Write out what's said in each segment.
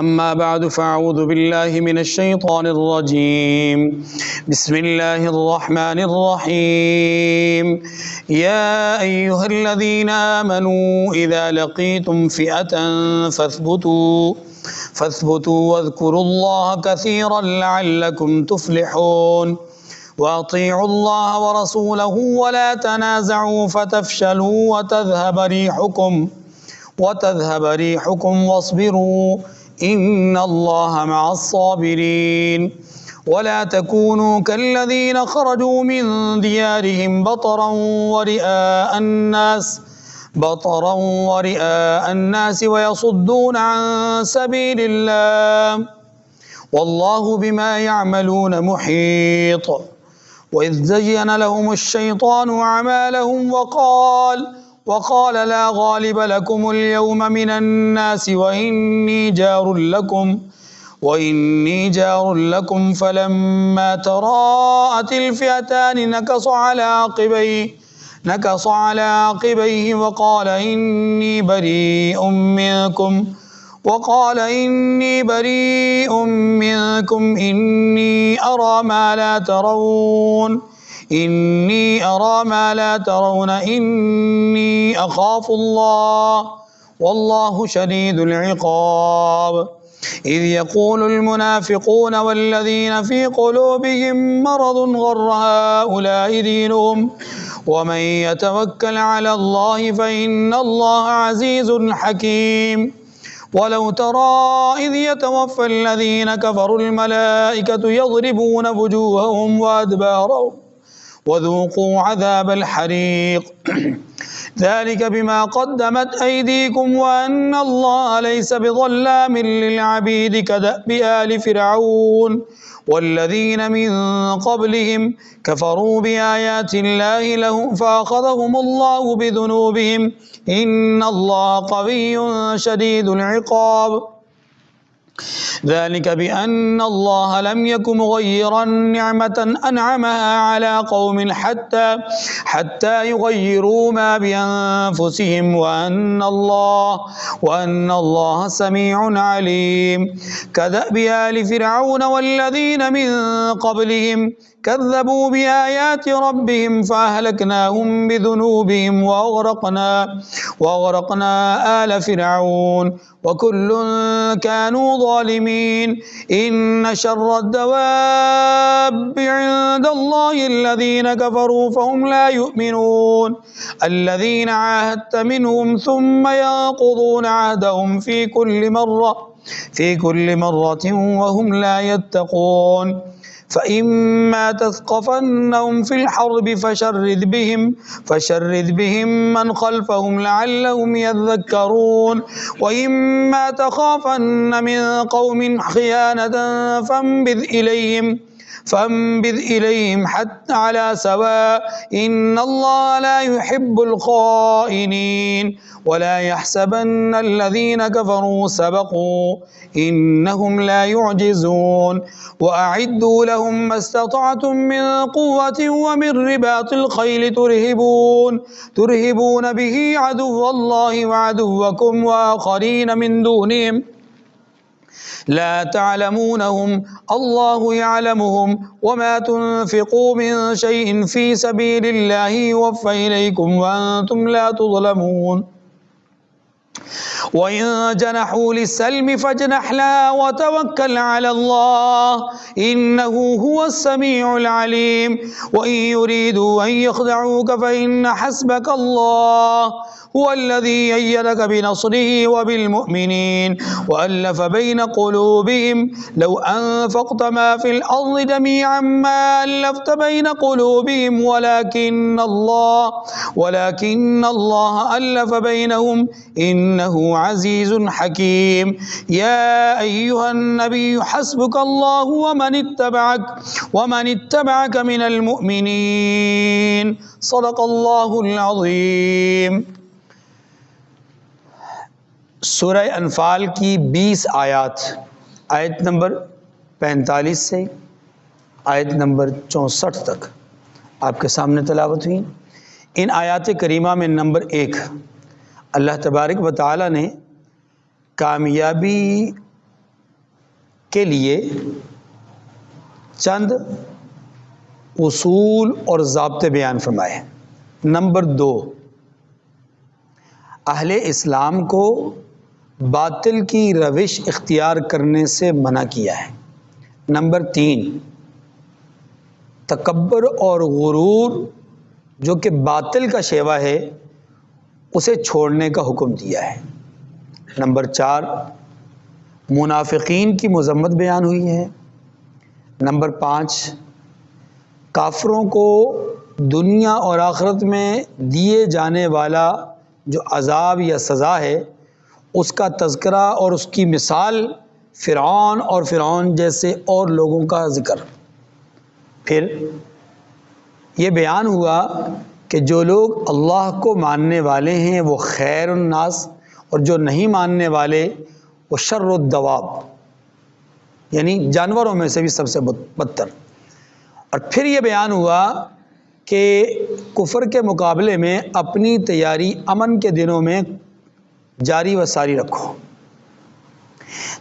أما بعد فأعوذ بالله من الشيطان الرجيم. بسم الله الرحمن الرحيم. يا أيها الذين آمنوا إذا لقيتم فئة فاثبتوا واذكروا الله كثيرا لعلكم تفلحون. وأطيعوا الله ورسوله ولا تنازعوا فتفشلوا وتذهب ريحكم واصبروا إن الله مع الصابرين. ولا تكونوا كالذين خرجوا من ديارهم بطرا ورئاء الناس ويصدون عن سبيل الله والله بما يعملون محيط. وإذ زين لهم الشيطان أعمالهم وقال لا غالب لكم اليوم من الناس وإني جار لكم فلما تراءت الفئتان نكص على عقبيه وقال إني بريء منكم إني أرى ما لا ترون إني أخاف الله والله شديد العقاب. إذ يقول المنافقون والذين في قلوبهم مرض غر هؤلاء دينهم ومن يتوكل على الله فإن الله عزيز حكيم. ولو ترى إذ يتوفى الذين كفروا الملائكة يضربون وجوههم وأدبارهم وذوقوا عذاب الحريق ذلك بما قدمت أيديكم وأن الله ليس بظلام للعبيد كدأب آل فرعون والذين من قبلهم كفروا بآيات الله فأخذهم الله بذنوبهم إن الله قوي شديد العقاب. ذلك بأن الله لم يك مغيرا نعمة أنعمها على قوم حتى يغيروا ما بأنفسهم وأن الله سميع عليم. كدأب آل فرعون والذين من قبلهم كذبوا بآيات ربهم فأهلكناهم بذنوبهم وأغرقنا آل فرعون وكل كانوا ظالمين. إن شر الدواب عند الله الذين كفروا فهم لا يؤمنون الذين عاهدت منهم ثم ينقضون عهدهم في كل مرة وهم لا يتقون. فإما تثقفنهم في الحرب فشرد بهم من خلفهم لعلهم يذكرون. وإما تخافن من قوم خيانة فانبذ إليهم حتى على سواء إن الله لا يحب الخائنين. ولا يحسبن الذين كفروا سبقوا إنهم لا يعجزون. وأعدوا لهم ما استطعتم من قوة ومن رباط الخيل ترهبون به عدو الله وعدوكم وآخرين من دونهم لا تعلمونهم الله يعلمهم وما تنفقوا من شيء في سبيل الله يوفى إليكم وأنتم لا تظلمون. وإن جنحوا للسلم فاجنح لها وتوكل على الله إنه هو السميع العليم. وإن يريدوا أن يخدعوك فإن حسبك الله هو الذي أيدك بنصره وبالمؤمنين وألف بين قلوبهم لو أنفقت ما في الأرض جميعا ما ألفت بين قلوبهم ولكن الله ألف بينهم إنه عزيز حكيم. يا أيها النبي حسبك الله ومن اتبعك من المؤمنين. صدق الله العظيم. سورہ انفال کی 20 آیت نمبر 45 سے آیت نمبر 64 تک آپ کے سامنے تلاوت ہوئی. ان آیات کریمہ میں نمبر 1 اللہ تبارک و تعالی نے کامیابی کے لیے چند اصول اور ضابطے بیان فرمائے۔ نمبر 2، اہل اسلام کو باطل کی روش اختیار کرنے سے منع کیا ہے۔ نمبر 3، تکبر اور غرور جو کہ باطل کا شیوا ہے اسے چھوڑنے کا حکم دیا ہے۔ نمبر 4، منافقین کی مذمت بیان ہوئی ہے۔ نمبر 5، کافروں کو دنیا اور آخرت میں دیے جانے والا جو عذاب یا سزا ہے اس کا تذکرہ اور اس کی مثال فرعون اور فرعون جیسے اور لوگوں کا ذکر۔ پھر یہ بیان ہوا کہ جو لوگ اللہ کو ماننے والے ہیں وہ خیر الناس، اور جو نہیں ماننے والے وہ شر الدواب، یعنی جانوروں میں سے بھی سب سے بدتر۔ اور پھر یہ بیان ہوا کہ کفر کے مقابلے میں اپنی تیاری امن کے دنوں میں جاری و ساری رکھو۔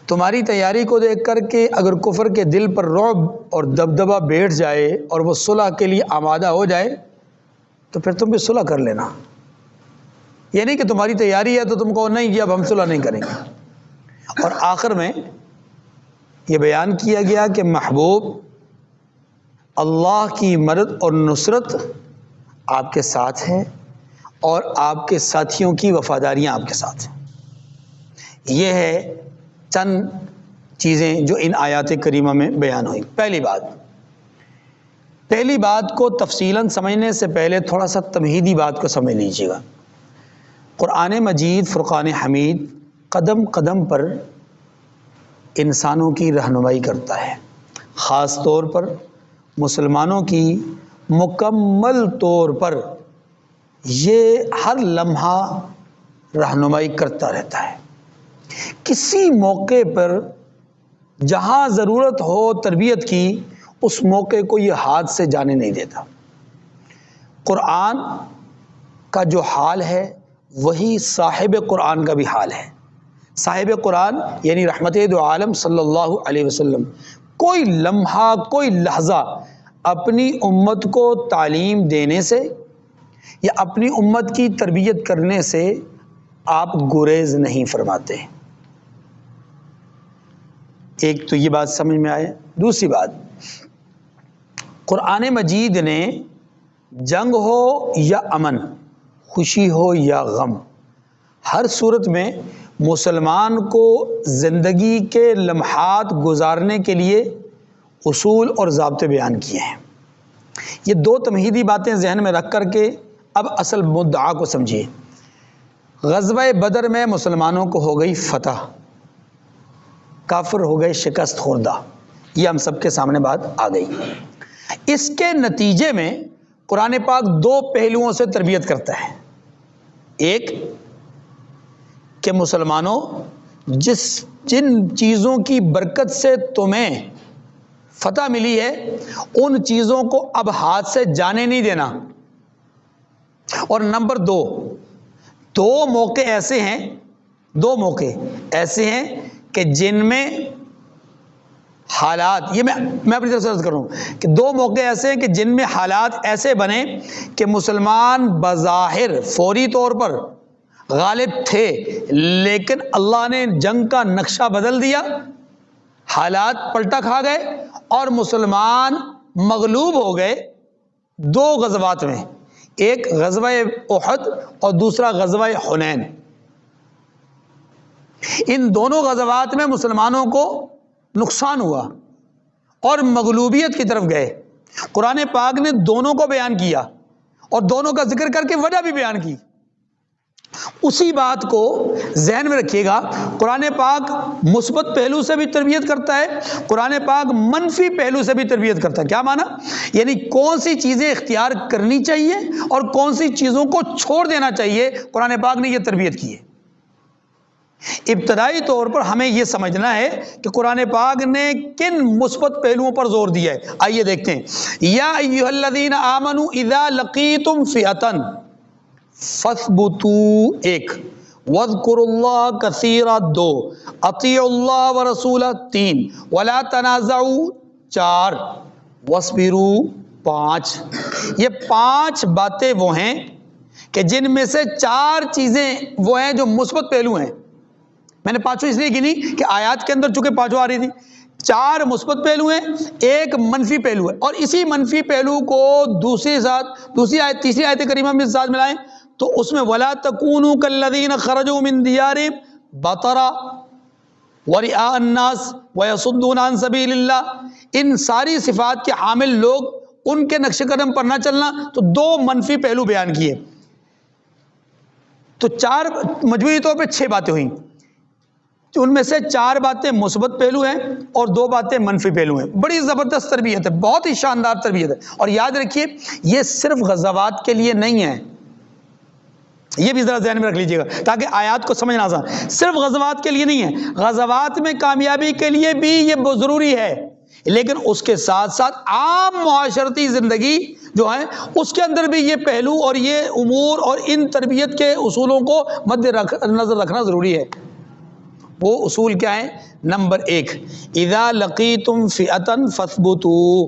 تمہاری تیاری کو دیکھ کر کے اگر کفر کے دل پر رعب اور دبدبہ بیٹھ جائے اور وہ صلح کے لیے آمادہ ہو جائے تو پھر تم بھی صلح کر لینا۔ یہ نہیں کہ تمہاری تیاری ہے تو تم کو نہیں کیا اب ہم صلح نہیں کریں گے۔ اور آخر میں یہ بیان کیا گیا کہ محبوب اللہ کی مدد اور نصرت آپ کے ساتھ ہے اور آپ کے ساتھیوں کی وفاداریاں آپ کے ساتھ ہیں۔ یہ ہے چند چیزیں جو ان آیات کریمہ میں بیان ہوئی۔ پہلی بات کو تفصیلاً سمجھنے سے پہلے تھوڑا سا تمہیدی بات کو سمجھ لیجیے گا۔ قرآن مجید فرقان حمید قدم قدم پر انسانوں کی رہنمائی کرتا ہے، خاص طور پر مسلمانوں کی مکمل طور پر یہ ہر لمحہ رہنمائی کرتا رہتا ہے۔ کسی موقع پر جہاں ضرورت ہو تربیت کی اس موقع کو یہ ہاتھ سے جانے نہیں دیتا۔ قرآن کا جو حال ہے وہی صاحب قرآن کا بھی حال ہے۔ صاحب قرآن یعنی رحمت دو عالم صلی اللہ علیہ وسلم کوئی لمحہ کوئی لحظہ اپنی امت کو تعلیم دینے سے یا اپنی امت کی تربیت کرنے سے آپ گریز نہیں فرماتے۔ ایک تو یہ بات سمجھ میں آئے۔ دوسری بات، قرآن مجید نے جنگ ہو یا امن، خوشی ہو یا غم، ہر صورت میں مسلمان کو زندگی کے لمحات گزارنے کے لیے اصول اور ضابطے بیان کیے ہیں۔ یہ دو تمہیدی باتیں ذہن میں رکھ کر کے اب اصل مدعا کو سمجھیے۔ غزوہ بدر میں مسلمانوں کو ہو گئی فتح، کافر ہو گئے شکست خوردہ، یہ ہم سب کے سامنے بات آ گئی۔ اس کے نتیجے میں قرآن پاک دو پہلوؤں سے تربیت کرتا ہے۔ ایک کہ مسلمانوں جن چیزوں کی برکت سے تمہیں فتح ملی ہے ان چیزوں کو اب ہاتھ سے جانے نہیں دینا۔ اور نمبر 2، دو موقع ایسے ہیں کہ جن میں حالات، یہ میں اپنی طرف سے عرض کروں کہ دو موقع ایسے ہیں کہ جن میں حالات ایسے بنے کہ مسلمان بظاہر فوری طور پر غالب تھے، لیکن اللہ نے جنگ کا نقشہ بدل دیا، حالات پلٹا کھا گئے اور مسلمان مغلوب ہو گئے دو غزوات میں، ایک غزوہ احد اور دوسرا غزوہ حنین۔ ان دونوں غزوات میں مسلمانوں کو نقصان ہوا اور مغلوبیت کی طرف گئے۔ قرآن پاک نے دونوں کو بیان کیا اور دونوں کا ذکر کر کے وجہ بھی بیان کی۔ اسی بات کو ذہن میں رکھیے گا، قرآن پاک مثبت پہلو سے بھی تربیت کرتا ہے، قرآن پاک منفی پہلو سے بھی تربیت کرتا ہے۔ کیا معنی؟ یعنی کون سی چیزیں اختیار کرنی چاہیے اور کون سی چیزوں کو چھوڑ دینا چاہیے، قرآن پاک نے یہ تربیت کی ہے۔ ابتدائی طور پر ہمیں یہ سمجھنا ہے کہ قرآن پاک نے کن مثبت پہلوؤں پر زور دیا ہے۔ آئیے دیکھتے ہیں۔ یا ایھا الذین آمنوا اذا لقیتم فئۃ فاثبتوا، ایک، وَاذْكُرُوا اللَّهَ كَثِيرًا 2، اطیعوا اللہ ورسولہ 3، وَلَا تَنَازَعُوا 4، وَاصْبِرُوا 5۔ یہ 5 باتیں وہ ہیں کہ جن میں سے 4 چیزیں وہ ہیں جو مثبت پہلو ہیں۔ میں نے 5 اس لیے گنی کہ آیات کے اندر چونکہ 5 آ رہی تھی، 4 مثبت پہلو ہیں، ایک منفی پہلو ہے، اور اسی منفی پہلو کو دوسری آیت تیسری آیت کریمہ میں ساتھ ملائیں تو اس میں وَلَا تَكُونُوا كَالَّذِينَ خَرَجُوا مِن دِيَارِهِمْ بَطَرًا وَرِئَاءَ النَّاسِ وَيَصُدُّونَ عَن سَبِيلِ اللَّهِ، ان ساری صفات کے حامل لوگ، ان کے نقش قدم پر نہ چلنا، تو 2 منفی پہلو بیان کیے، تو 4 مجموعی طور پہ 6 باتیں ہوئیں، ان میں سے 4 باتیں مثبت پہلو ہیں اور 2 باتیں منفی پہلو ہیں۔ بڑی زبردست تربیت ہے، بہت ہی شاندار تربیت ہے، اور یاد رکھیے یہ صرف غزوات کے لیے نہیں ہے، یہ بھی ذرا ذہن میں رکھ لیجئے گا تاکہ آیات کو سمجھنا آسان۔ صرف غزوات کے لیے نہیں ہے، غزوات میں کامیابی کے لیے بھی یہ ضروری ہے، لیکن اس کے ساتھ ساتھ عام معاشرتی زندگی جو ہے اس کے اندر بھی یہ پہلو اور یہ امور اور ان تربیت کے اصولوں کو مد نظر رکھنا ضروری ہے۔ وہ اصول کیا ہے؟ نمبر 1، اذا لقیتم فئۃ فاثبتوا،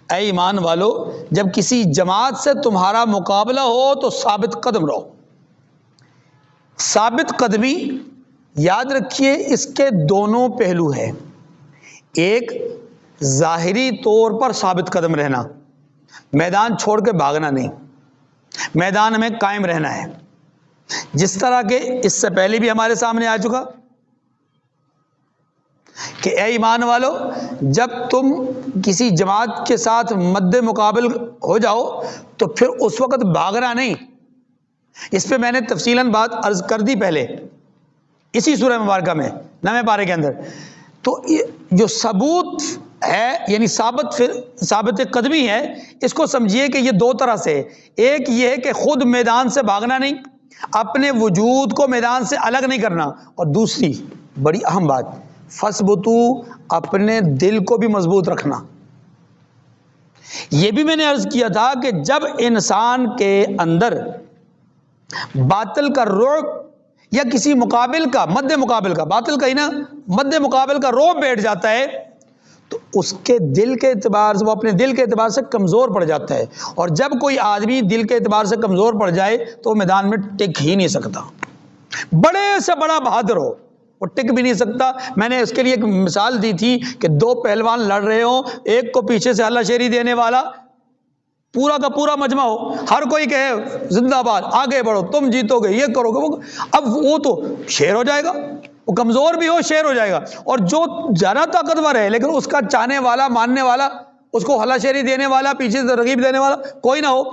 اے ایمان والو جب کسی جماعت سے تمہارا مقابلہ ہو تو ثابت قدم رہو۔ ثابت قدمی یاد رکھیے اس کے دونوں پہلو ہیں، ایک ظاہری طور پر ثابت قدم رہنا، میدان چھوڑ کے بھاگنا نہیں، میدان میں قائم رہنا ہے، جس طرح کہ اس سے پہلے بھی ہمارے سامنے آ چکا کہ اے ایمان والو جب تم کسی جماعت کے ساتھ مد مقابل ہو جاؤ تو پھر اس وقت بھاگنا نہیں۔ اس پہ میں نے تفصیلاً بات عرض کر دی پہلے اسی سورہ مبارکہ میں 9ویں پارے کے اندر۔ تو جو ثبوت ہے یعنی ثابت قدمی ہے، اس کو سمجھیے کہ یہ 2 طرح سے ہے، ایک یہ ہے کہ خود میدان سے بھاگنا نہیں، اپنے وجود کو میدان سے الگ نہیں کرنا، اور دوسری بڑی اہم بات فَاثْبُتُوا، اپنے دل کو بھی مضبوط رکھنا۔ یہ بھی میں نے عرض کیا تھا کہ جب انسان کے اندر باطل کا رعب یا کسی مقابل کا مد مقابل کا، باطل کا ہی نا، مد مقابل کا رعب بیٹھ جاتا ہے تو اس کے دل کے اعتبار سے وہ اپنے دل کے اعتبار سے کمزور پڑ جاتا ہے، اور جب کوئی آدمی دل کے اعتبار سے کمزور پڑ جائے تو وہ میدان میں ٹک ہی نہیں سکتا، بڑے سے بڑا بہادر ہو وہ ٹک بھی نہیں سکتا۔ میں نے اس کے لیے ایک مثال دی تھی کہ 2 پہلوان لڑ رہے ہوں، ایک کو پیچھے سے ہلا شیری دینے والا پورا کا پورا مجمع ہو، ہر کوئی کہے زندہ باد، آگے بڑھو، تم جیتو گے، یہ کرو گے، اب وہ تو شیر ہو جائے گا، وہ کمزور بھی ہو شیر ہو جائے گا، اور جو زیادہ طاقتور ہے لیکن اس کا چاہنے والا ماننے والا، اس کو ہلا شیری دینے والا، پیچھے سے رغیب دینے والا کوئی نہ ہو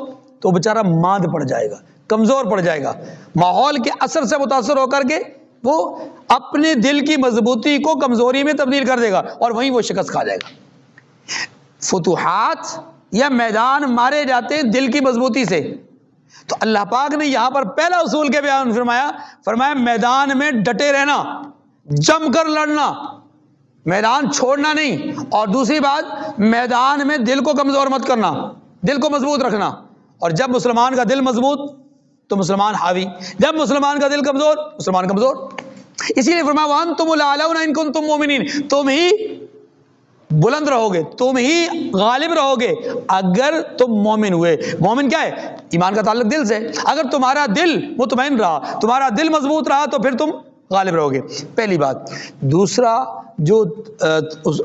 تو بیچارہ ماند پڑ جائے گا، کمزور پڑ جائے گا، ماحول کے اثر سے متاثر ہو کر کے وہ اپنے دل کی مضبوطی کو کمزوری میں تبدیل کر دے گا اور وہیں وہ شکست کھا جائے گا۔ فتوحات یا میدان مارے جاتے ہیں دل کی مضبوطی سے، تو اللہ پاک نے یہاں پر پہلا اصول کے بیان فرمایا میدان میں ڈٹے رہنا، جم کر لڑنا، میدان چھوڑنا نہیں، اور دوسری بات میدان میں دل کو کمزور مت کرنا، دل کو مضبوط رکھنا، اور جب مسلمان کا دل مضبوط تو مسلمان حاوی، جب مسلمان کا دل کمزور مسلمان کمزور۔ اسی لیے فرمایا وَأَنْتُمُ الْأَعْلَوْنَ إِن كُنتُم مُؤْمِنِينَ، تم ہی بلند رہو گے، تم ہی غالب رہو گے اگر تم مومن ہوئے۔ مومن کیا ہے؟ ایمان کا تعلق دل سے، اگر تمہارا دل مطمئن رہا، تمہارا دل مضبوط رہا تو پھر تم غالب رہو گے، پہلی بات۔ دوسرا جو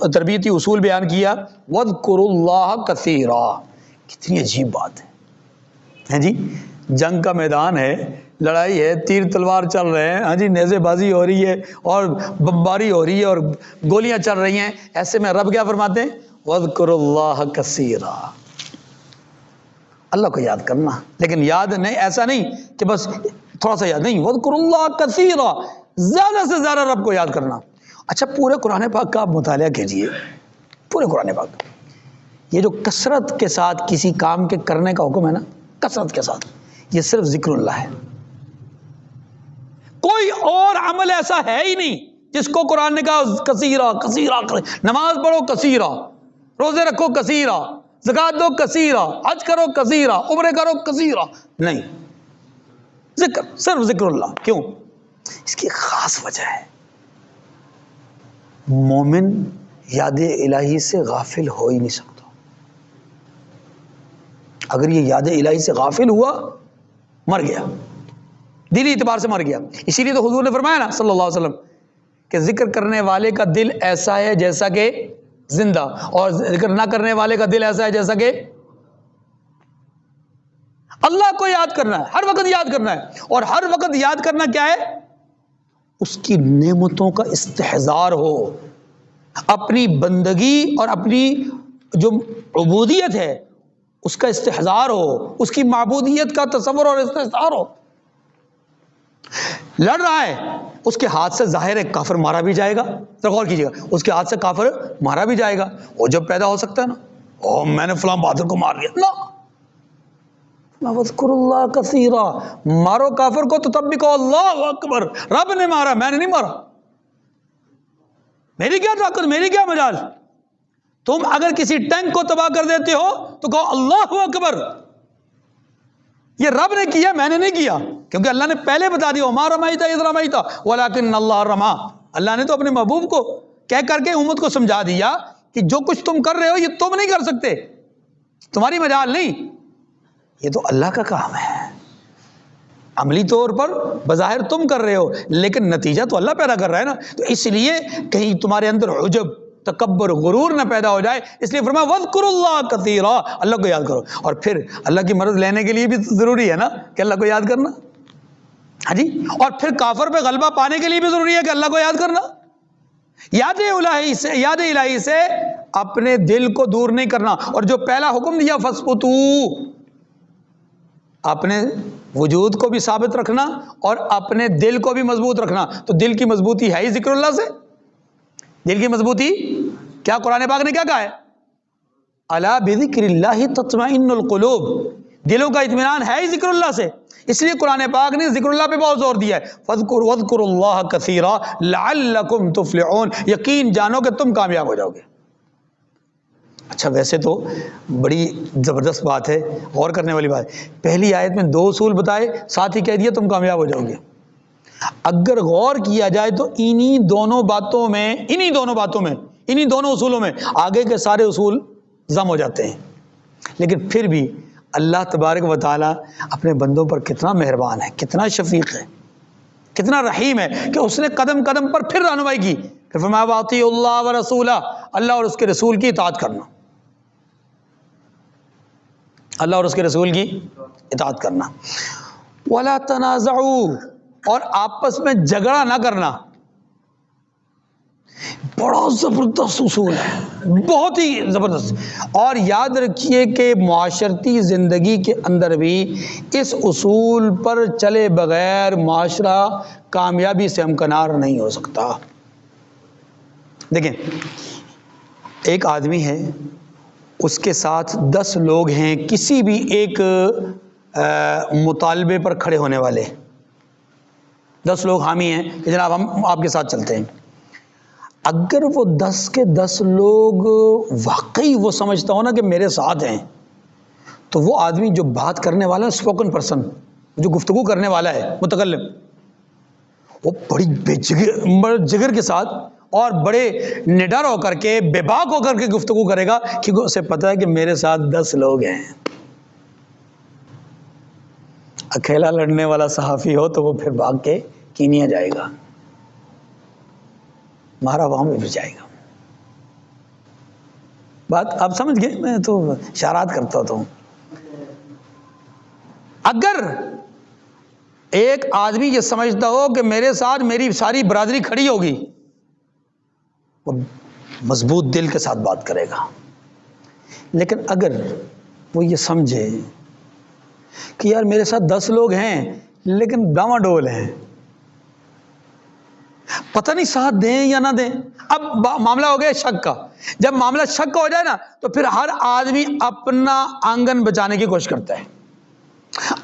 تربیتی اصول بیان کیا وَاذْكُرُوا اللَّهَ كَثِيرًا، کتنی عجیب بات ہے جی، جنگ کا میدان ہے، لڑائی ہے، تیر تلوار چل رہے ہیں، ہاں جی، نیزے بازی ہو رہی ہے اور بمباری ہو رہی ہے اور گولیاں چل رہی ہیں، ایسے میں رب کیا فرماتے ہیں وَاذْكُرُوا اللَّهَ كَثِيرًا، اللہ کو یاد کرنا، لیکن یاد نہیں ایسا نہیں کہ بس تھوڑا سا یاد نہیں، وَاذْكُرُوا اللَّهَ كَثِيرًا، زیادہ سے زیادہ رب کو یاد کرنا۔ اچھا پورے قرآن پاک کا آپ مطالعہ کیجئے، پورے قرآن پاک یہ جو کثرت کے ساتھ کسی کام کے کرنے کا حکم ہے نا، کثرت کے ساتھ، یہ صرف ذکر اللہ ہے، کوئی اور عمل ایسا ہے ہی نہیں جس کو قرآن نے کہا کثیرہ کثیرہ، نماز پڑھو کثیرہ، روزے رکھو کثیرہ، زکوٰۃ دو کثیرہ، حج کرو کثیرہ، عمرے کرو کثیرہ، نہیں، ذکر، صرف ذکر اللہ. کیوں؟ اس کی خاص وجہ ہے. مومن یاد الہی سے غافل ہو ہی نہیں سکتا. اگر یہ یاد الہی سے غافل ہوا مر گیا، دلی اعتبار سے مر گیا. اسی لیے تو حضور نے فرمایا نا صلی اللہ علیہ وسلم کہ ذکر کرنے والے کا دل ایسا ہے جیسا کہ زندہ، اور ذکر نہ کرنے والے کا دل ایسا ہے جیسا کہ اللہ کو یاد کرنا ہے، ہر وقت یاد کرنا ہے. اور ہر وقت یاد کرنا کیا ہے؟ اس کی نعمتوں کا استحضار ہو، اپنی بندگی اور اپنی جو عبودیت ہے اس کا استحضار ہو، اس کی معبودیت کا تصور اور استحضار ہو. لڑ رہا ہے، اس کے ہاتھ سے ظاہر ہے کافر مارا بھی جائے گا. غور کیجیے گا، اس کے ہاتھ سے کافر مارا بھی جائے گا. وہ جب پیدا ہو سکتا ہے نا، او میں نے فلاں بہادر کو مار لیا، نہ وذکر اللہ کثیرا. مارو کافر کو تو تب بھی کہو اللہ اکبر، رب نے مارا، میں نے نہیں مارا. میری کیا طاقت، میری کیا مجال. تم اگر کسی ٹینک کو تباہ کر دیتے ہو تو کہو اللہ اکبر، یہ رب نے کیا، میں نے نہیں کیا. کیونکہ اللہ نے پہلے بتا دیا وما رمیت اذ رمیت ولکن اللہ رمی. اللہ نے تو اپنے محبوب کو کہہ کر کے امت کو سمجھا دیا کہ جو کچھ تم کر رہے ہو یہ تم نہیں کر سکتے، تمہاری مجال نہیں، یہ تو اللہ کا کام ہے. عملی طور پر بظاہر تم کر رہے ہو لیکن نتیجہ تو اللہ پیدا کر رہا ہے نا. تو اس لیے کہیں تمہارے اندر عجب، تکبر، غرور نہ پیدا ہو جائے، اس لیے فرمایا وذکر اللہ کثیرا، اللہ کو یاد کرو. اور پھر اللہ کی مدد لینے کے لیے بھی ضروری ہے نا کہ اللہ کو یاد کرنا. ہاں جی. اور پھر کافر پہ غلبہ پانے کے لیے بھی ضروری ہے کہ اللہ کو یاد کرنا. یاد الہی سے اپنے دل کو دور نہیں کرنا. اور جو پہلا حکم دیا فَاسْبُتُوا، اپنے وجود کو بھی ثابت رکھنا اور اپنے دل کو بھی مضبوط رکھنا. تو دل کی مضبوطی ہے ہی ذکر اللہ سے. دل کی مضبوطی کیا قرآن پاک نے کیا کہا ہے؟ الا بذکر اللہ تطمئن القلوب. دلوں کا اطمینان ہے ہی ذکر اللہ سے. اس لیے قرآن پاک نے ذکر اللہ پہ بہت زور دیا ہے. وَاذْكُرُوا اللَّهَ كَثِيرًا لَعَلَّكُمْ تُفْلِحُونَ. یقین جانو کہ تم کامیاب ہو جاؤ گے. اچھا ویسے تو بڑی زبردست بات ہے، غور کرنے والی بات ہے. پہلی آیت میں 2 اصول بتائے، ساتھ ہی کہہ دیا تم کامیاب ہو جاؤ گے. اگر غور کیا جائے تو انہی دونوں باتوں میں، انہی دونوں اصولوں میں آگے کے سارے اصول ضم ہو جاتے ہیں. لیکن پھر بھی اللہ تبارک و تعالی اپنے بندوں پر کتنا مہربان ہے، کتنا شفیق ہے، کتنا رحیم ہے کہ اس نے قدم قدم پر پھر رہنمائی کی. پھر فرمایا وَاطِیعُوا اللَّهَ وَرَسُولَهُ، اللہ اور اس کے رسول کی اطاعت کرنا، اللہ اور اس کے رسول کی اطاعت کرنا. وَلَا تَنَازَعُوا، اور آپس میں جھگڑا نہ کرنا. بڑا زبردست اصول ہے، بہت ہی زبردست. اور یاد رکھیے کہ معاشرتی زندگی کے اندر بھی اس اصول پر چلے بغیر معاشرہ کامیابی سے ہمکنار نہیں ہو سکتا. دیکھیں، ایک آدمی ہے، اس کے ساتھ 10 لوگ ہیں کسی بھی ایک مطالبے پر کھڑے ہونے والے. 10 لوگ حامی ہیں کہ جناب ہم آپ کے ساتھ چلتے ہیں. اگر وہ 10 کے 10 لوگ واقعی وہ سمجھتا ہو نا کہ میرے ساتھ ہیں، تو وہ آدمی جو بات کرنے والا ہے، اسپوکن پرسن، جو گفتگو کرنے والا ہے، متکلم، وہ بڑی جگر کے ساتھ اور بڑے نڈر ہو کر کے، بے باک ہو کر کے گفتگو کرے گا، کیونکہ اسے پتہ ہے کہ میرے ساتھ 10 لوگ ہیں. اکیلا لڑنے والا صحافی ہو تو وہ پھر بھاگ کے کینیا جائے گا، مارا وہاں میں بھی جائے گا. بات آپ سمجھ گئے؟ میں تو اشارات کرتا ہوتا ہوں. اگر ایک آدمی یہ سمجھتا ہو کہ میرے ساتھ میری ساری برادری کھڑی ہوگی، وہ مضبوط دل کے ساتھ بات کرے گا. لیکن اگر وہ یہ سمجھے کہ یار میرے ساتھ 10 لوگ ہیں لیکن ڈاواں ڈول ہیں، پتہ نہیں ساتھ دیں یا نہ دیں. اب معاملہ ہو گیا شک کا. جب معاملہ شک کا ہو جائے نا تو پھر ہر آدمی اپنا آنگن بچانے کی کوشش کرتا ہے،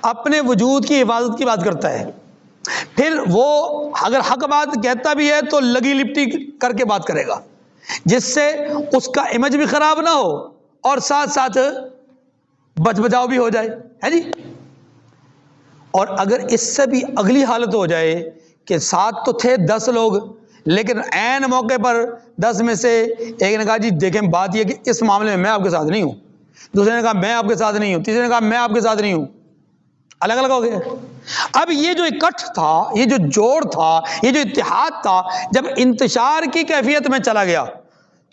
اپنے وجود کی حفاظت کی بات کرتا ہے. پھر وہ اگر حق بات کہتا بھی ہے تو لگی لپٹی کر کے بات کرے گا، جس سے اس کا امیج بھی خراب نہ ہو اور ساتھ ساتھ بچ بچاؤ بھی ہو جائے. ہے جی. اور اگر اس سے بھی اگلی حالت ہو جائے کہ ساتھ تو تھے 10 لوگ، لیکن عین موقع پر 10 میں سے ایک نے کہا جی دیکھیں بات یہ کہ اس معاملے میں آپ کے ساتھ نہیں ہوں، دوسرے نے کہا میں آپ کے ساتھ نہیں ہوں، تیسرے نے کہا میں آپ کے ساتھ نہیں ہوں، الگ الگ ہو گئے۔ اب یہ جو اکٹھ تھا، یہ جو جوڑ تھا، یہ جو اتحاد تھا، جب انتشار کی کیفیت میں چلا گیا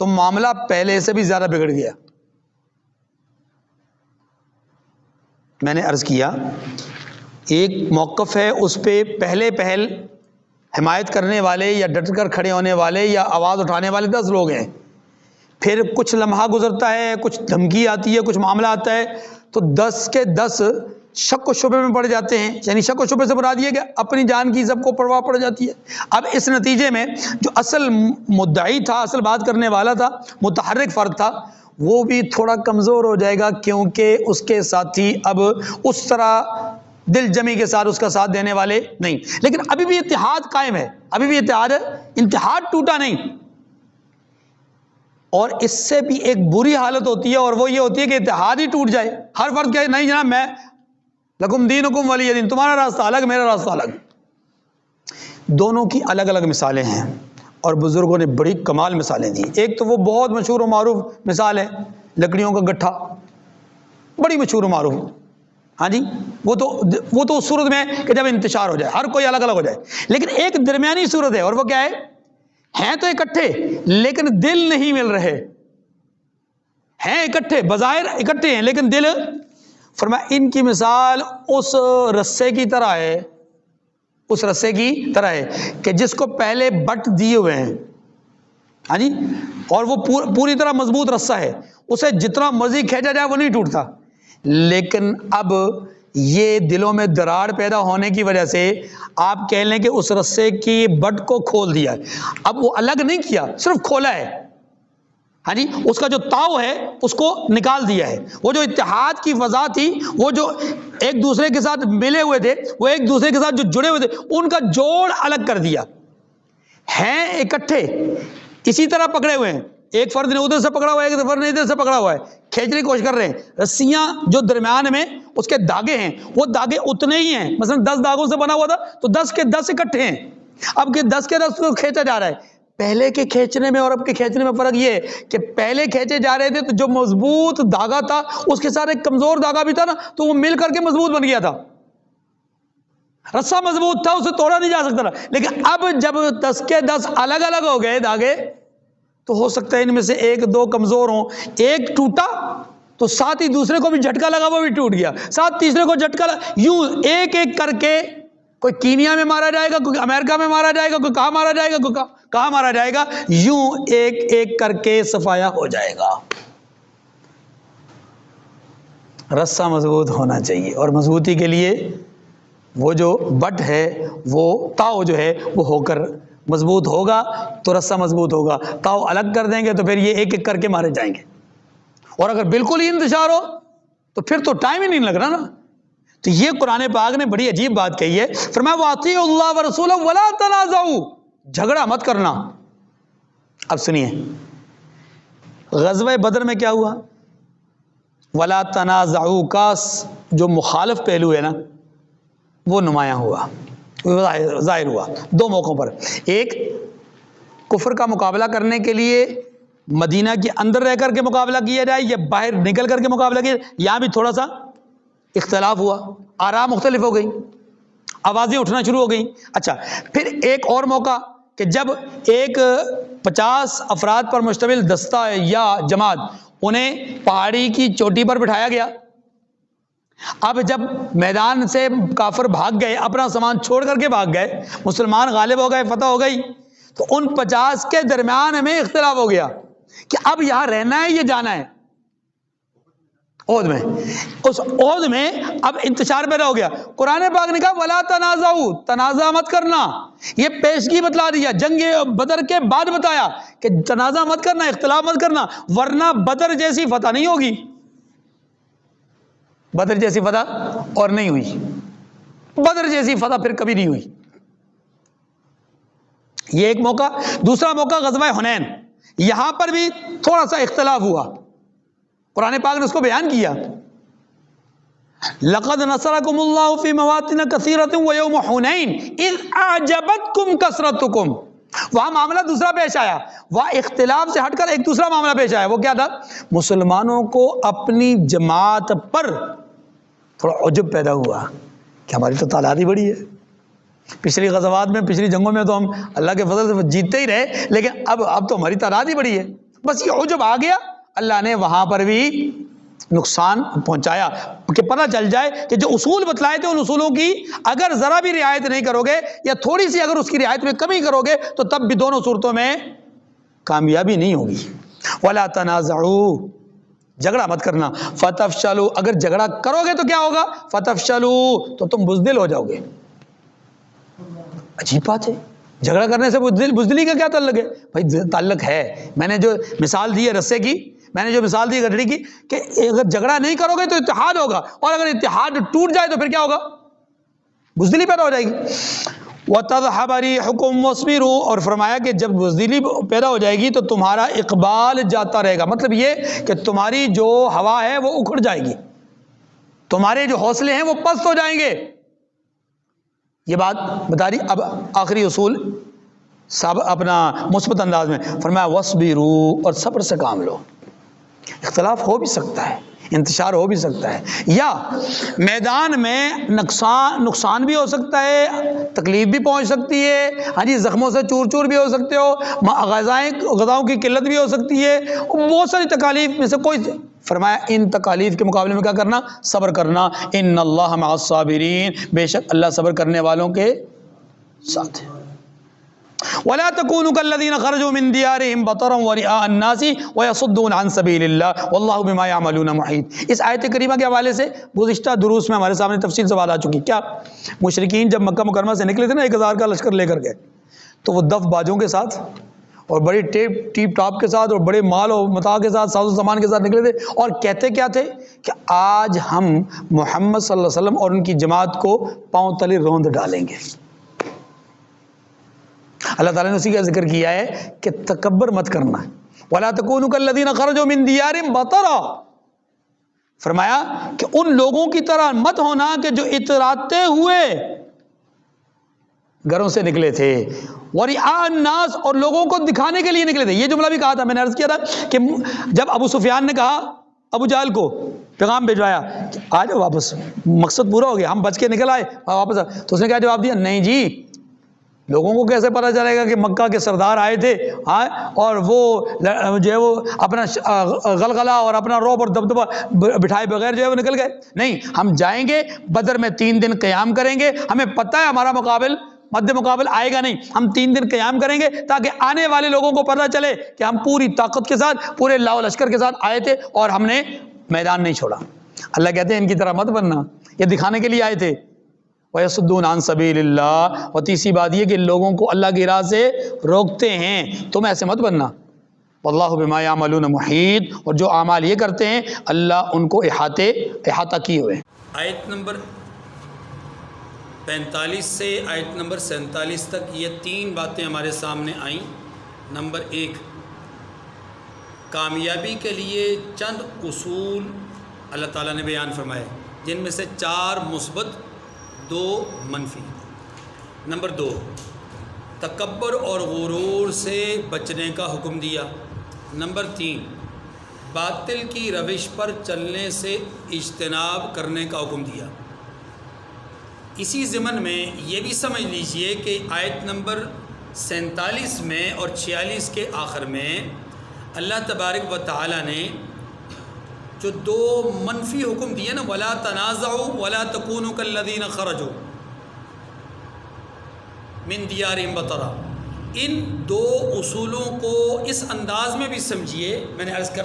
تو معاملہ پہلے سے بھی زیادہ بگڑ گیا۔ میں نے عرض کیا ایک موقف ہے، اس پہ پہل حمایت کرنے والے یا ڈٹ کر کھڑے ہونے والے یا آواز اٹھانے والے 10 لوگ ہیں، پھر کچھ لمحہ گزرتا ہے، کچھ دھمکی آتی ہے، کچھ معاملہ آتا ہے، تو 10 کے 10 شک و شبے میں پڑ جاتے ہیں۔ یعنی شک و شبے سے مراد یہ کہ اپنی جان کی سب کو پرواہ پڑ جاتی ہے۔ اب اس نتیجے میں جو اصل مدعی تھا، اصل بات کرنے والا تھا، متحرک فرد تھا، وہ بھی تھوڑا کمزور ہو جائے گا، کیونکہ اس کے ساتھی اب اس طرح دل جمی کے ساتھ اس کا ساتھ دینے والے نہیں۔ لیکن ابھی بھی اتحاد قائم ہے، ابھی بھی اتحاد ٹوٹا نہیں۔ اور اس سے بھی ایک بری حالت ہوتی ہے، اور وہ یہ ہوتی ہے کہ اتحاد ہی ٹوٹ جائے، ہر فرد کہے نہیں جناب میں لکم دینکم ولی دین، تمہارا راستہ الگ میرا راستہ الگ۔ دونوں کی الگ الگ مثالیں ہیں اور بزرگوں نے بڑی کمال مثالیں دی۔ ایک تو وہ بہت مشہور و معروف مثال ہے لکڑیوں کا گٹھا، بڑی مشہور و معروف، ہاں جی، وہ تو اس صورت میں ہے کہ جب انتشار ہو جائے، ہر کوئی الگ الگ ہو جائے۔ لیکن ایک درمیانی صورت ہے، اور وہ کیا ہے؟ ہیں تو اکٹھے لیکن دل نہیں مل رہے، ہیں اکٹھے، بظاہر اکٹھے ہیں لیکن دل، فرمایا ان کی مثال اس رسے کی طرح ہے، اس رسے کی طرح ہے کہ جس کو پہلے بٹ دیے ہوئے ہیں، ہاں جی، اور وہ پوری طرح مضبوط رسہ ہے، اسے جتنا مرضی کھینچا جائے وہ نہیں ٹوٹتا۔ لیکن اب یہ دلوں میں دراڑ پیدا ہونے کی وجہ سے آپ کہہ لیں کہ اس رسے کی بٹ کو کھول دیا، اب وہ الگ نہیں کیا، صرف کھولا ہے، ہاں جی، اس کا جو تاؤ ہے اس کو نکال دیا ہے۔ وہ جو اتحاد کی فضا تھی، وہ جو ایک دوسرے کے ساتھ ملے ہوئے تھے، وہ ایک دوسرے کے ساتھ جو جڑے ہوئے تھے، ان کا جوڑ الگ کر دیا۔ ہیں اکٹھے، اسی طرح پکڑے ہوئے ہیں، ایک فرد نے ادھر سے پکڑا ہوا ہے، ایک فرد نے ادھر سے پکڑا ہوا ہے، کھینچنے کی کوشش کر رہے ہیں، رسیاں جو درمیان میں اس کے دھاگے ہیں، وہ دھاگے اتنے ہی ہیں، مثلا 10 دھاگوں سے بنا ہوا تھا تو 10 کے 10 اکٹھے ہیں، اب کہ 10 کے 10 کو کھینچا جا رہا ہے۔ پہلے کے کھینچنے میں اور اب کے کھینچنے میں فرق یہ ہے کہ پہلے کھینچے جا رہے تھے تو جو مضبوط دھاگا تھا اس کے ساتھ ایک کمزور دھاگا بھی تھا نا، تو وہ مل کر کے مضبوط بن گیا تھا، رسہ مضبوط تھا، اسے توڑا نہیں جا سکتا تھا۔ لیکن اب جب 10 کے 10 الگ الگ ہو گئے دھاگے، تو ہو سکتا ہے ان میں سے ایک دو کمزور ہوں، ایک ٹوٹا تو ساتھ ہی دوسرے کو بھی جھٹکا لگا، وہ بھی ٹوٹ گیا، ساتھ تیسرے کو جھٹکا لگا، یوں ایک ایک کر کے کوئی کینیا میں مارا جائے گا، کوئی امریکہ میں مارا جائے گا، کوئی کہاں مارا جائے گا، کوئی کہاں مارا جائے گا، یوں ایک ایک کر کے صفایا ہو جائے گا۔ رسہ مضبوط ہونا چاہیے، اور مضبوطی کے لیے وہ جو بٹ ہے، وہ تاؤ جو ہے وہ ہو کر مضبوط ہوگا تو رسہ مضبوط ہوگا، تاؤ الگ کر دیں گے تو پھر یہ ایک ایک کر کے مارے جائیں گے، اور اگر بالکل ہی انتشار ہو تو پھر تو ٹائم ہی نہیں لگ رہا نا۔ تو یہ قرآن پاک نے بڑی عجیب بات کہی ہے، فرمایا وَأَطِيعُوا اللَّهَ وَرَسُولَهُ وَلَا تَنَازَعُوا، جھگڑا مت کرنا۔ اب سنیے غزوہ بدر میں کیا ہوا؟ وَلَا تَنَازَعُوا کا جو مخالف پہلو ہے نا وہ نمایاں ہوا، ظاہر ہوا دو موقعوں پر۔ ایک کفر کا مقابلہ کرنے کے لیے مدینہ کے اندر رہ کر کے مقابلہ کیا جائے یا باہر نکل کر کے مقابلہ کیا جائے، یہاں بھی تھوڑا سا اختلاف ہوا، آراء مختلف ہو گئی، آوازیں اٹھنا شروع ہو گئیں۔ اچھا، پھر ایک اور موقع کہ جب ایک 50 افراد پر مشتمل دستہ یا جماعت، انہیں پہاڑی کی چوٹی پر بٹھایا گیا، اب جب میدان سے کافر بھاگ گئے، اپنا سامان چھوڑ کر کے بھاگ گئے، مسلمان غالب ہو گئے، فتح ہو گئی، تو ان 50 کے درمیان میں اختلاف ہو گیا کہ اب یہاں رہنا ہے یا جانا ہے۔ عہد میں، اس عہد میں اب انتشار پیدا ہو گیا۔ قرآن پاک نے کہا وَلَا تَنَازَعُوا، تنازع مت کرنا، یہ پیشگی بتلا دیا، جنگ بدر کے بعد بتایا کہ تنازع مت کرنا، اختلاف مت کرنا، ورنہ بدر جیسی فتح نہیں ہوگی۔ بدر جیسی فتح اور نہیں ہوئی، بدر جیسی فتح پھر کبھی نہیں ہوئی۔ یہ ایک موقع۔ دوسرا موقع غزوہ حنین، یہاں پر بھی تھوڑا سا اختلاف ہوا، قرآن پاک نے اس کو بیان کیا۔ لقد نصرکم اللہ فی مواطن کثیرۃ ویوم حنین اذ اعجبتکم کثرتکم. وہاں معاملہ دوسرا پیش آیا، وہاں اختلاف سے ہٹ کر ایک دوسرا معاملہ پیش آیا. وہ کیا تھا؟ مسلمانوں کو اپنی جماعت پر تھوڑا عجب پیدا ہوا کہ ہماری تو تعداد ہی بڑی ہے. پچھلی غزوات میں، پچھلی جنگوں میں تو ہم اللہ کے فضل سے جیتتے ہی رہے، لیکن اب تو ہماری تعداد ہی بڑی ہے. بس یہ عجب آ گیا. اللہ نے وہاں پر بھی نقصان پہنچایا کہ پتہ چل جائے کہ جو اصول بتلائے تھے ان اصولوں کی اگر ذرا بھی رعایت نہیں کرو گے یا تھوڑی سی اگر اس کی رعایت میں کمی کرو گے تو تب بھی دونوں صورتوں میں کامیابی نہیں ہوگی. وَلَا تَنَازَعُوا، جھگڑا مت کرنا. فَتَفْشَلُوا، اگر جھگڑا کرو گے تو کیا ہوگا؟ فَتَفْشَلُوا، تو تم بزدل ہو جاؤ گے. عجیب بات ہے، جھگڑا کرنے سے بزدلی کا کیا تعلق ہے؟ بھائی تعلق ہے. میں نے جو مثال دی ہے رسے کی، میں نے جو مثال دی گٹھڑی کی، کہ اگر جھگڑا نہیں کرو گے تو اتحاد ہوگا، اور اگر اتحاد ٹوٹ جائے تو پھر کیا ہوگا؟ بزدلی پیدا ہو جائے گی. وَتَذْهَبَ رِيحُكُمْ وَاصْبِرُوا، اور فرمایا کہ جب بزدلی پیدا ہو جائے گی تو تمہارا اقبال جاتا رہے گا. مطلب یہ کہ تمہاری جو ہوا ہے وہ اکھڑ جائے گی، تمہارے جو حوصلے ہیں وہ پست ہو جائیں گے. یہ بات بتا رہی. اب آخری اصول سب اپنا مثبت انداز میں فرمایا وَاصْبِرُوا، اور صبر سے کام لو. اختلاف ہو بھی سکتا ہے، انتشار ہو بھی سکتا ہے، یا میدان میں نقصان بھی ہو سکتا ہے، تکلیف بھی پہنچ سکتی ہے، ہاں جی، زخموں سے چور چور بھی ہو سکتے ہو، غذاؤں کی قلت بھی ہو سکتی ہے، بہت ساری تکالیف میں سے کوئی. فرمایا ان تکالیف کے مقابلے میں کیا کرنا؟ صبر کرنا. ان اللہ مع الصابرین، بے شک اللہ صبر کرنے والوں کے ساتھ ہے. ولا تكونوا كالذين خرجوا من ديارهم بطرا ورئاء الناس ويصدون عن سبيل الله والله بما يعملون محيط. اس آیت کریمہ کے حوالے سے گزشتہ دروس میں ہمارے سامنے تفصیل سے بات آ چکی. کیا مشرکین جب مکہ مکرمہ سے نکلے تھے نا 1000 کا لشکر لے کر گئے، تو وہ دف باجوں کے ساتھ اور بڑی ٹیپ ٹاپ کے ساتھ اور بڑے مال و متاع کے ساتھ، ساز و سامان کے ساتھ نکلے تھے، اور کہتے کیا تھے کہ آج ہم محمد صلی اللہ علیہ وسلم اور ان کی جماعت کو پاؤں تلے روند ڈالیں گے. اللہ تعالیٰ نے اسی کا ذکر کیا ہے کہ تکبر مت کرنا. وَلَا تَكُونُوا كَالَّذِينَ خَرَجُوا مِن دِيَارِهِمْ بَطَرًا، فرمایا کہ ان لوگوں کی طرح مت ہونا کہ جو اتراتے ہوئے گھروں سے نکلے تھے. وَرِئَاءَ النَّاسِ، اور لوگوں کو دکھانے کے لیے نکلے تھے. یہ جملہ بھی کہا تھا، میں نے عرض کیا تھا کہ جب ابو سفیان نے کہا ابو جہل کو پیغام بھیجوایا کہ آ جاؤ واپس، مقصد پورا ہو گیا، ہم بچ کے نکل آئے واپس، تو اس نے کیا جواب دیا؟ نہیں جی، لوگوں کو کیسے پتہ چلے گا کہ مکہ کے سردار آئے تھے اور وہ جو ہے وہ اپنا غلغلہ اور اپنا روب اور دبدبہ بٹھائے بغیر جو ہے وہ نکل گئے؟ نہیں، ہم جائیں گے، بدر میں 3 دن قیام کریں گے، ہمیں پتہ ہے ہمارا مد مقابل آئے گا نہیں، ہم 3 دن قیام کریں گے تاکہ آنے والے لوگوں کو پتہ چلے کہ ہم پوری طاقت کے ساتھ، پورے لاؤ لشکر کے ساتھ آئے تھے اور ہم نے میدان نہیں چھوڑا. اللہ کہتے ہیں ان کی طرح مت بننا، یہ دکھانے کے لیے آئے تھے. وَيَصُدُّونَ عَن سَبِيلِ اللَّهِ، اور تیسری بات یہ کہ لوگوں کو اللہ کی راہ سے روکتے ہیں، تم ایسے مت بننا. وَاللَّهُ بِمَا يَعْمَلُونَ مُحِيطٌ، اور جو اعمال یہ کرتے ہیں اللہ ان کو احاطہ کیے ہوئے. آیت نمبر 45 سے آیت نمبر 47 تک یہ 3 باتیں ہمارے سامنے آئیں. نمبر 1، کامیابی کے لیے چند اصول اللہ تعالیٰ نے بیان فرمائے، جن میں سے 4 مثبت، 2 منفی. نمبر 2، تکبر اور غرور سے بچنے کا حکم دیا. نمبر 3، باطل کی روش پر چلنے سے اجتناب کرنے کا حکم دیا. اسی ضمن میں یہ بھی سمجھ لیجئے کہ آیت نمبر 47 میں اور 46 کے آخر میں اللہ تبارک و تعالی نے جو 2 منفی حکم دیے نا، وَلَا تَنَازَعُوا وَلَا تَكُونُوا كَالَّذِينَ خَرَجُوا مِن دِيَارِهِمْ بَطَرًا، ان 2 اصولوں کو اس انداز میں بھی سمجھیے. میں نے عرض کر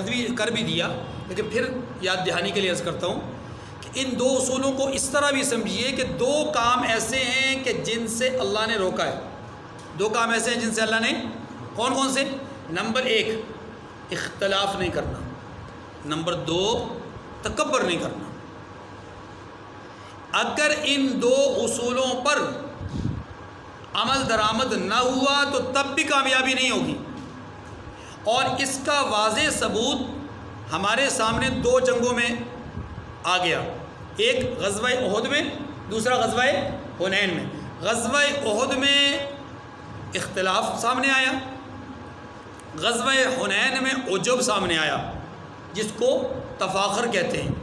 بھی دیا، لیکن پھر یاد دہانی کے لیے عرض کرتا ہوں کہ ان 2 اصولوں کو اس طرح بھی سمجھیے کہ 2 کام ایسے ہیں کہ جن سے اللہ نے روکا ہے. 2 کام ایسے ہیں جن سے اللہ نے، کون سے؟ نمبر 1، اختلاف نہیں کرنا. نمبر 2، تکبر نہیں کرنا. اگر ان 2 اصولوں پر عمل درآمد نہ ہوا تو تب بھی کامیابی نہیں ہوگی. اور اس کا واضح ثبوت ہمارے سامنے 2 جنگوں میں آ گیا. ایک غزوہ احد میں، دوسرا غزوہ حنین میں۔ غزوہ احد میں اختلاف سامنے آیا، غزوہ حنین میں عجب سامنے آیا جس کو تفاخر کہتے ہیں۔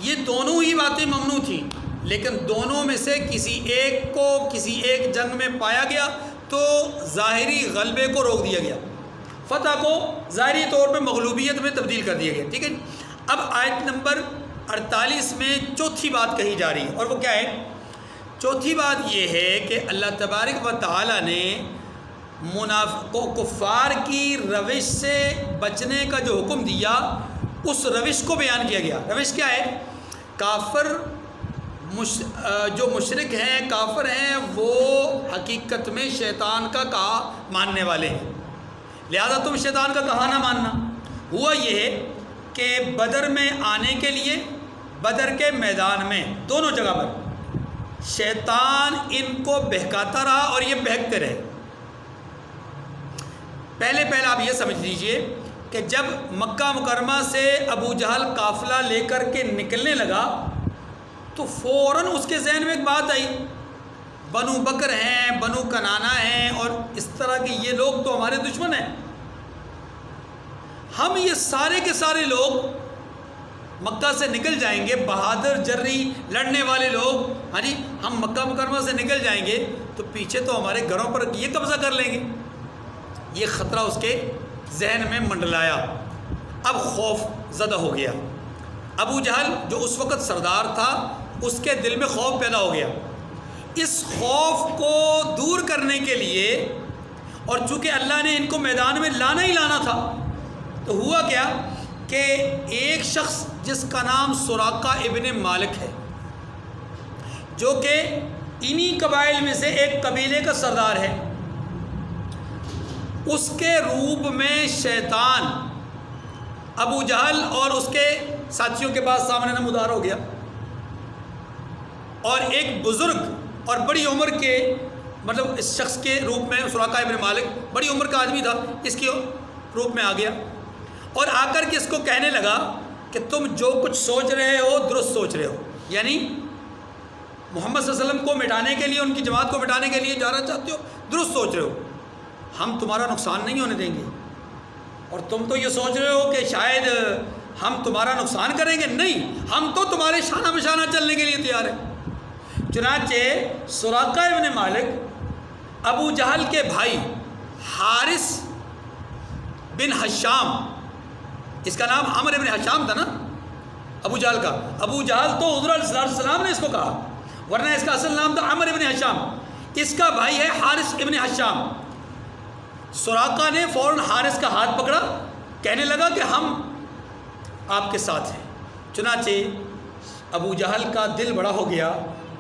یہ دونوں ہی باتیں ممنوع تھیں، لیکن دونوں میں سے کسی ایک کو کسی ایک جنگ میں پایا گیا تو ظاہری غلبے کو روک دیا گیا، فتح کو ظاہری طور پہ مغلوبیت میں تبدیل کر دیا گیا، ٹھیک ہے۔ اب آیت نمبر 48 میں چوتھی بات کہی جا رہی ہے، اور وہ کیا ہے؟ چوتھی بات یہ ہے کہ اللہ تبارک و تعالی نے کفار کی روش سے بچنے کا جو حکم دیا، اس روش کو بیان کیا گیا۔ روش کیا ہے؟ کافر جو مشرک ہیں، کافر ہیں، وہ حقیقت میں شیطان کا کہا ماننے والے ہیں، لہذا تم شیطان کا کہا نہ ماننا۔ ہوا یہ ہے کہ بدر میں آنے کے لیے، بدر کے میدان میں دونوں جگہ پر شیطان ان کو بہکاتا رہا اور یہ بہکتے رہے۔ پہلے آپ یہ سمجھ لیجئے کہ جب مکہ مکرمہ سے ابو جہل قافلہ لے کر کے نکلنے لگا تو فوراً اس کے ذہن میں ایک بات آئی، بنو بکر ہیں، بنو کنانا ہیں، اور اس طرح کے یہ لوگ تو ہمارے دشمن ہیں، ہم یہ سارے کے سارے لوگ مکہ سے نکل جائیں گے، بہادر جری لڑنے والے لوگ، ہاں جی، ہم مکہ مکرمہ سے نکل جائیں گے تو پیچھے تو ہمارے گھروں پر یہ قبضہ کر لیں گے۔ یہ خطرہ اس کے ذہن میں منڈلایا، اب خوف زدہ ہو گیا۔ ابو جہل جو اس وقت سردار تھا، اس کے دل میں خوف پیدا ہو گیا۔ اس خوف کو دور کرنے کے لیے، اور چونکہ اللہ نے ان کو میدان میں لانا ہی لانا تھا، تو ہوا کیا کہ ایک شخص جس کا نام سراقہ ابن مالک ہے، جو کہ انہی قبائل میں سے ایک قبیلے کا سردار ہے، اس کے روپ میں شیطان ابو جہل اور اس کے ساتھیوں کے پاس سامنے نمودار ہو گیا، اور ایک بزرگ اور بڑی عمر کے، مطلب اس شخص کے روپ میں سراقہ ابن مالک بڑی عمر کا آدمی تھا، اس کے روپ میں آ گیا اور آ کر کے اس کو کہنے لگا کہ تم جو کچھ سوچ رہے ہو درست سوچ رہے ہو، یعنی محمد صلی اللہ علیہ وسلم کو مٹانے کے لیے، ان کی جماعت کو مٹانے کے لیے جانا چاہتے ہو، درست سوچ رہے ہو، ہم تمہارا نقصان نہیں ہونے دیں گے، اور تم تو یہ سوچ رہے ہو کہ شاید ہم تمہارا نقصان کریں گے، نہیں، ہم تو تمہارے شانہ بشانہ چلنے کے لیے تیار ہیں۔ چنانچہ سراقہ ابن مالک ابو جہل کے بھائی حارث بن حشام، اس کا نام عمر ابن حشام تھا نا ابو جہل کا، ابو جہل تو حضور علیہ السلام نے اس کو کہا، ورنہ اس کا اصل نام تھا عمر ابن حشام، اس کا بھائی ہے حارث ابن حشام۔ سراقہ نے فوراً حارث کا ہاتھ پکڑا، کہنے لگا کہ ہم آپ کے ساتھ ہیں۔ چنانچہ ابو جہل کا دل بڑا ہو گیا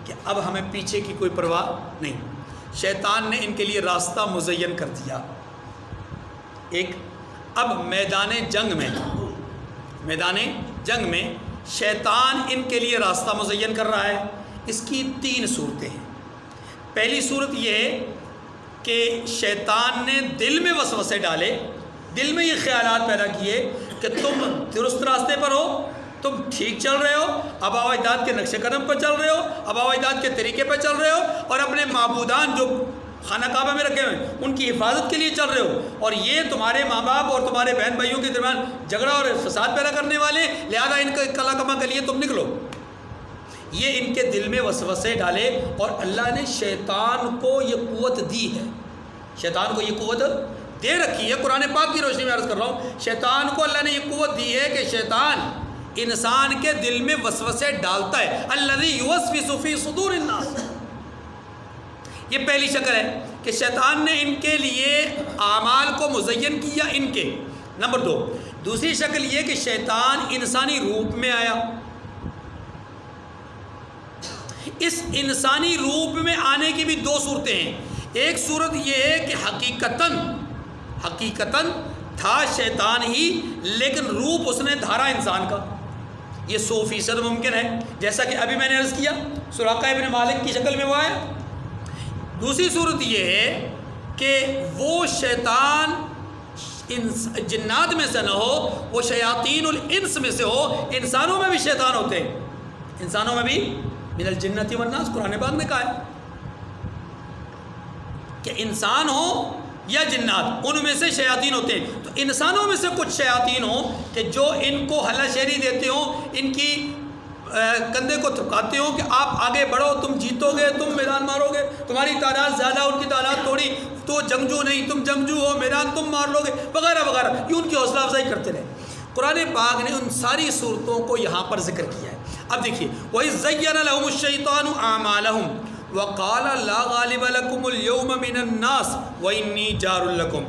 کہ اب ہمیں پیچھے کی کوئی پرواہ نہیں، شیطان نے ان کے لیے راستہ مزین کر دیا۔ ایک اب میدان جنگ میں شیطان ان کے لیے راستہ مزین کر رہا ہے۔ اس کی 3 صورتیں ہیں۔ پہلی صورت یہ ہے کہ شیطان نے دل میں وسوسے ڈالے، دل میں یہ خیالات پیدا کیے کہ تم درست راستے پر ہو، تم ٹھیک چل رہے ہو، آباء و اجداد کے نقش قدم پر چل رہے ہو، آباء و اجداد کے طریقے پر چل رہے ہو، اور اپنے معبودان جو خانہ کعبہ میں رکھے ہوئے ان کی حفاظت کے لیے چل رہے ہو، اور یہ تمہارے ماں باپ اور تمہارے بہن بھائیوں کے درمیان جھگڑا اور فساد پیدا کرنے والے، لہذا ان کا کلا کما کے لیے تم نکلو۔ یہ ان کے دل میں وسوسے ڈالے، اور اللہ نے شیطان کو یہ قوت دی ہے، شیطان کو یہ قوت دے رکھی ہے۔ قرآن پاک کی روشنی میں عرض کر رہا ہوں، شیطان کو اللہ نے یہ قوت دی ہے کہ شیطان انسان کے دل میں وسوسے ڈالتا ہے، الذی یوسوس فی صدور الناس۔ یہ پہلی شکل ہے کہ شیطان نے ان کے لیے اعمال کو مزین کیا ان کے۔ نمبر 2، دوسری شکل یہ کہ شیطان انسانی روپ میں آیا۔ اس انسانی روپ میں آنے کی بھی 2 صورتیں ہیں۔ ایک صورت یہ ہے کہ حقیقتاً تھا شیطان ہی، لیکن روپ اس نے دھارا انسان کا۔ یہ 100% ممکن ہے، جیسا کہ ابھی میں نے عرض کیا سراقہ ابن مالک کی شکل میں وہ آیا۔ دوسری صورت یہ ہے کہ وہ شیطان جنات میں سے نہ ہو، وہ شیاطین الانس میں سے ہو، انسانوں میں بھی شیطان ہوتے ہیں، انسانوں میں بھی من الجنۃ والناس، قرآن پاک نے کہا ہے کہ انسان ہو یا جنات، ان میں سے شیاطین ہوتے ہیں. تو انسانوں میں سے کچھ شیاطین ہوں کہ جو ان کو ہلا شیری دیتے ہوں، ان کی کندھے کو تھکاتے ہوں کہ آپ آگے بڑھو، تم جیتو گے، تم میدان مارو گے، تمہاری تعداد زیادہ، ان کی تعداد تھوڑی، تو جنگجو نہیں، تم جنگجو ہو، میدان تم مار لو گے، وغیرہ وغیرہ. یہ ان کی حوصلہ افزائی کرتے رہے. قرآن پاک نے ان ساری صورتوں کو یہاں پر ذکر کیا ہے. اب دیکھیے وَإِذْ زَيَّنَ لَهُمُ الشَّيْطَانُ أَعْمَالَهُمْ وَقَالَ لَا غَالِبَ لَكُمُ الْيَوْمَ مِنَ النَّاسِ وَإِنِّي جَارٌ لَكُمْ.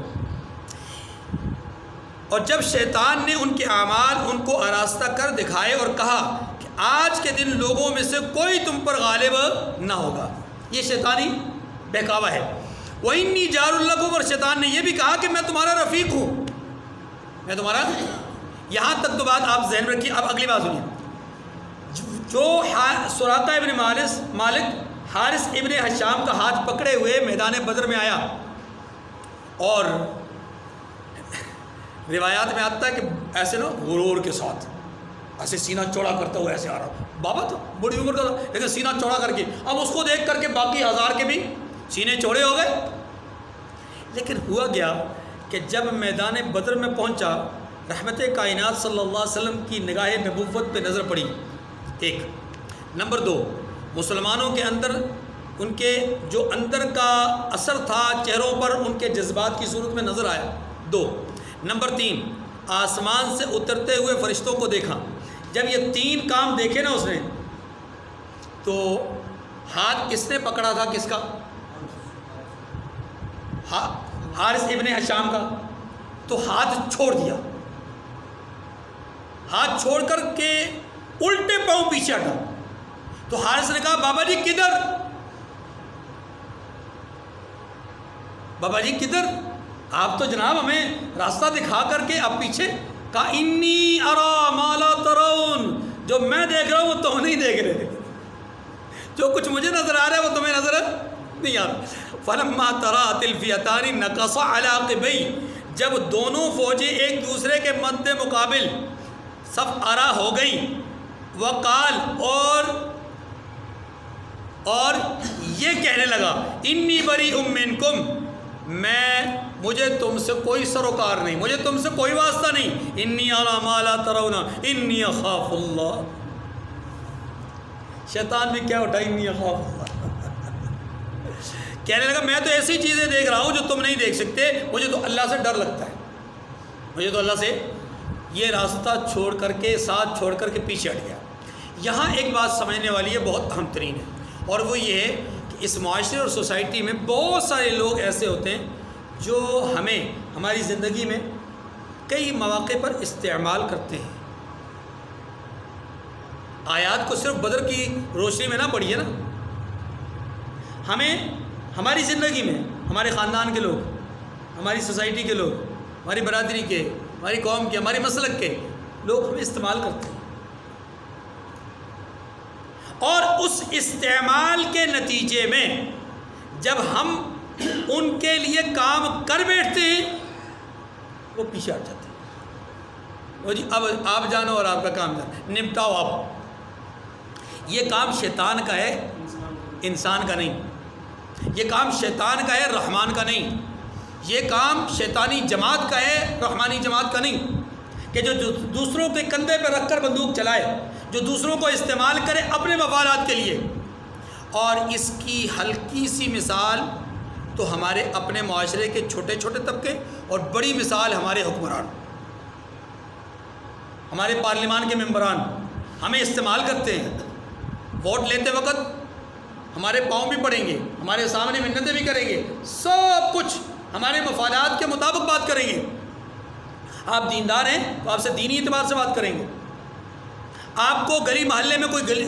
اور جب شیطان نے ان کے اعمال ان کو آراستہ کر دکھائے اور کہا کہ آج کے دن لوگوں میں سے کوئی تم پر غالب نہ ہوگا، یہ شیطانی بہکاوا ہے. وَإِنِّي جَارٌ لَكُمْ، اور شیطان نے یہ بھی کہا کہ میں تمہارا رفیق ہوں، میں تمہارا. یہاں تک تو بات آپ ذہن رکھیے. اب اگلی بات سنیے. جو سراقہ ابن مالک حارث ابن حشام کا ہاتھ پکڑے ہوئے میدان بدر میں آیا، اور روایات میں آتا ہے کہ ایسے نا غرور کے ساتھ ایسے سینہ چوڑا کرتا ہوا ایسے آ رہا. بابا تھا، بڑی عمر کا تھا، لیکن سینہ چوڑا کر کے. اب اس کو دیکھ کر کے باقی ہزار کے بھی سینے چوڑے ہو گئے. لیکن ہوا گیا کہ جب میدان بدر میں پہنچا، رحمت کائنات صلی اللہ علیہ وسلم کی نگاہ نبوت پہ نظر پڑی. ایک نمبر 2، مسلمانوں کے اندر ان کے جو اندر کا اثر تھا چہروں پر، ان کے جذبات کی صورت میں نظر آیا. 2 نمبر 3، آسمان سے اترتے ہوئے فرشتوں کو دیکھا. جب یہ 3 کام دیکھے نا اس نے، تو ہاتھ کس نے پکڑا تھا، کس کا؟ حارث ابن حشام کا. تو ہاتھ چھوڑ دیا، ہاتھ چھوڑ کر کے الٹے پاؤں پیچھے ہٹا. تو حارث نے کہا بابا جی کدھر، بابا جی کدھر، آپ تو جناب ہمیں راستہ دکھا کر کے اب پیچھے. کہا انی ارا ما لا ترون، جو میں دیکھ رہا ہوں وہ تم نہیں دیکھ رہے، جو کچھ مجھے نظر آ رہا ہے وہ تمہیں نظر نہیں آ رہا. فلما تراءت الفئتان نكص على عقبيه، جب دونوں فوجیں ایک دوسرے کے مد مقابل صف آرا ہو گئیں. وقال، اور یہ کہنے لگا انی بریء منکم، مجھے تم سے کوئی سروکار نہیں، مجھے تم سے کوئی واسطہ نہیں. انی اری ما لا ترون انی اخاف اللہ. شیطان بھی کیا اٹھا، انی اخاف اللہ. کہنے لگا میں تو ایسی چیزیں دیکھ رہا ہوں جو تم نہیں دیکھ سکتے، مجھے تو اللہ سے ڈر لگتا ہے، مجھے تو اللہ سے. یہ راستہ چھوڑ کر کے، ساتھ چھوڑ کر کے پیچھے ہٹ گیا. یہاں ایک بات سمجھنے والی ہے، بہت اہم ترین ہے، اور وہ یہ ہے کہ اس معاشرے اور سوسائٹی میں بہت سارے لوگ ایسے ہوتے ہیں جو ہمیں ہماری زندگی میں کئی مواقع پر استعمال کرتے ہیں. آیات کو صرف بدر کی روشنی میں نہ پڑھیے نا، ہمیں ہماری زندگی میں ہمارے خاندان کے لوگ، ہماری سوسائٹی کے لوگ، ہماری برادری کے، ہماری قوم کے، ہماری مسلک کے لوگ ہمیں استعمال کرتے ہیں. اور اس استعمال کے نتیجے میں جب ہم ان کے لیے کام کر بیٹھتے ہیں وہ پیچھے ہٹ جاتے ہیں. وہ جی اب آپ جانو اور آپ کا کام جانو، نمٹاؤ آپ. یہ کام شیطان کا ہے، انسان کا نہیں. یہ کام شیطان کا ہے، رحمان کا نہیں. یہ کام شیطانی جماعت کا ہے، رحمانی جماعت کا نہیں. کہ جو دوسروں کے کندھے پہ رکھ کر بندوق چلائے، جو دوسروں کو استعمال کرے اپنے مفادات کے لیے. اور اس کی ہلکی سی مثال تو ہمارے اپنے معاشرے کے چھوٹے چھوٹے طبقے، اور بڑی مثال ہمارے حکمران، ہمارے پارلیمان کے ممبران ہمیں استعمال کرتے ہیں. ووٹ لیتے وقت ہمارے پاؤں بھی پڑیں گے، ہمارے سامنے منتیں بھی کریں گے، سب کچھ ہمارے مفادات کے مطابق بات کریں گے. آپ دیندار ہیں تو آپ سے دینی اعتبار سے بات کریں گے. آپ کو گلی محلے میں کوئی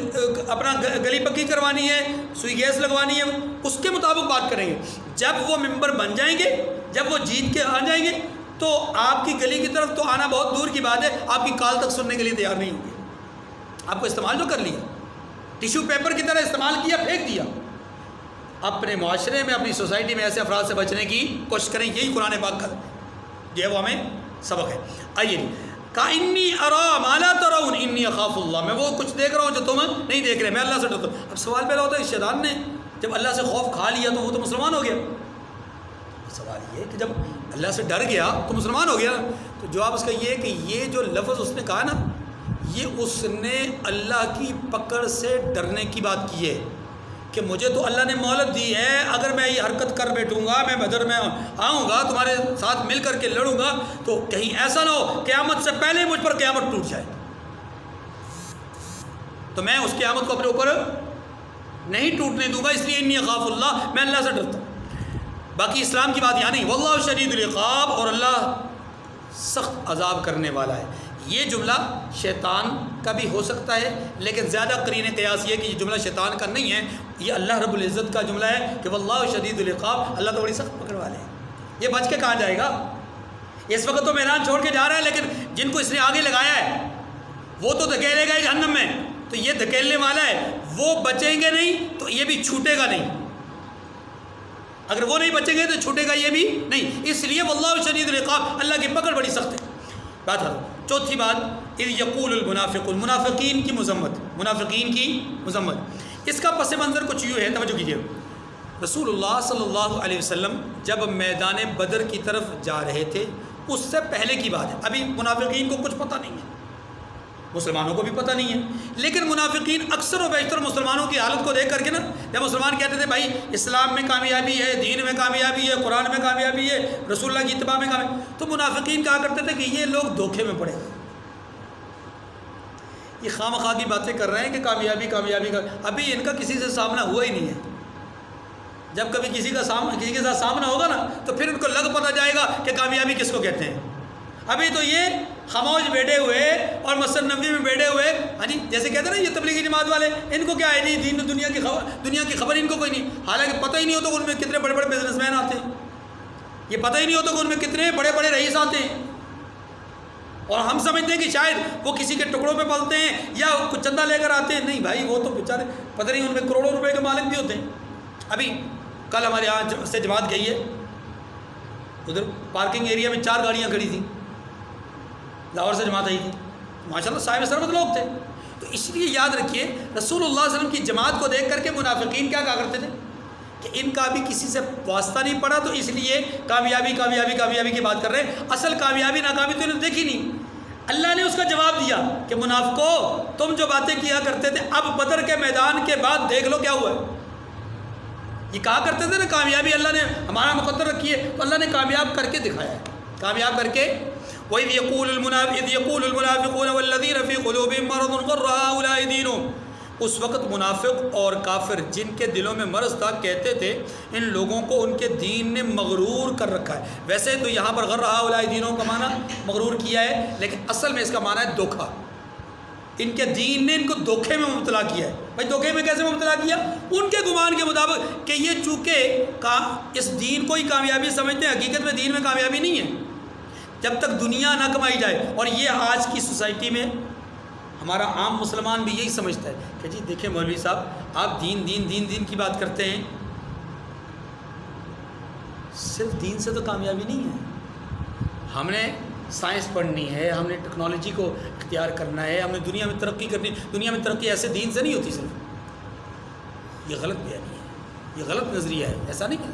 اپنا گلی پکی کروانی ہے، سوئی گیس لگوانی ہے، اس کے مطابق بات کریں گے. جب وہ ممبر بن جائیں گے، جب وہ جیت کے آ جائیں گے، تو آپ کی گلی کی طرف تو آنا بہت دور کی بات ہے، آپ کی کال تک سننے کے لیے تیار نہیں ہوں گے. آپ کو استعمال جو کر لیا، ٹیشو پیپر کی طرح استعمال کیا، پھینک دیا. اپنے معاشرے میں، اپنی سوسائٹی میں ایسے افراد سے بچنے کی کوشش کریں. یہی قرآن پاک کا جو ہے وہ ہمیں سبق ہے. آئیے کہا انی ارا ما لا ترون انی اخاف اللہ، میں وہ کچھ دیکھ رہا ہوں جو تم نہیں دیکھ رہے، میں اللہ سے ڈرتا ہوں۔ اب سوال پیدا ہوتا ہے شیطان نے جب اللہ سے خوف کھا لیا تو وہ تو مسلمان ہو گیا، سوال یہ کہ جب اللہ سے ڈر گیا تو مسلمان ہو گیا، تو جواب اس کا یہ ہے کہ یہ جو لفظ اس نے کہا نا، یہ اس نے اللہ کی پکڑ سے ڈرنے کی بات کی ہے کہ مجھے تو اللہ نے مہلت دی ہے، اگر میں یہ حرکت کر بیٹھوں گا، میں بدر میں آؤں گا تمہارے ساتھ مل کر کے لڑوں گا، تو کہیں ایسا نہ ہو قیامت سے پہلے مجھ پر قیامت ٹوٹ جائے، تو میں اس قیامت کو اپنے اوپر نہیں ٹوٹنے دوں گا، اس لیے انی اخاف اللہ، میں اللہ سے ڈرتا ہوں۔ باقی اسلام کی بات یہاں نہیں، واللہ شدید العقاب، اور اللہ سخت عذاب کرنے والا ہے۔ یہ جملہ شیطان کا بھی ہو سکتا ہے، لیکن زیادہ قرین قیاس یہ کہ یہ جملہ شیطان کا نہیں ہے، یہ اللہ رب العزت کا جملہ ہے کہ واللہ شدید العقاب، اللہ تو بڑی سخت پکڑ والے ہیں۔ یہ بچ کے کہاں جائے گا؟ اس وقت تو میدان چھوڑ کے جا رہا ہے، لیکن جن کو اس نے آگے لگایا ہے وہ تو دھکیلے گا جہنم میں، تو یہ دھکیلنے والا ہے، وہ بچیں گے نہیں تو یہ بھی چھوٹے گا نہیں، اگر وہ نہیں بچیں گے تو چھوٹے گا یہ بھی نہیں، اس لیے واللہ شدید العقاب، اللہ کی پکڑ بڑی سخت ہے۔ بات ہے چوتھی بات، اذ یقول المنافقون، منافقین کی مذمت، منافقین کی مذمت، اس کا پس منظر کچھ یوں ہے، توجہ کیجیے۔ رسول اللہ صلی اللہ علیہ وسلم جب میدان بدر کی طرف جا رہے تھے، اس سے پہلے کی بات ہے، ابھی منافقین کو کچھ پتہ نہیں ہے، مسلمانوں کو بھی پتہ نہیں ہے، لیکن منافقین اکثر و بیشتر مسلمانوں کی حالت کو دیکھ کر کے نا، جب مسلمان کہتے تھے بھائی اسلام میں کامیابی ہے، دین میں کامیابی ہے، قرآن میں کامیابی ہے، رسول اللہ کی اتباع میں کامیابی، تو منافقین کہا کرتے تھے کہ یہ لوگ دھوکے میں پڑے، یہ خواہ مخواہ کی باتیں کر رہے ہیں کہ کامیابی کامیابی کا، ابھی ان کا کسی سے سامنا ہوا ہی نہیں ہے، جب کبھی کسی کے ساتھ سامنا ہوگا نا تو پھر ان کو لگ پتہ جائے گا کہ کامیابی کس کو کہتے ہیں، ابھی تو یہ خاموش بیٹھے ہوئے اور مسجد نبوی میں بیٹھے ہوئے، ہاں جی، جیسے کہتے ہیں نا یہ تبلیغی جماعت والے، ان کو کیا ہے جی دین دنیا کی خبر ان کو کوئی نہیں، حالانکہ پتہ ہی نہیں ہوتا کہ ان میں کتنے بڑے بڑے بزنس مین آتے ہیں، یہ پتہ ہی نہیں ہوتا کہ ان میں کتنے بڑے بڑے رئیس آتے ہیں، اور ہم سمجھتے ہیں کہ شاید وہ کسی کے ٹکڑوں پہ پلتے ہیں یا کچھ چندہ لے کر آتے ہیں، نہیں بھائی وہ تو بیچارے پتہ نہیں ان میں کروڑوں روپے کے مالک بھی ہوتے ہیں۔ ابھی کل ہمارے یہاں سے جماعت گئی ہے، ادھر پارکنگ ایریا میں 4 گاڑیاں کھڑی تھیں، لاہور سے جماعت آئی تھی، ماشاءاللہ صاحب سربت لوگ تھے، تو اس لیے یاد رکھیے رسول اللہ صلی اللہ علیہ وسلم کی جماعت کو دیکھ کر کے منافقین کیا کہا کرتے تھے کہ ان کا بھی کسی سے واسطہ نہیں پڑا، تو اس لیے کامیابی کامیابی کامیابی کی بات کر رہے ہیں، اصل کامیابی ناکامی تو انہوں نے دیکھی نہیں۔ اللہ نے اس کا جواب دیا کہ منافقو تم جو باتیں کیا کرتے تھے اب بدر کے میدان کے بعد دیکھ لو کیا ہوا ہے، یہ کہا کرتے تھے نا کامیابی اللہ نے ہمارا مقدر رکھی ہے، تو اللہ نے کامیاب کر کے دکھایا ہے، کامیاب کر کے۔ وَإِذْ يَقُولُ الْمُنَافِقُونَ وَالَّذِينَ فِي قُلُوبِهِم مَّرَضٌ غَرَّ هَٰؤُلَاءِ دِينُهُمْ، اس وقت منافق اور کافر جن کے دلوں میں مرض تھا کہتے تھے ان لوگوں کو ان کے دین نے مغرور کر رکھا ہے۔ ویسے تو یہاں پر غَرَّ هَٰؤُلَاءِ دِينُهُمْ کا معنی مغرور کیا ہے، لیکن اصل میں اس کا معنی ہے دھوکہ، ان کے دین نے ان کو دھوکے میں مبتلا کیا ہے۔ بھائی دھوکے میں کیسے مبتلا کیا؟ ان کے گمان کے مطابق کہ یہ چونکہ اس دین کو ہی کامیابی سمجھتے ہیں، حقیقت میں دین میں کامیابی نہیں ہے جب تک دنیا نہ کمائی جائے، اور یہ آج کی سوسائٹی میں ہمارا عام مسلمان بھی یہی سمجھتا ہے کہ جی دیکھیں مولوی صاحب آپ دین دین دین دین کی بات کرتے ہیں، صرف دین سے تو کامیابی نہیں ہے، ہم نے سائنس پڑھنی ہے، ہم نے ٹیکنالوجی کو اختیار کرنا ہے، ہم نے دنیا میں ترقی کرنی، دنیا میں ترقی ایسے دین سے نہیں ہوتی صرف، یہ غلط بیانی ہے، یہ غلط نظریہ ہے، ایسا نہیں ہے۔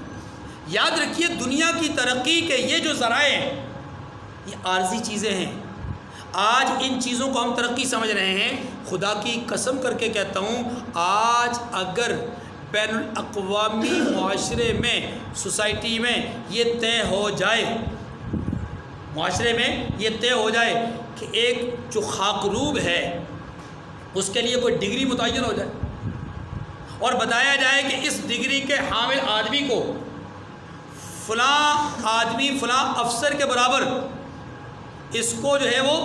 یاد رکھیے دنیا کی ترقی کے یہ جو ذرائع ہیں یہ عارضی چیزیں ہیں، آج ان چیزوں کو ہم ترقی سمجھ رہے ہیں، خدا کی قسم کر کے کہتا ہوں آج اگر بین الاقوامی معاشرے میں سوسائٹی میں یہ طے ہو جائے، معاشرے میں یہ طے ہو جائے کہ ایک جو خاکروب ہے اس کے لیے کوئی ڈگری متعین ہو جائے اور بتایا جائے کہ اس ڈگری کے حامل آدمی کو فلاں آدمی فلاں افسر کے برابر اس کو جو ہے وہ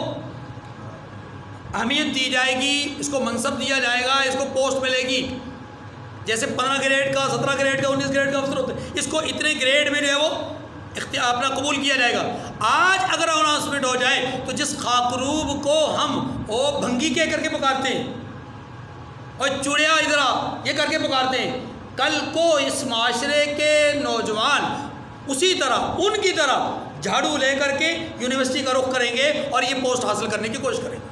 اہمیت دی جائے گی، اس کو منصب دیا جائے گا، اس کو پوسٹ ملے گی، جیسے 15 گریڈ کا 17 گریڈ کا 19 گریڈ کا افسر ہوتا ہے، اس کو اتنے گریڈ میں جو ہے وہ اپنا قبول کیا جائے گا۔ آج اگر اناؤنسمنٹ ہو جائے تو جس خاکروب کو ہم بھنگی کہہ کر کے پکارتے ہیں اور چڑیا ادھر یہ کر کے پکارتے ہیں، کل کو اس معاشرے کے نوجوان اسی طرح ان کی طرح جھاڑو لے کر کے یونیورسٹی کا رخ کریں گے اور یہ پوسٹ حاصل کرنے کی کوشش کریں گے۔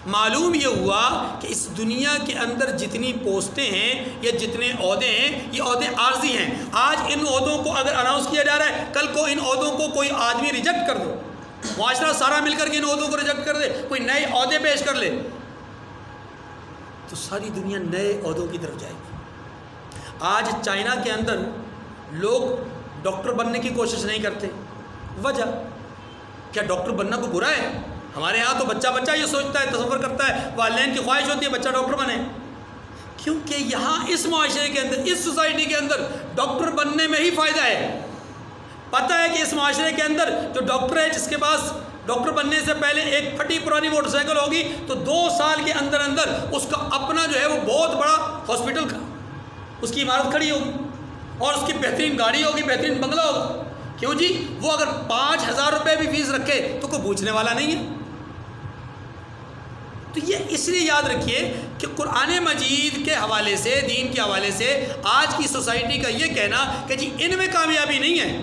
معلوم یہ ہوا کہ اس دنیا کے اندر جتنی پوسٹیں ہیں یا جتنے عہدے ہیں یہ عہدے عارضی ہیں۔ آج ان عہدوں کو اگر اناؤنس کیا جا رہا ہے، کل کو ان عہدوں کو کوئی آدمی ریجیکٹ کر دے، معاشرہ سارا مل کر کے ان عہدوں کو ریجیکٹ کر دے، کوئی نئے عہدے پیش کر لے، تو ساری دنیا نئے عہدوں کی طرف جائے گی۔ آج چائنا کے اندر لوگ ڈاکٹر بننے کی کوشش نہیں کرتے، وجہ کیا ڈاکٹر بننا کو برا ہے؟ ہمارے ہاں تو بچہ یہ سوچتا ہے، تصور کرتا ہے، والدین کی خواہش ہوتی ہے بچہ ڈاکٹر بنے، کیونکہ یہاں اس معاشرے کے اندر، اس سوسائٹی کے اندر ڈاکٹر بننے میں ہی فائدہ ہے۔ پتہ ہے کہ اس معاشرے کے اندر جو ڈاکٹر ہے، جس کے پاس ڈاکٹر بننے سے پہلے ایک پھٹی پرانی موٹر سائیکل ہوگی تو 2 سال کے اندر اندر اس کا اپنا جو ہے وہ بہت بڑا ہاسپٹل کا اس کی عمارت کھڑی ہوگی اور اس کی بہترین گاڑی ہوگی، بہترین بنگلہ ہوگا۔ کیوں جی؟ وہ اگر 5,000 روپے بھی فیس رکھے تو کوئی پوچھنے والا نہیں ہے۔ تو یہ اس لیے یاد رکھیے کہ قرآن مجید کے حوالے سے، دین کے حوالے سے آج کی سوسائٹی کا یہ کہنا کہ جی ان میں کامیابی نہیں ہے،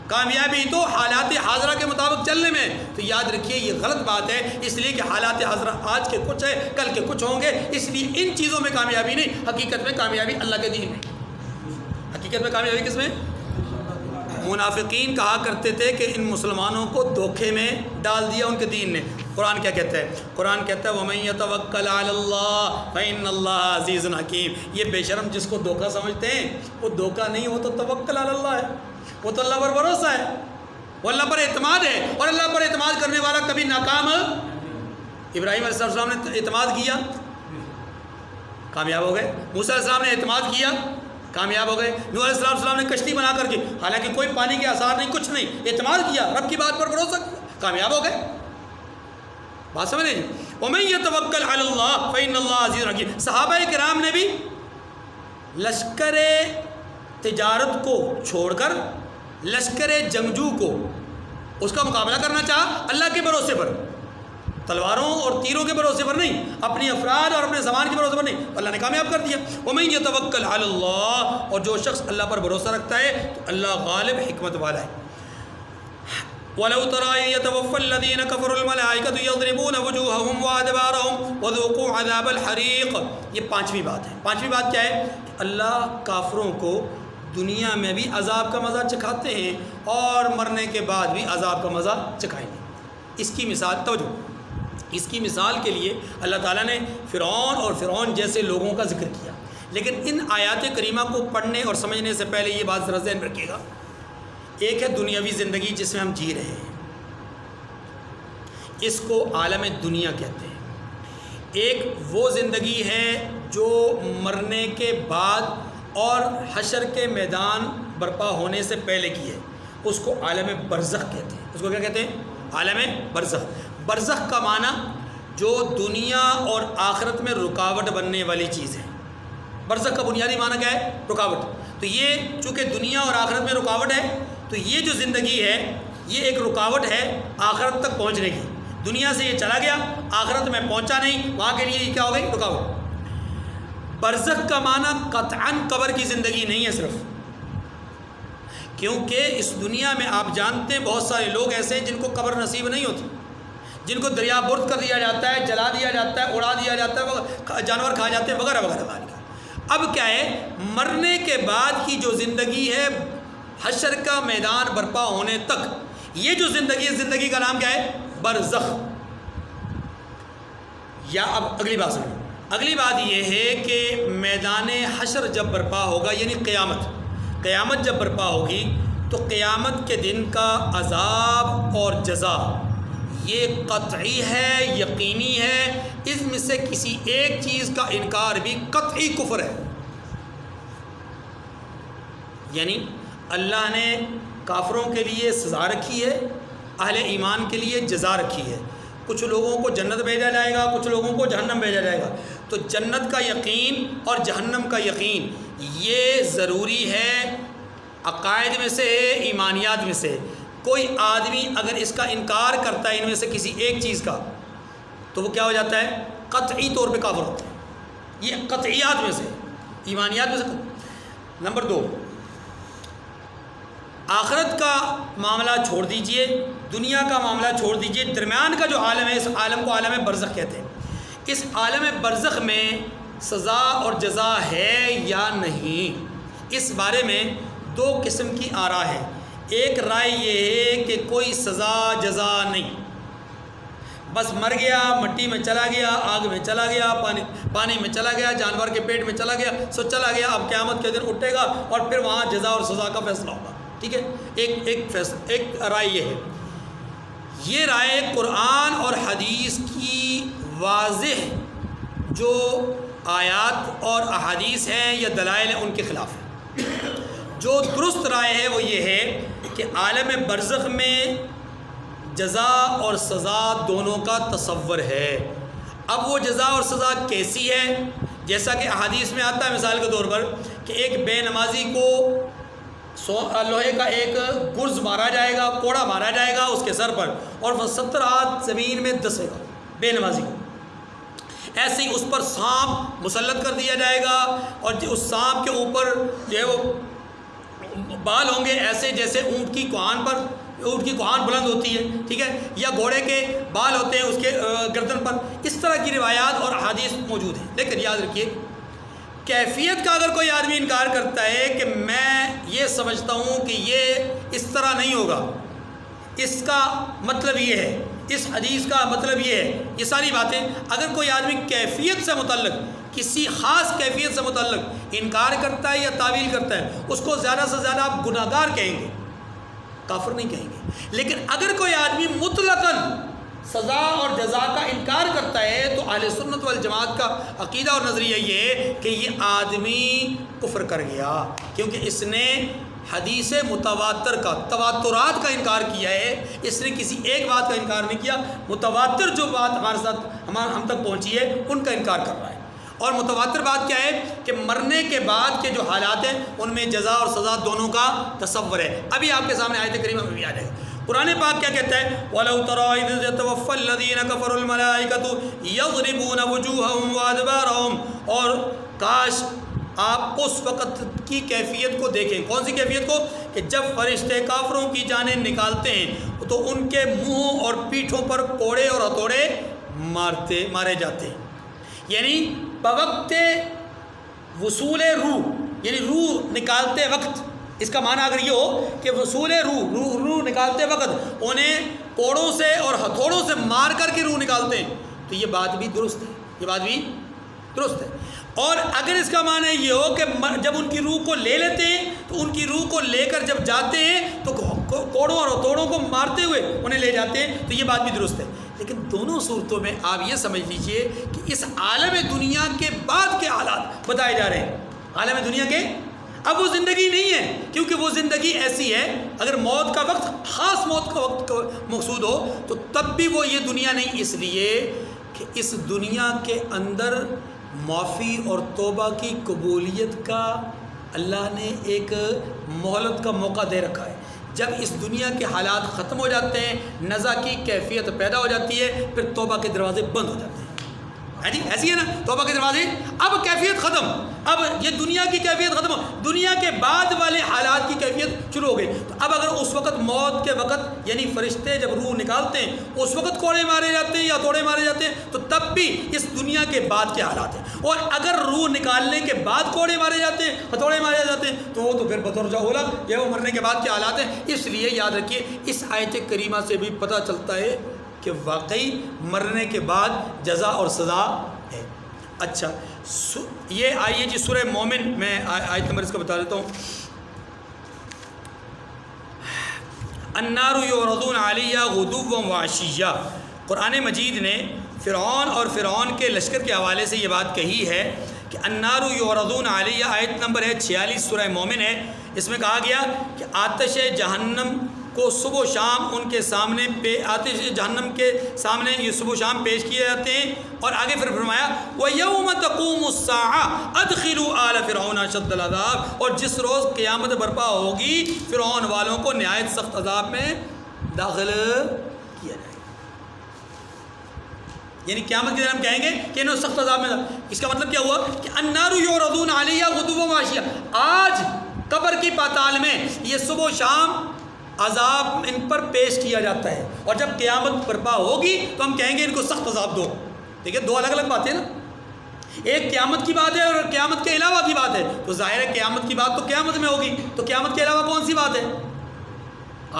کامیابی تو حالات حاضرہ کے مطابق چلنے میں، تو یاد رکھیے یہ غلط بات ہے، اس لیے کہ حالات حاضرہ آج کے کچھ ہے، کل کے کچھ ہوں گے، اس لیے ان چیزوں میں کامیابی نہیں، حقیقت میں کامیابی اللہ کے دین میں۔ حقیقت میں کامیابی کس میں؟ منافقین کہا کرتے تھے کہ ان مسلمانوں کو دھوکے میں ڈال دیا ان کے دین نے۔ قرآن کیا کہتا ہے؟ قرآن کہتا ہے وَمَن يَتَوَكَّلْ عَلَى اللَّهِ فَإِنَّ اللَّهَ عَزِيزٌ حَكِيمٌ۔ یہ بے شرم جس کو دھوکہ سمجھتے ہیں، وہ دھوکہ نہیں، وہ تو توکل علی اللہ ہے، وہ تو اللہ پر بھروسہ ہے، وہ اللہ پر اعتماد ہے، اور اللہ پر اعتماد کرنے والا کبھی ناکام ہے۔ ابراہیم علیہ السلام نے اعتماد کیا، کامیاب ہو گئے۔ موسیٰ علیہ السلام نے اعتماد کیا، کامیاب ہو گئے۔ نوح علیہ السلام نے کشتی بنا کر کے، حالانکہ کوئی پانی کے آثار نہیں، کچھ نہیں، اعتماد کیا، رب کی بات پر بھروسہ کیا، کامیاب ہو گئے۔ بات سمجھ رہے ہیں؟ وَمَن يَتَوَكَّلْ عَلَى اللَّهِ فَإِنَّ اللَّهَ عَزِيزٌ حَكِيمٌ۔ صحابہ کرام نے بھی لشکر تجارت کو چھوڑ کر لشکر جنگجو کو اس کا مقابلہ کرنا چاہا اللہ کے بھروسے پر، تلواروں اور تیروں کے بھروسے پر نہیں، اپنی افراد اور اپنے زمان کے بھروسے پر نہیں، اللہ نے کامیاب کر دیا۔ وَمَن يَتَوَكَّلْ عَلَى اللَّهِ، اور جو شخص اللہ پر بھروسہ رکھتا ہے تو اللہ غالب حکمت والا ہے۔ وَلَوْ تَرَىٰ إِذْ يَتَوَفَّى الَّذِينَ كَفَرُوا الْمَلَائِكَةُ يَضْرِبُونَ وُجُوهَهُمْ وَأَدْبَارَهُمْ وَذُوقُوا عَذَابَ الْحَرِيقِ۔ یہ پانچویں بات ہے۔ پانچویں بات کیا ہے؟ کہ اللہ کافروں کو دنیا میں بھی عذاب کا مزہ چکھاتے ہیں اور مرنے کے بعد بھی عذاب کا مزہ چکھائیں گے۔ اس کی مثال، توجہ، اس کی مثال کے لیے اللہ تعالیٰ نے فرعون اور فرعون جیسے لوگوں کا ذکر کیا، لیکن ان آیات کریمہ کو پڑھنے اور سمجھنے سے پہلے یہ بات ذرا ذہن میں رکھیے گا۔ ایک ہے دنیاوی زندگی جس میں ہم جی رہے ہیں، اس کو عالم دنیا کہتے ہیں۔ ایک وہ زندگی ہے جو مرنے کے بعد اور حشر کے میدان برپا ہونے سے پہلے کی ہے، اس کو عالم برزخ کہتے ہیں۔ اس کو کیا کہتے ہیں؟ عالم برزخ۔ برزخ کا معنی جو دنیا اور آخرت میں رکاوٹ بننے والی چیز ہے۔ برزخ کا بنیادی معنی کیا ہے؟ رکاوٹ۔ تو یہ چونکہ دنیا اور آخرت میں رکاوٹ ہے، تو یہ جو زندگی ہے یہ ایک رکاوٹ ہے آخرت تک پہنچنے کی۔ دنیا سے یہ چلا گیا، آخرت میں پہنچا نہیں، وہاں کے لیے یہ کیا ہو گئی؟ رکاوٹ۔ برزخ کا معنی قطعاً قبر کی زندگی نہیں ہے صرف، کیونکہ اس دنیا میں آپ جانتے ہیں بہت سارے لوگ ایسے ہیں جن کو قبر نصیب نہیں ہوتی، جن کو دریا برد کر دیا جاتا ہے، جلا دیا جاتا ہے، اڑا دیا جاتا ہے، جانور کھا جاتے ہیں وغیرہ وغیرہ۔ اب کیا ہے؟ مرنے کے بعد کی جو زندگی ہے، حشر کا میدان برپا ہونے تک، یہ جو زندگی ہے، زندگی کا نام کیا ہے؟ برزخ۔ یا اب اگلی بات سنیں، اگلی بات یہ ہے کہ میدان حشر جب برپا ہوگا، یعنی قیامت جب برپا ہوگی تو قیامت کے دن کا عذاب اور جزا یہ قطعی ہے، یقینی ہے، اس میں سے کسی ایک چیز کا انکار بھی قطعی کفر ہے۔ یعنی اللہ نے کافروں کے لیے سزا رکھی ہے، اہل ایمان کے لیے جزا رکھی ہے۔ کچھ لوگوں کو جنت بھیجا جائے گا، کچھ لوگوں کو جہنم بھیجا جائے گا۔ تو جنت کا یقین اور جہنم کا یقین یہ ضروری ہے، عقائد میں سے، ایمانیات میں سے۔ کوئی آدمی اگر اس کا انکار کرتا ہے ان میں سے کسی ایک چیز کا، تو وہ کیا ہو جاتا ہے؟ قطعی طور پہ کافر ہوتا ہے۔ یہ قطعیات میں سے، ایمانیات میں سے۔ نمبر 2، آخرت کا معاملہ چھوڑ دیجئے، دنیا کا معاملہ چھوڑ دیجئے، درمیان کا جو عالم ہے اس عالم کو عالم برزخ کہتے ہیں۔ اس عالم برزخ میں سزا اور جزا ہے یا نہیں، اس بارے میں دو قسم کی آراء ہے۔ ایک رائے یہ ہے کہ کوئی سزا جزا نہیں، بس مر گیا، مٹی میں چلا گیا، آگ میں چلا گیا، پانی میں چلا گیا، جانور کے پیٹ میں چلا گیا، سو چلا گیا، اب قیامت کے دن اٹھے گا اور پھر وہاں جزا اور سزا کا فیصلہ ہوگا۔ ٹھیک ہے، ایک رائے یہ ہے۔ یہ رائے قرآن اور حدیث کی واضح جو آیات اور احادیث ہیں یا دلائل ہیں ان کے خلاف ہے۔ جو درست رائے ہے وہ یہ ہے کہ عالم برزخ میں جزا اور سزا دونوں کا تصور ہے۔ اب وہ جزا اور سزا کیسی ہے؟ جیسا کہ احادیث میں آتا ہے مثال کے طور پر کہ ایک بے نمازی کو لوہے کا ایک گرز مارا جائے گا، کوڑا مارا جائے گا اس کے سر پر، اور وہ 70 ہاتھ زمین میں دسے گا بے نمازی کو۔ ایسے ہی اس پر سانپ مسلط کر دیا جائے گا، اور اس سانپ کے اوپر جو ہے وہ بال ہوں گے ایسے جیسے اونٹ کی کوہان بلند ہوتی ہے، ٹھیک ہے، یا گھوڑے کے بال ہوتے ہیں اس کے گردن پر۔ اس طرح کی روایات اور احادیث موجود ہیں۔ لیکن یاد رکھیے، کیفیت کا اگر کوئی آدمی انکار کرتا ہے کہ میں یہ سمجھتا ہوں کہ یہ اس طرح نہیں ہوگا، اس کا مطلب یہ ہے، اس حدیث کا مطلب یہ ہے، یہ ساری باتیں اگر کوئی آدمی کیفیت سے متعلق، کسی خاص کیفیت سے متعلق انکار کرتا ہے یا تعویل کرتا ہے، اس کو زیادہ سے زیادہ آپ گناہ گار کہیں گے، کافر نہیں کہیں گے۔ لیکن اگر کوئی آدمی مطلقاً سزا اور جزا کا انکار کرتا ہے تو اہل سنت والجماعت کا عقیدہ اور نظریہ یہ ہے کہ یہ آدمی کفر کر گیا، کیونکہ اس نے حدیث متواتر کا، تواترات کا انکار کیا ہے۔ اس نے کسی ایک بات کا انکار نہیں کیا، متواتر جو بات ہمارے ساتھ ہم تک پہنچی ہے ان کا انکار کر رہا ہے۔ اور متواتر بات کیا ہے کہ مرنے کے بعد کے جو حالات ہیں ان میں جزا اور سزا دونوں کا تصور ہے۔ ابھی آپ کے سامنے آیت کریمہ میں بھی آ جائے گا۔ قرآن پاک کیا کہتا ہے؟ وَلَوْ تَرَىٰ إِذْ يَتَوَفَّى الَّذِينَ كَفَرُوا الْمَلَائِكَةُ يَضْرِبُونَ وُجُوهَهُمْ وَأَدْبَارَهُمْ، اور کاش آپ اس وقت کی کیفیت کو دیکھیں۔ کون سی کیفیت کو؟ کہ جب فرشتے کافروں کی جانیں نکالتے ہیں تو ان کے منہوں اور پیٹھوں پر کوڑے اور ہتھوڑے مارے جاتے ہیں۔ یعنی بوقت وصول روح، یعنی روح نکالتے وقت، اس کا معنی اگر یہ ہو کہ وصول روح نکالتے وقت انہیں کوڑوں سے اور ہتھوڑوں سے مار کر کے روح نکالتے ہیں، تو یہ بات بھی درست ہے، یہ بات بھی درست ہے۔ اور اگر اس کا معنی یہ ہو کہ جب ان کی روح کو لے لیتے ہیں تو ان کی روح کو لے کر جب جاتے ہیں تو کوڑوں اور ہتھوڑوں کو مارتے ہوئے انہیں لے جاتے ہیں، تو یہ بات بھی درست ہے۔ لیکن دونوں صورتوں میں آپ یہ سمجھ لیجئے کہ اس عالم دنیا کے بعد کے حالات بتائے جا رہے ہیں۔ عالم دنیا کے اب وہ زندگی نہیں ہے، کیونکہ وہ زندگی ایسی ہے اگر موت کا وقت، خاص موت کا وقت مقصود ہو تو تب بھی وہ یہ دنیا نہیں، اس لیے کہ اس دنیا کے اندر معافی اور توبہ کی قبولیت کا اللہ نے ایک مہلت کا موقع دے رکھا ہے۔ جب اس دنیا کے حالات ختم ہو جاتے ہیں، نزا کی کیفیت پیدا ہو جاتی ہے، پھر توبہ کے دروازے بند ہو جاتے ہیں۔ جی ایسی ہے نا، توبہ کے دروازے، اب کیفیت ختم، اب یہ دنیا کی کیفیت ختم، دنیا کے بعد والے حالات کی کیفیت شروع ہو گئی۔ تو اب اگر اس وقت موت کے وقت، یعنی فرشتے جب روح نکالتے ہیں اس وقت کوڑے مارے جاتے ہیں یا ہتھوڑے مارے جاتے ہیں، تو تب بھی اس دنیا کے بعد کے حالات ہیں۔ اور اگر روح نکالنے کے بعد کوڑے مارے جاتے ہیں، ہتھوڑے مارے جاتے ہیں، تو وہ تو پھر بطور اولا یہ وہ مرنے کے بعد کے حالات ہیں۔ اس لیے یاد رکھیے، اس آیت کریمہ سے بھی پتہ چلتا ہے کہ واقعی مرنے کے بعد جزا اور سزا ہے۔ اچھا، یہ آئیے جی سورہ مومن میں آیت نمبر اس کا بتا دیتا ہوں۔ النار یعرضون علیہا غدوا وعشیا، قرآن مجید نے فرعون اور فرعون کے لشکر کے حوالے سے یہ بات کہی ہے کہ النار یعرضون علیہا، آیت نمبر ہے 46 سورہ مومن ہے۔ اس میں کہا گیا کہ آتش جہنم کو صبح و شام ان کے سامنے آتش جہنم کے سامنے یہ صبح و شام پیش کیے جاتے ہیں۔ اور آگے پھر فرمایا وَيَوْمَ تَقُومُ السَّاعَةُ أَدْخِلُوا آلَ فِرْعَوْنَ أَشَدَّ الْعَذَابِ، اور جس روز قیامت برپا ہوگی فرعون والوں کو نہایت سخت عذاب میں داخل کیا جائے گا۔ یعنی قیامت کے دن ہم کہیں گے کہ انہوں سخت عذاب میں، اس کا مطلب کیا ہوا کہ النار یعرضون علیہا غدوا وعشیا، آج قبر کی پاتال میں یہ صبح و شام عذاب ان پر پیش کیا جاتا ہے، اور جب قیامت برپا ہوگی تو ہم کہیں گے ان کو سخت عذاب دو. ٹھیک ہے، دو الگ الگ باتیں نا، ایک قیامت کی بات ہے اور قیامت کے علاوہ کی بات ہے. تو ظاہر ہے قیامت کی بات تو قیامت میں ہوگی، تو قیامت کے علاوہ کون سی بات ہے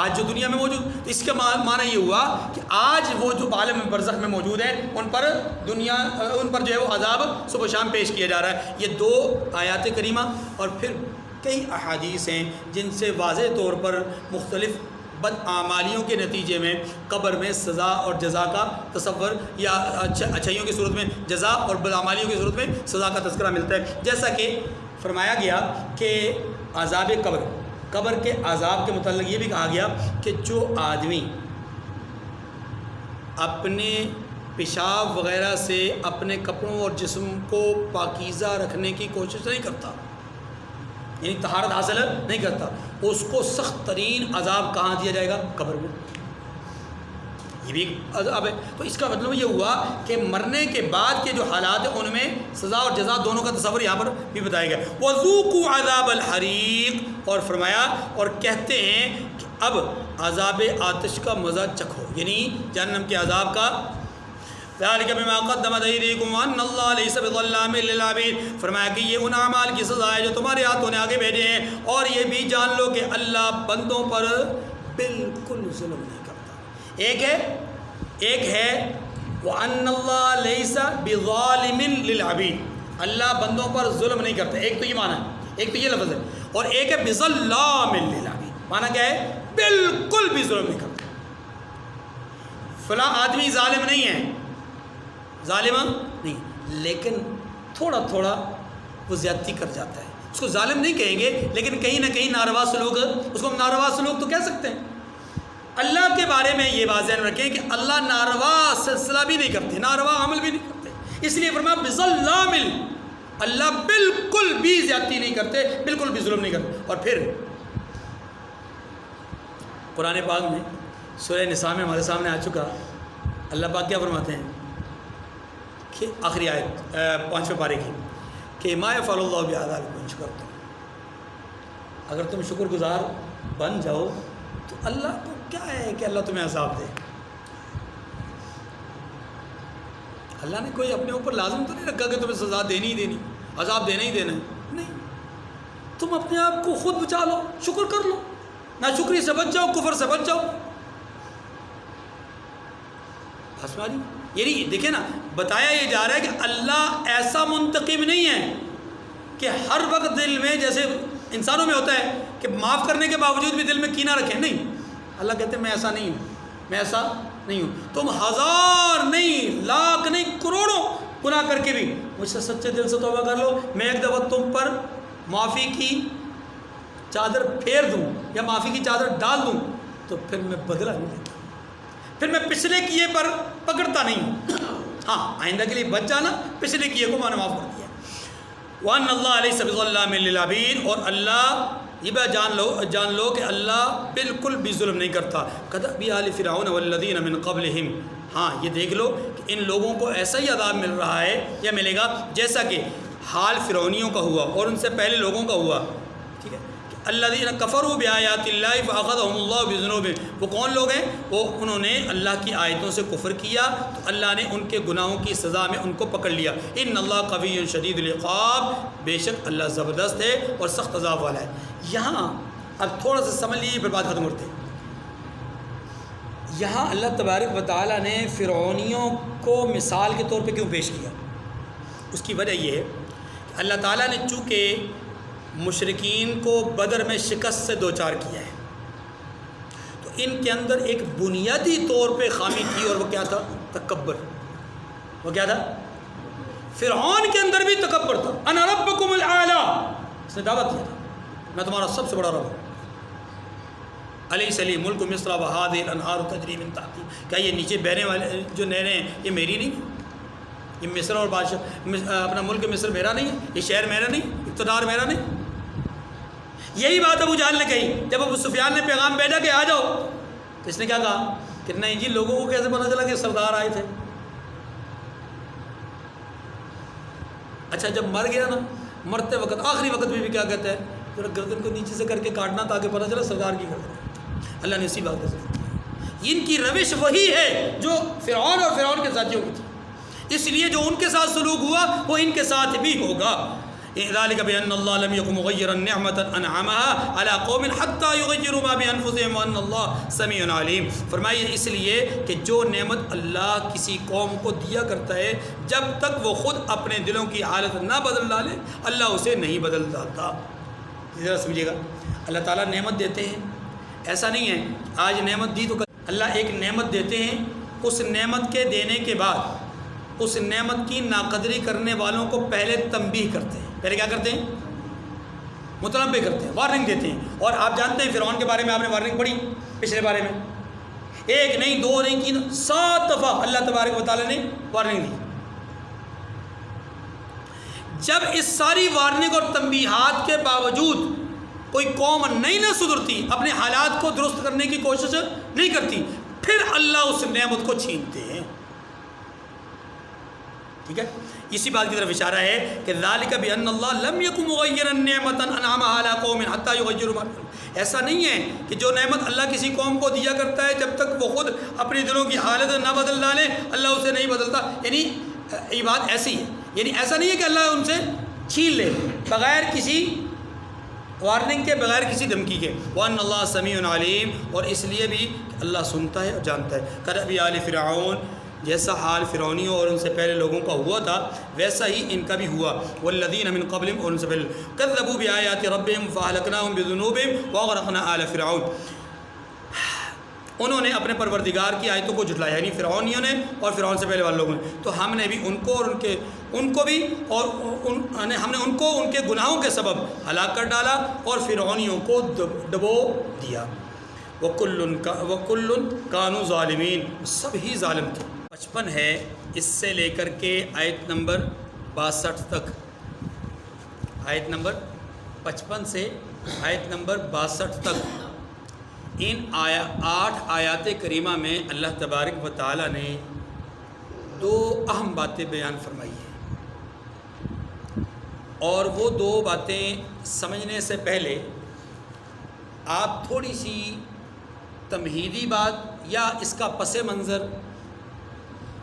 آج جو دنیا میں موجود. اس کا معنی یہ ہوا کہ آج وہ جو عالم برزخ میں موجود ہیں ان پر جو ہے وہ عذاب صبح و شام پیش کیا جا رہا ہے. یہ دو آیات کریمہ اور پھر کئی احادیث ہیں جن سے واضح طور پر مختلف بدعمالیوں کے نتیجے میں قبر میں سزا اور جزا کا تصور، یا اچھائیوں کی صورت میں جزا اور بدعمالیوں کی صورت میں سزا کا تذکرہ ملتا ہے. جیسا کہ فرمایا گیا کہ عذاب قبر کے عذاب کے متعلق یہ بھی کہا گیا کہ جو آدمی اپنے پیشاب وغیرہ سے اپنے کپڑوں اور جسم کو پاکیزہ رکھنے کی کوشش نہیں کرتا، یعنی طہارت حاصل نہیں کرتا، اس کو سخت ترین عذاب کہاں دیا جائے گا؟ قبر میں. یہ بھی ایک عذاب ہے. تو اس کا مطلب یہ ہوا کہ مرنے کے بعد کے جو حالات ہیں ان میں سزا اور جزا دونوں کا تصور یہاں پر بھی بتایا گیا. وَذُوقُوا عَذَابَ الْحَرِيقِ، اور فرمایا اور کہتے ہیں کہ اب عذاب آتش کا مزہ چکھو، یعنی جہنم کے عذاب کا. ذَلِكَ بِمَا قَدَّمَتْ أَيْدِيكُمْ وَأَنَّ اللَّهَ لَيْسَ بِظَلَّامٍ لِّلْعَبِيدِ. فرمایا کہ یہ ان اعمال کی سزا ہے جو تمہارے ہاتھوں نے آگے بھیجے ہیں، اور یہ بھی جان لو کہ اللہ بندوں پر بالکل ظلم نہیں کرتا. ایک ہے وَأَنَّ اللَّهَ لَيْسَ بِظَالِمٍ لِّلْعَبِيدِ، اللہ بندوں پر ظلم نہیں کرتا. ایک تو یہ معنی ہے، ایک تو یہ لفظ ہے، اور ایک ہے بِظَلَّامٍ لِّلْعَبِيدِ، معنی کیا ہے؟ بالکل بھی ظلم نہیں کرتا. فلاں آدمی ظالم نہیں ہے، ظالمہ نہیں، لیکن تھوڑا تھوڑا وہ زیادتی کر جاتا ہے. اس کو ظالم نہیں کہیں گے، لیکن کہیں نہ کہیں ناروا سلوک، اس کو ہم ناروا سلوک تو کہہ سکتے ہیں. اللہ کے بارے میں یہ بات ذہن رکھیں کہ اللہ ناروا سلسلہ بھی نہیں کرتے، ناروا عمل بھی نہیں کرتے. اس لیے فرمایا بظلام، اللہ بالکل بھی زیادتی نہیں کرتے، بالکل بھی ظلم نہیں کرتے. اور پھر قرآن پاک میں سورہ نساء میں ہمارے سامنے آ چکا، اللہ پاک کیا فرماتے ہیں کہ آخری آیت 5ویں پارے کی کہ ما یفعل اللہ بعذابکم ان شکرتم، اگر تم شکر گزار بن جاؤ تو اللہ کو کیا ہے کہ اللہ تمہیں عذاب دے. اللہ نے کوئی اپنے اوپر لازم تو نہیں رکھا کہ تمہیں سزا دینی ہی دینی، عذاب دینا ہی دینا ہے، نہیں. تم اپنے آپ کو خود بچا لو، شکر کر لو، نہ شکری سے بچ جاؤ، کفر سے بچ جاؤ. یعنی دیکھیں نا، بتایا یہ جا رہا ہے کہ اللہ ایسا منتقم نہیں ہے کہ ہر وقت دل میں جیسے انسانوں میں ہوتا ہے کہ معاف کرنے کے باوجود بھی دل میں کینہ رکھیں. نہیں، اللہ کہتے ہیں میں ایسا نہیں ہوں، میں ایسا نہیں ہوں. تم ہزار نہیں، لاکھ نہیں، کروڑوں گناہ کر کے بھی مجھ سے سچے دل سے توبہ کر لو، میں ایک دفعہ تم پر معافی کی چادر پھیر دوں یا معافی کی چادر ڈال دوں تو پھر میں بدلہ نہیں لیتا، پھر میں پچھلے کیے پر پکڑتا نہیں ہوں. ہاں، آئندہ کے لیے بچ جانا، پچھلے کیے کو میں نے معاف کر دیا. وَأَنَّ اللَّهَ لَيْسَ بِظَلَّامٍ لِّلْعَبِيدِ، اور اللہ یہ بات جان لو کہ اللہ بالکل بھی ظلم نہیں کرتا. كَدَأْبِ آلِ فِرْعَوْنَ وَالَّذِينَ مِن قَبْلِهِمْ، ہاں یہ دیکھ لو کہ ان لوگوں کو ایسا ہی عذاب مل رہا ہے یا ملے گا جیسا کہ حال فرعونیوں کا ہوا اور ان سے پہلے لوگوں کا ہوا. ٹھیک ہے، الذین کفروا بآیات اللہ فاخذهم اللہ بذنوبہم، وہ کون لوگ ہیں؟ وہ انہوں نے اللہ کی آیتوں سے کفر کیا تو اللہ نے ان کے گناہوں کی سزا میں ان کو پکڑ لیا. ان اللہ قوی شدید العقاب، بے شک اللہ زبردست ہے اور سخت عذاب والا ہے. یہاں اب تھوڑا سا سمجھ لیجیے پھر بات ختم کرتے ہیں. یہاں اللہ تبارک و تعالیٰ نے فرعونیوں کو مثال کے طور پہ کیوں پیش کیا؟ اس کی وجہ یہ ہے کہ اللہ تعالیٰ نے چونکہ مشرکین کو بدر میں شکست سے دوچار کیا ہے تو ان کے اندر ایک بنیادی طور پہ خامی تھی، اور وہ کیا تھا؟ تکبر. وہ کیا تھا؟ فرعون کے اندر بھی تکبر تھا. انا ربکم الاعلی، اس نے دعویٰ کیا تھا میں تمہارا سب سے بڑا رب ہوں. الیس لی ملک مصر وہذہ الانہار تجری من تحتی، کیا یہ نیچے بہنے والے جو نہریں ہیں یہ میری نہیں؟ یہ مصر اور بادشاہ اپنا ملک مصر میرا نہیں ہے؟ یہ شہر میرا نہیں؟ اقتدار میرا نہیں؟ یہی بات ابو جہل نے کہی جب ابو سفیان نے پیغام بھیجا کہ آ جاؤ، تو اس نے کیا کہا کہ نہیں جی، لوگوں کو کیسے پتا چلا کہ سردار آئے تھے؟ اچھا جب مر گیا نا، مرتے وقت آخری وقت میں بھی کیا کہتے ہیں ذرا گردن کو نیچے سے کر کے کاٹنا تاکہ پتہ چلا سردار کی گردن. اللہ نے اسی بات کو ذکر کیا. ان کی روش وہی ہے جو فرعون اور فرعون کے ساتھیوں کی تھی، اس لیے جو ان کے ساتھ سلوک ہوا وہ ان کے ساتھ بھی ہوگا. ذلك بأن الله لم يكن مغيرا نعمة أنعمها على قوم حتى يغيروا ما بأنفسهم وأن الله سميع عليم. فرمائیے اس لیے کہ جو نعمت اللہ کسی قوم کو دیا کرتا ہے جب تک وہ خود اپنے دلوں کی حالت نہ بدل ڈالے اللہ اسے نہیں بدل ڈالتا. ذرا سمجھیے گا، اللہ تعالیٰ نعمت دیتے ہیں، ایسا نہیں ہے آج نعمت دی تو اللہ ایک نعمت دیتے ہیں، اس نعمت کے دینے کے بعد اس نعمت کی ناقدری کرنے والوں کو پہلے تنبیہ کرتے ہیں. پہلے کیا کرتے ہیں؟ متنبہ کرتے ہیں، وارننگ دیتے ہیں. اور آپ جانتے ہیں فرعون کے بارے میں آپ نے وارننگ پڑھی پچھلے بارے میں، ایک نہیں دو نہیں تین 7 دفعہ اللہ تبارک و تعالیٰ نے وارننگ دی. جب اس ساری وارننگ اور تنبیہات کے باوجود کوئی قوم نہیں نہ سدھرتی، اپنے حالات کو درست کرنے کی کوشش نہیں کرتی، پھر اللہ اس نعمت کو چھینتے ہیں. ٹھیک ہے، اسی بات کی طرف اشارہ ہے کہ ذالک بان اللہ لم یکن مغیرا نعمۃ انعمها علی قوم حتی یغیروا ما بانفسہم. ایسا نہیں ہے کہ جو نعمت اللہ کسی قوم کو دیا کرتا ہے جب تک وہ خود اپنی دلوں کی حالت نہ بدل ڈالے اللہ اسے نہیں بدلتا. یعنی یہ بات ایسی ہے، یعنی ایسا نہیں ہے کہ اللہ ان سے چھین لے بغیر کسی وارننگ کے، بغیر کسی دھمکی کے. وان اللہ سمیع علیم، اور اس لیے بھی اللہ سنتا ہے اور جانتا ہے. کدأب آل فرعون، جیسا حال فرعونیوں اور ان سے پہلے لوگوں کا ہوا تھا ویسا ہی ان کا بھی ہوا. والذین من قبلہم، اور ان سے پہلے کذبوا بآیات ربہم فاہلکناہم بذنوبہم واغرقنا آل فرعون. انہوں نے اپنے پروردگار کی آیتوں کو جھٹلایا، یعنی فرعونیوں نے اور فرعون سے پہلے والے لوگوں نے. تو ہم نے بھی ان کو اور ان کو بھی اور ہم نے ان کو ان کے گناہوں کے سبب ہلاک کر ڈالا اور فرعونیوں کو ڈبو دیا. وَكُلٌّ كَانُوا ظَالِمِينَ، سب ہی ظالم تھے. 55 ہے، اس سے لے کر کے آیت نمبر 62 تک، آیت نمبر 55 سے آیت نمبر 62 تک ان 8 آیات کریمہ میں اللہ تبارک و تعالیٰ نے 2 اہم باتیں بیان فرمائی ہیں. اور وہ 2 باتیں سمجھنے سے پہلے آپ تھوڑی سی تمہیدی بات یا اس کا پس منظر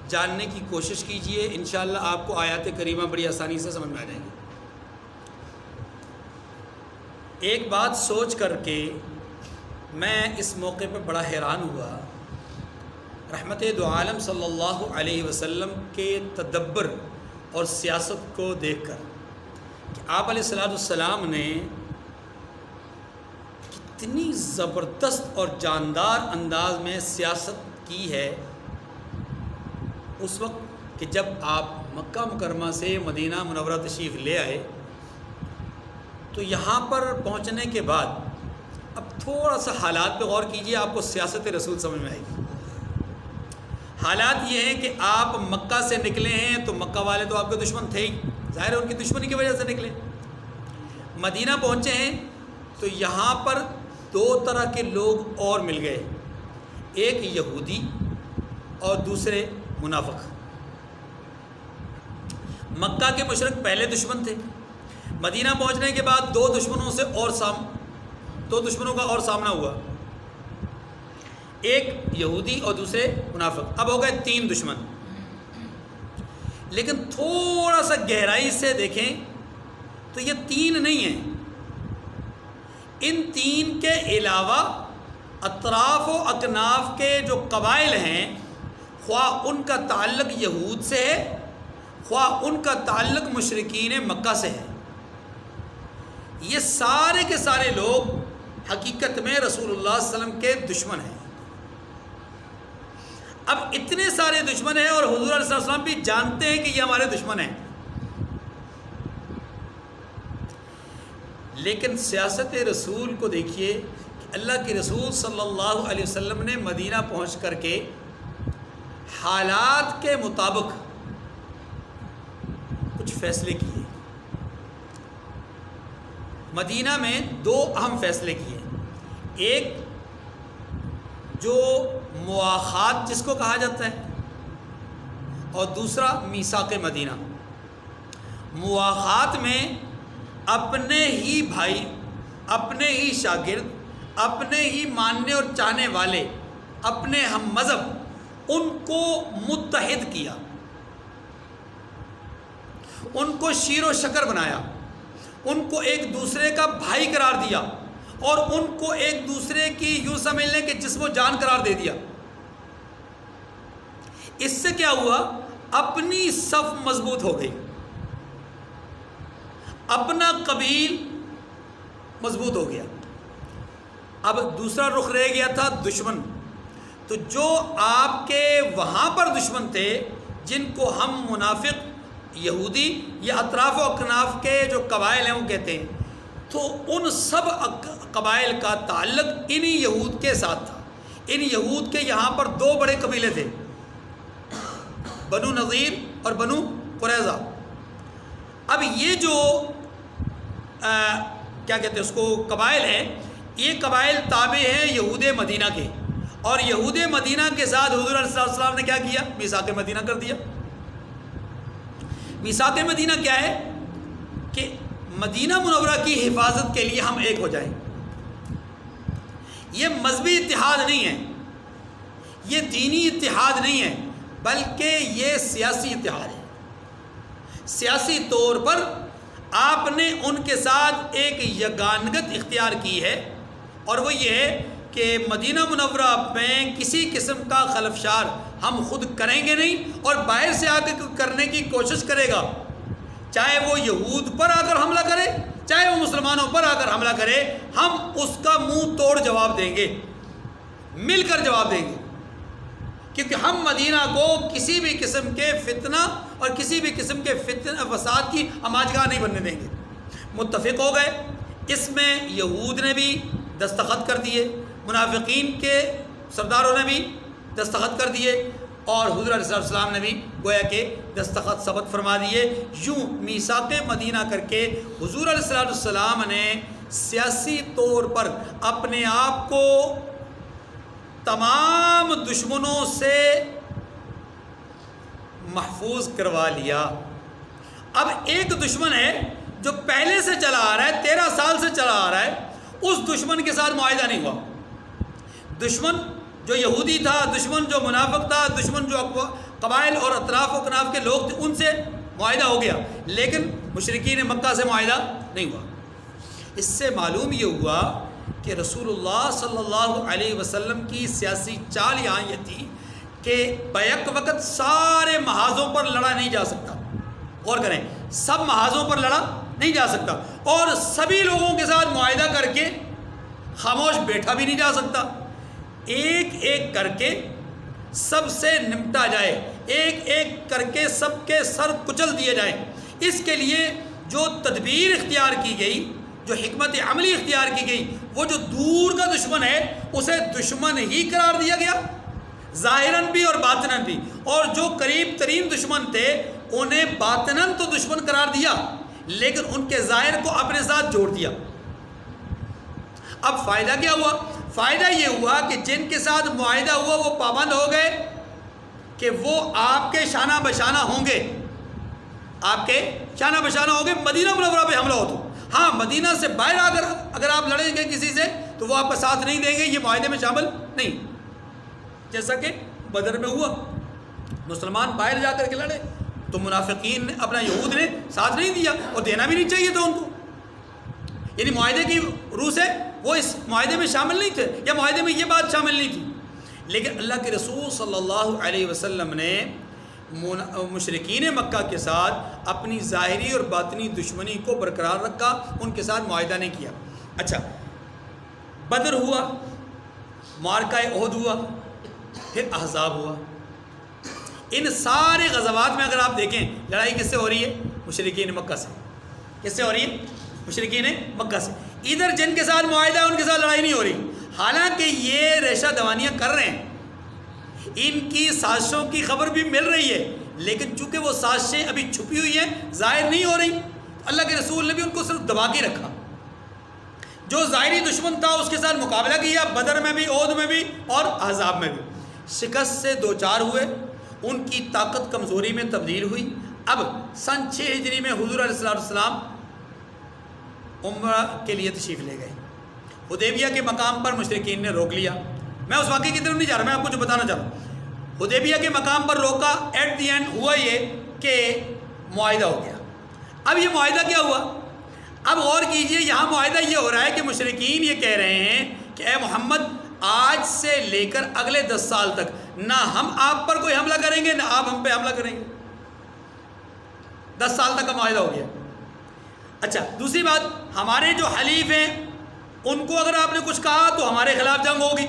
جاننے کی کوشش کیجئے. انشاءاللہ آپ کو آیات کریمہ بڑی آسانی سے سمجھ میں آ جائیں گی. ایک بات سوچ کر کے میں اس موقع پہ بڑا حیران ہوا، رحمت دو عالم صلی اللہ علیہ وسلم کے تدبر اور سیاست کو دیکھ کر کہ آپ علیہ السلام نے کتنی زبردست اور جاندار انداز میں سیاست کی ہے. اس وقت کہ جب آپ مکہ مکرمہ سے مدینہ منورہ تشریف لے آئے تو یہاں پر پہنچنے کے بعد اب تھوڑا سا حالات پہ غور کیجئے، آپ کو سیاست رسول سمجھ میں آئے گی. حالات یہ ہیں کہ آپ مکہ سے نکلے ہیں تو مکہ والے تو آپ کے دشمن تھے ہی، ظاہر ہے ان کی دشمنی کی وجہ سے نکلے. مدینہ پہنچے ہیں تو یہاں پر 2 طرح کے لوگ اور مل گئے، ایک یہودی اور دوسرے منافق. مکہ کے مشرک پہلے دشمن تھے، مدینہ پہنچنے کے بعد 2 دشمنوں سے اور 2 دشمنوں کا اور سامنا ہوا، ایک یہودی اور دوسرے منافق. اب ہو گئے 3 دشمن. لیکن تھوڑا سا گہرائی سے دیکھیں تو یہ 3 نہیں ہیں. ان 3 کے علاوہ اطراف و اکناف کے جو قبائل ہیں، خواہ ان کا تعلق یہود سے ہے خواہ ان کا تعلق مشرکین مکہ سے ہے، یہ سارے کے سارے لوگ حقیقت میں رسول اللہ صلی اللہ علیہ وسلم کے دشمن ہیں. اب اتنے سارے دشمن ہیں اور حضور علیہ السلام بھی جانتے ہیں کہ یہ ہمارے دشمن ہیں، لیکن سیاست رسول کو دیکھیے کہ اللہ کے رسول صلی اللہ علیہ وسلم نے مدینہ پہنچ کر کے حالات کے مطابق کچھ فیصلے کیے. مدینہ میں 2 اہم فیصلے کیے، ایک جو مواخات جس کو کہا جاتا ہے اور دوسرا میثاق مدینہ. مواخات میں اپنے ہی بھائی اپنے ہی شاگرد، اپنے ہی ماننے اور چاہنے والے، اپنے ہم مذہب، ان کو متحد کیا، ان کو شیر و شکر بنایا، ان کو ایک دوسرے کا بھائی قرار دیا، اور ان کو ایک دوسرے کی یوں سمجھ لیں کہ جسم و جان قرار دے دیا۔ اس سے کیا ہوا؟ اپنی صف مضبوط ہو گئی، اپنا قبیل مضبوط ہو گیا۔ اب دوسرا رخ رہ گیا تھا دشمن۔ تو جو آپ کے وہاں پر دشمن تھے، جن کو ہم منافق، یہودی یا اطراف و اکناف کے جو قبائل ہیں وہ کہتے ہیں، تو ان سب قبائل کا تعلق انہی یہود کے ساتھ تھا۔ ان یہود کے یہاں پر دو بڑے قبیلے تھے، بنو نذیر اور بنو قریظہ۔ اب یہ جو کیا کہتے ہیں اس کو، قبائل ہیں، یہ قبائل تابع ہیں یہود مدینہ کے، اور یہود مدینہ کے ساتھ حضور علیہ السلام نے کیا کیا؟ میثاق مدینہ کر دیا۔ میثاق مدینہ کیا ہے؟ کہ مدینہ منورہ کی حفاظت کے لیے ہم ایک ہو جائیں۔ یہ مذہبی اتحاد نہیں ہے، یہ دینی اتحاد نہیں ہے، بلکہ یہ سیاسی اتحاد ہے۔ سیاسی طور پر آپ نے ان کے ساتھ ایک یگانگت اختیار کی ہے، اور وہ یہ ہے کہ مدینہ منورہ میں کسی قسم کا خلفشار ہم خود کریں گے نہیں، اور باہر سے آ کے کرنے کی کوشش کرے گا، چاہے وہ یہود پر آ کر حملہ کرے، چاہے وہ مسلمانوں پر آ کر حملہ کرے، ہم اس کا منہ توڑ جواب دیں گے، مل کر جواب دیں گے، کیونکہ ہم مدینہ کو کسی بھی قسم کے فتنہ اور کسی بھی قسم کے فساد کی آماجگاہ نہیں بننے دیں گے۔ متفق ہو گئے۔ اس میں یہود نے بھی دستخط کر دیے، منافقین کے سرداروں نے بھی دستخط کر دیے، اور حضور علیہ السلام نے بھی گویا کہ دستخط ثبت فرما دیے۔ یوں میثاق مدینہ کر کے حضور علیہ السلام نے سیاسی طور پر اپنے آپ کو تمام دشمنوں سے محفوظ کروا لیا۔ اب ایک دشمن ہے جو پہلے سے چلا آ رہا ہے، 13 سال سے چلا آ رہا ہے، اس دشمن کے ساتھ معاہدہ نہیں ہوا۔ دشمن جو یہودی تھا، دشمن جو منافق تھا، دشمن جو قبائل اور اطراف و کناف کے لوگ تھے، ان سے معاہدہ ہو گیا، لیکن مشرکین مکہ سے معاہدہ نہیں ہوا۔ اس سے معلوم یہ ہوا کہ رسول اللہ صلی اللہ علیہ وسلم کی سیاسی چال یہاں یہ تھی کہ بیک وقت سارے محاذوں پر لڑا نہیں جا سکتا۔ غور کریں، سب محاذوں پر لڑا نہیں جا سکتا، اور سبھی لوگوں کے ساتھ معاہدہ کر کے خاموش بیٹھا بھی نہیں جا سکتا۔ ایک ایک کر کے سب سے نمٹا جائے، ایک ایک کر کے سب کے سر کچل دیے جائیں۔ اس کے لیے جو تدبیر اختیار کی گئی، جو حکمت عملی اختیار کی گئی، وہ جو دور کا دشمن ہے اسے دشمن ہی قرار دیا گیا، ظاہراً بھی اور باطناً بھی، اور جو قریب ترین دشمن تھے انہیں باطناً تو دشمن قرار دیا، لیکن ان کے ظاہر کو اپنے ساتھ جوڑ دیا۔ اب فائدہ کیا ہوا؟ فائدہ یہ ہوا کہ جن کے ساتھ معاہدہ ہوا وہ پابند ہو گئے کہ وہ آپ کے شانہ بشانہ ہوں گے، آپ کے شانہ بشانہ ہوں گے مدینہ منورہ پہ حملہ ہو تو۔ ہاں، مدینہ سے باہر اگر آپ لڑیں گے کسی سے تو وہ آپ کا ساتھ نہیں دیں گے، یہ معاہدے میں شامل نہیں، جیسا کہ بدر میں ہوا۔ مسلمان باہر جا کر کے لڑے تو منافقین نے، اپنا یہود نے ساتھ نہیں دیا، اور دینا بھی نہیں چاہیے تھا ان کو، یعنی معاہدے کی روح سے وہ اس معاہدے میں شامل نہیں تھے، یا معاہدے میں یہ بات شامل نہیں تھی۔ لیکن اللہ کے رسول صلی اللہ علیہ وسلم نے مشرکین مکہ کے ساتھ اپنی ظاہری اور باطنی دشمنی کو برقرار رکھا، ان کے ساتھ معاہدہ نہیں کیا۔ اچھا، بدر ہوا، معرکہ احد ہوا، پھر احزاب ہوا۔ ان سارے غزوات میں اگر آپ دیکھیں، لڑائی کس سے ہو رہی ہے؟ مشرکین مکہ سے۔ کس سے ہو رہی ہے؟ مشرکین مکہ سے۔ ادھر جن کے ساتھ معاہدہ ہے ان کے ساتھ لڑائی نہیں ہو رہی، حالانکہ یہ ریشہ دوانیاں کر رہے ہیں، ان کی سازشوں کی خبر بھی مل رہی ہے، لیکن چونکہ وہ سازشیں ابھی چھپی ہوئی ہیں، ظاہر نہیں ہو رہی، اللہ کے رسول نے بھی ان کو صرف دبا کے رکھا۔ جو ظاہری دشمن تھا اس کے ساتھ مقابلہ کیا، بدر میں بھی، احد میں بھی اور احزاب میں بھی، شکست سے دوچار ہوئے، ان کی طاقت کمزوری میں تبدیل ہوئی۔ اب سن 6 ہجری میں حضور علیہ السلام عمرہ کے لیے تشریف لے گئے. حدیبیہ کے مقام پر مشرکین نے روک لیا. میں اس واقعے کی طرف نہیں جا رہا, میں آپ کو جو بتانا چاہ رہا ہوں, حدیبیہ کے مقام پر روکا. ایٹ دی اینڈ ہوا یہ کہ معاہدہ ہو گیا. اب یہ معاہدہ کیا ہوا؟ اب غور کیجئے, یہاں معاہدہ یہ ہو رہا ہے کہ مشرکین یہ کہہ رہے ہیں کہ اے محمد آج سے لے کر اگلے 10 سال تک نہ ہم آپ پر کوئی حملہ کریں گے نہ آپ ہم پہ حملہ کریں گے. 10 سال تک کا معاہدہ ہو گیا. اچھا دوسری بات, ہمارے جو حلیف ہیں ان کو اگر آپ نے کچھ کہا تو ہمارے خلاف جنگ ہوگی,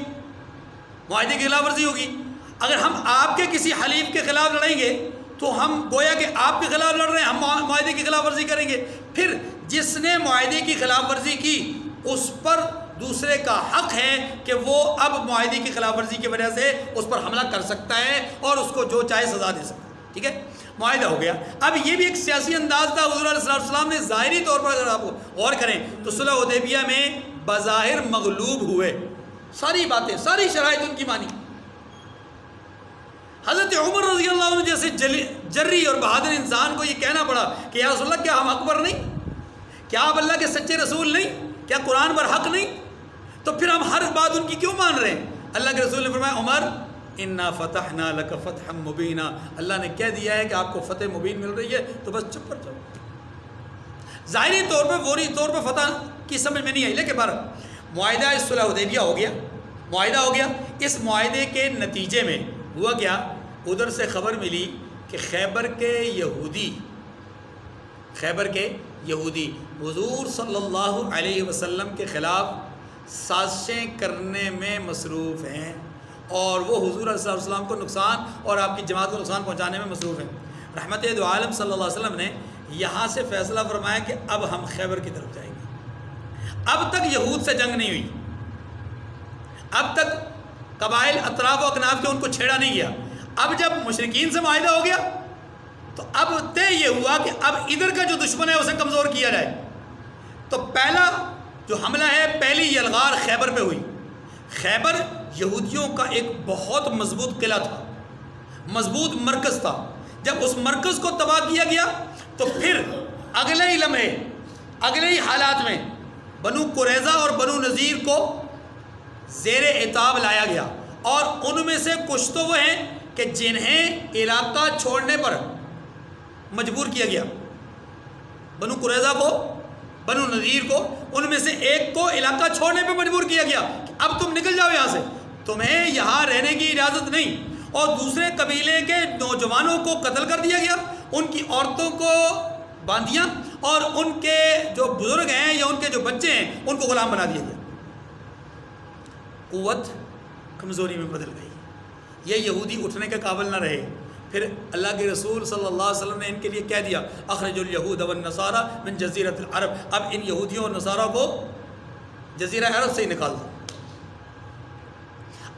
معاہدے کی خلاف ورزی ہوگی. اگر ہم آپ کے کسی حلیف کے خلاف لڑیں گے تو ہم گویا کہ آپ کے خلاف لڑ رہے ہیں, ہم معاہدے کی خلاف ورزی کریں گے. پھر جس نے معاہدے کی خلاف ورزی کی اس پر دوسرے کا حق ہے کہ وہ اب معاہدے کی خلاف ورزی کی وجہ سے اس پر حملہ کر سکتا ہے اور اس کو جو چاہے سزا دے سکتا ہے. ٹھیک ہے, معاہدہ ہو گیا. اب یہ بھی ایک سیاسی انداز تھا. حضور علیہ السلام نے ظاہری طور پر اگر آپ غور کریں تو صلح حدیبیہ میں بظاہر مغلوب ہوئے, ساری باتیں ساری شرائط ان کی مانی. حضرت عمر رضی اللہ عنہ جیسے جری اور بہادر انسان کو یہ کہنا پڑا کہ یا رسول اللہ کیا ہم اکبر نہیں, کیا آپ اللہ کے سچے رسول نہیں, کیا قرآن پر حق نہیں, تو پھر ہم ہر بات ان کی کیوں مان رہے ہیں؟ اللہ کے رسول نے فرمایا عمر انا فتحنا لک فتحا مبینا, اللہ نے کہہ دیا ہے کہ آپ کو فتح مبین مل رہی ہے تو بس چپ کر جاؤ. ظاہری طور پہ فوری طور پہ فتح کی سمجھ میں نہیں آئی, لیکن بہرحال معاہدہ صلح حدیبیہ ہو گیا, معاہدہ ہو گیا. اس معاہدے کے نتیجے میں ہوا کیا, ادھر سے خبر ملی کہ خیبر کے یہودی حضور صلی اللہ علیہ وسلم کے خلاف سازشیں کرنے میں مصروف ہیں اور وہ حضور علیہ السلام کو نقصان اور آپ کی جماعت کو نقصان پہنچانے میں مصروف ہیں. رحمت دو عالم صلی اللہ علیہ وسلم نے یہاں سے فیصلہ فرمایا کہ اب ہم خیبر کی طرف جائیں گے. اب تک یہود سے جنگ نہیں ہوئی, اب تک قبائل اطراف و اکناف کے ان کو چھیڑا نہیں گیا. اب جب مشرکین سے معاہدہ ہو گیا تو اب طے یہ ہوا کہ اب ادھر کا جو دشمن ہے اسے کمزور کیا جائے. تو پہلا جو حملہ ہے, پہلی یلغار خیبر پہ ہوئی. خیبر یہودیوں کا ایک بہت مضبوط قلعہ تھا, مضبوط مرکز تھا. جب اس مرکز کو تباہ کیا گیا تو پھر اگلے ہی لمحے اگلے ہی حالات میں بنو قریظہ اور بنو نذیر کو زیر عتاب لایا گیا, اور ان میں سے کچھ تو وہ ہیں کہ جنہیں علاقہ چھوڑنے پر مجبور کیا گیا. بنو قریظہ کو, بنو نذیر کو, ان میں سے ایک کو علاقہ چھوڑنے پہ مجبور کیا گیا کہ اب تم نکل جاؤ یہاں سے, تمہیں یہاں رہنے کی اجازت نہیں. اور دوسرے قبیلے کے نوجوانوں کو قتل کر دیا گیا, ان کی عورتوں کو باندھیا, اور ان کے جو بزرگ ہیں یا ان کے جو بچے ہیں ان کو غلام بنا دیا گیا. قوت کمزوری میں بدل گئی, یہ یہودی اٹھنے کے قابل نہ رہے. پھر اللہ کے رسول صلی اللہ علیہ وسلم نے ان کے لیے کہہ دیا اخرج الیہود والنصارى من جزیرۃ العرب, اب ان یہودیوں اور نصارہ کو جزیرہ عرب سے ہی نکال دو.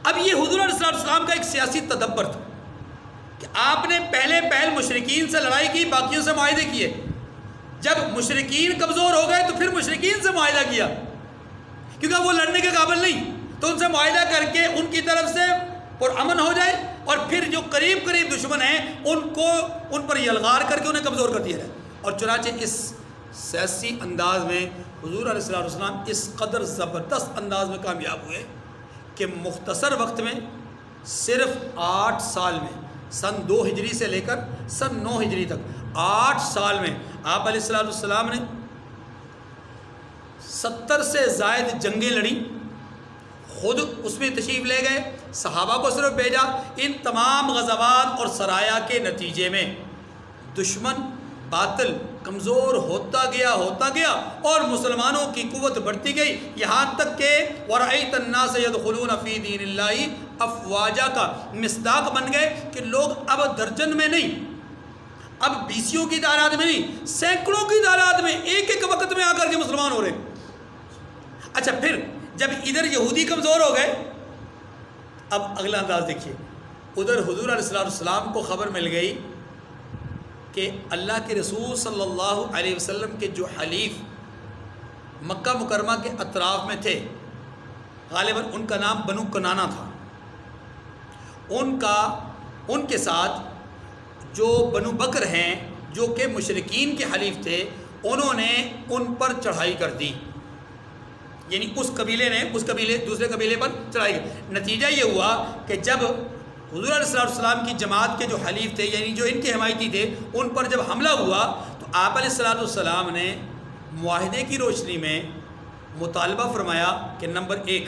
اب یہ حضور علیہ السلام کا ایک سیاسی تدبر تھا کہ آپ نے پہل مشرکین سے لڑائی کی, باقیوں سے معاہدے کیے. جب مشرکین کمزور ہو گئے تو پھر مشرکین سے معاہدہ کیا, کیونکہ وہ لڑنے کے قابل نہیں, تو ان سے معاہدہ کر کے ان کی طرف سے پرامن ہو جائے, اور پھر جو قریب دشمن ہیں ان پر یلغار کر کے انہیں کمزور کر دیا جائے. اور چنانچہ اس سیاسی انداز میں حضور علیہ السلام اس قدر زبردست انداز میں کامیاب ہوئے کہ مختصر وقت میں صرف 8 سال میں, سن 2 ہجری سے لے کر سن 9 ہجری تک 8 سال میں آپ علیہ السلام نے 70 سے زائد جنگیں لڑیں, خود اس میں تشریف لے گئے, صحابہ کو صرف بھیجا. ان تمام غزوات اور سرایا کے نتیجے میں دشمن باطل کمزور ہوتا گیا اور مسلمانوں کی قوت بڑھتی گئی, یہاں تک کہ وَرَأَيْتَ النَّاسَ يَدْخُلُونَ فِي دِينِ اللَّهِ افواجا کا مصداق بن گئے کہ لوگ اب درجن میں نہیں, اب 20 کی تعداد میں نہیں, سینکڑوں کی تعداد میں ایک وقت میں آ کر کے مسلمان ہو رہے ہیں. اچھا پھر جب ادھر یہودی کمزور ہو گئے, اب اگلا انداز دیکھیے. ادھر حضور علیہ السلام کو خبر مل گئی کہ اللہ کے رسول صلی اللہ علیہ وسلم کے جو حلیف مکہ مکرمہ کے اطراف میں تھے, غالباً ان کا نام بنو کنانہ تھا, ان کے ساتھ جو بنو بکر ہیں جو کہ مشرکین کے حلیف تھے, انہوں نے ان پر چڑھائی کر دی، یعنی اس قبیلے نے دوسرے قبیلے پر چڑھائی کی۔ نتیجہ یہ ہوا کہ جب حضور علیہ السلام کی جماعت کے جو حلیف تھے، یعنی جو ان کے حمایتی تھے، ان پر جب حملہ ہوا تو آپ علیہ السلام نے معاہدے کی روشنی میں مطالبہ فرمایا کہ نمبر 1،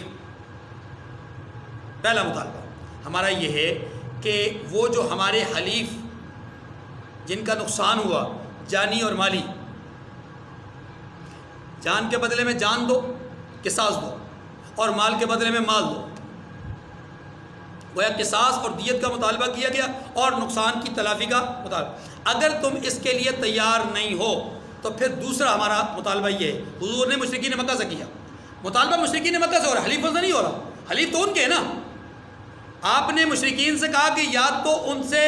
پہلا مطالبہ ہمارا یہ ہے کہ وہ جو ہمارے حلیف جن کا نقصان ہوا جانی اور مالی، جان کے بدلے میں جان دو، قصاص دو، اور مال کے بدلے میں مال دو۔ گویا قصاص اور دیت کا مطالبہ کیا گیا اور نقصان کی تلافی کا مطالبہ۔ اگر تم اس کے لیے تیار نہیں ہو تو پھر دوسرا ہمارا مطالبہ یہ ہے، حضور نے مشرکین مکہ سے کیا، مطالبہ مشرکین مکہ سے ہو رہا ہے، حلیفوں سے نہیں ہو رہا، حلیف تو ان کے ہیں نا۔ آپ نے مشرکین سے کہا کہ یا تو ان سے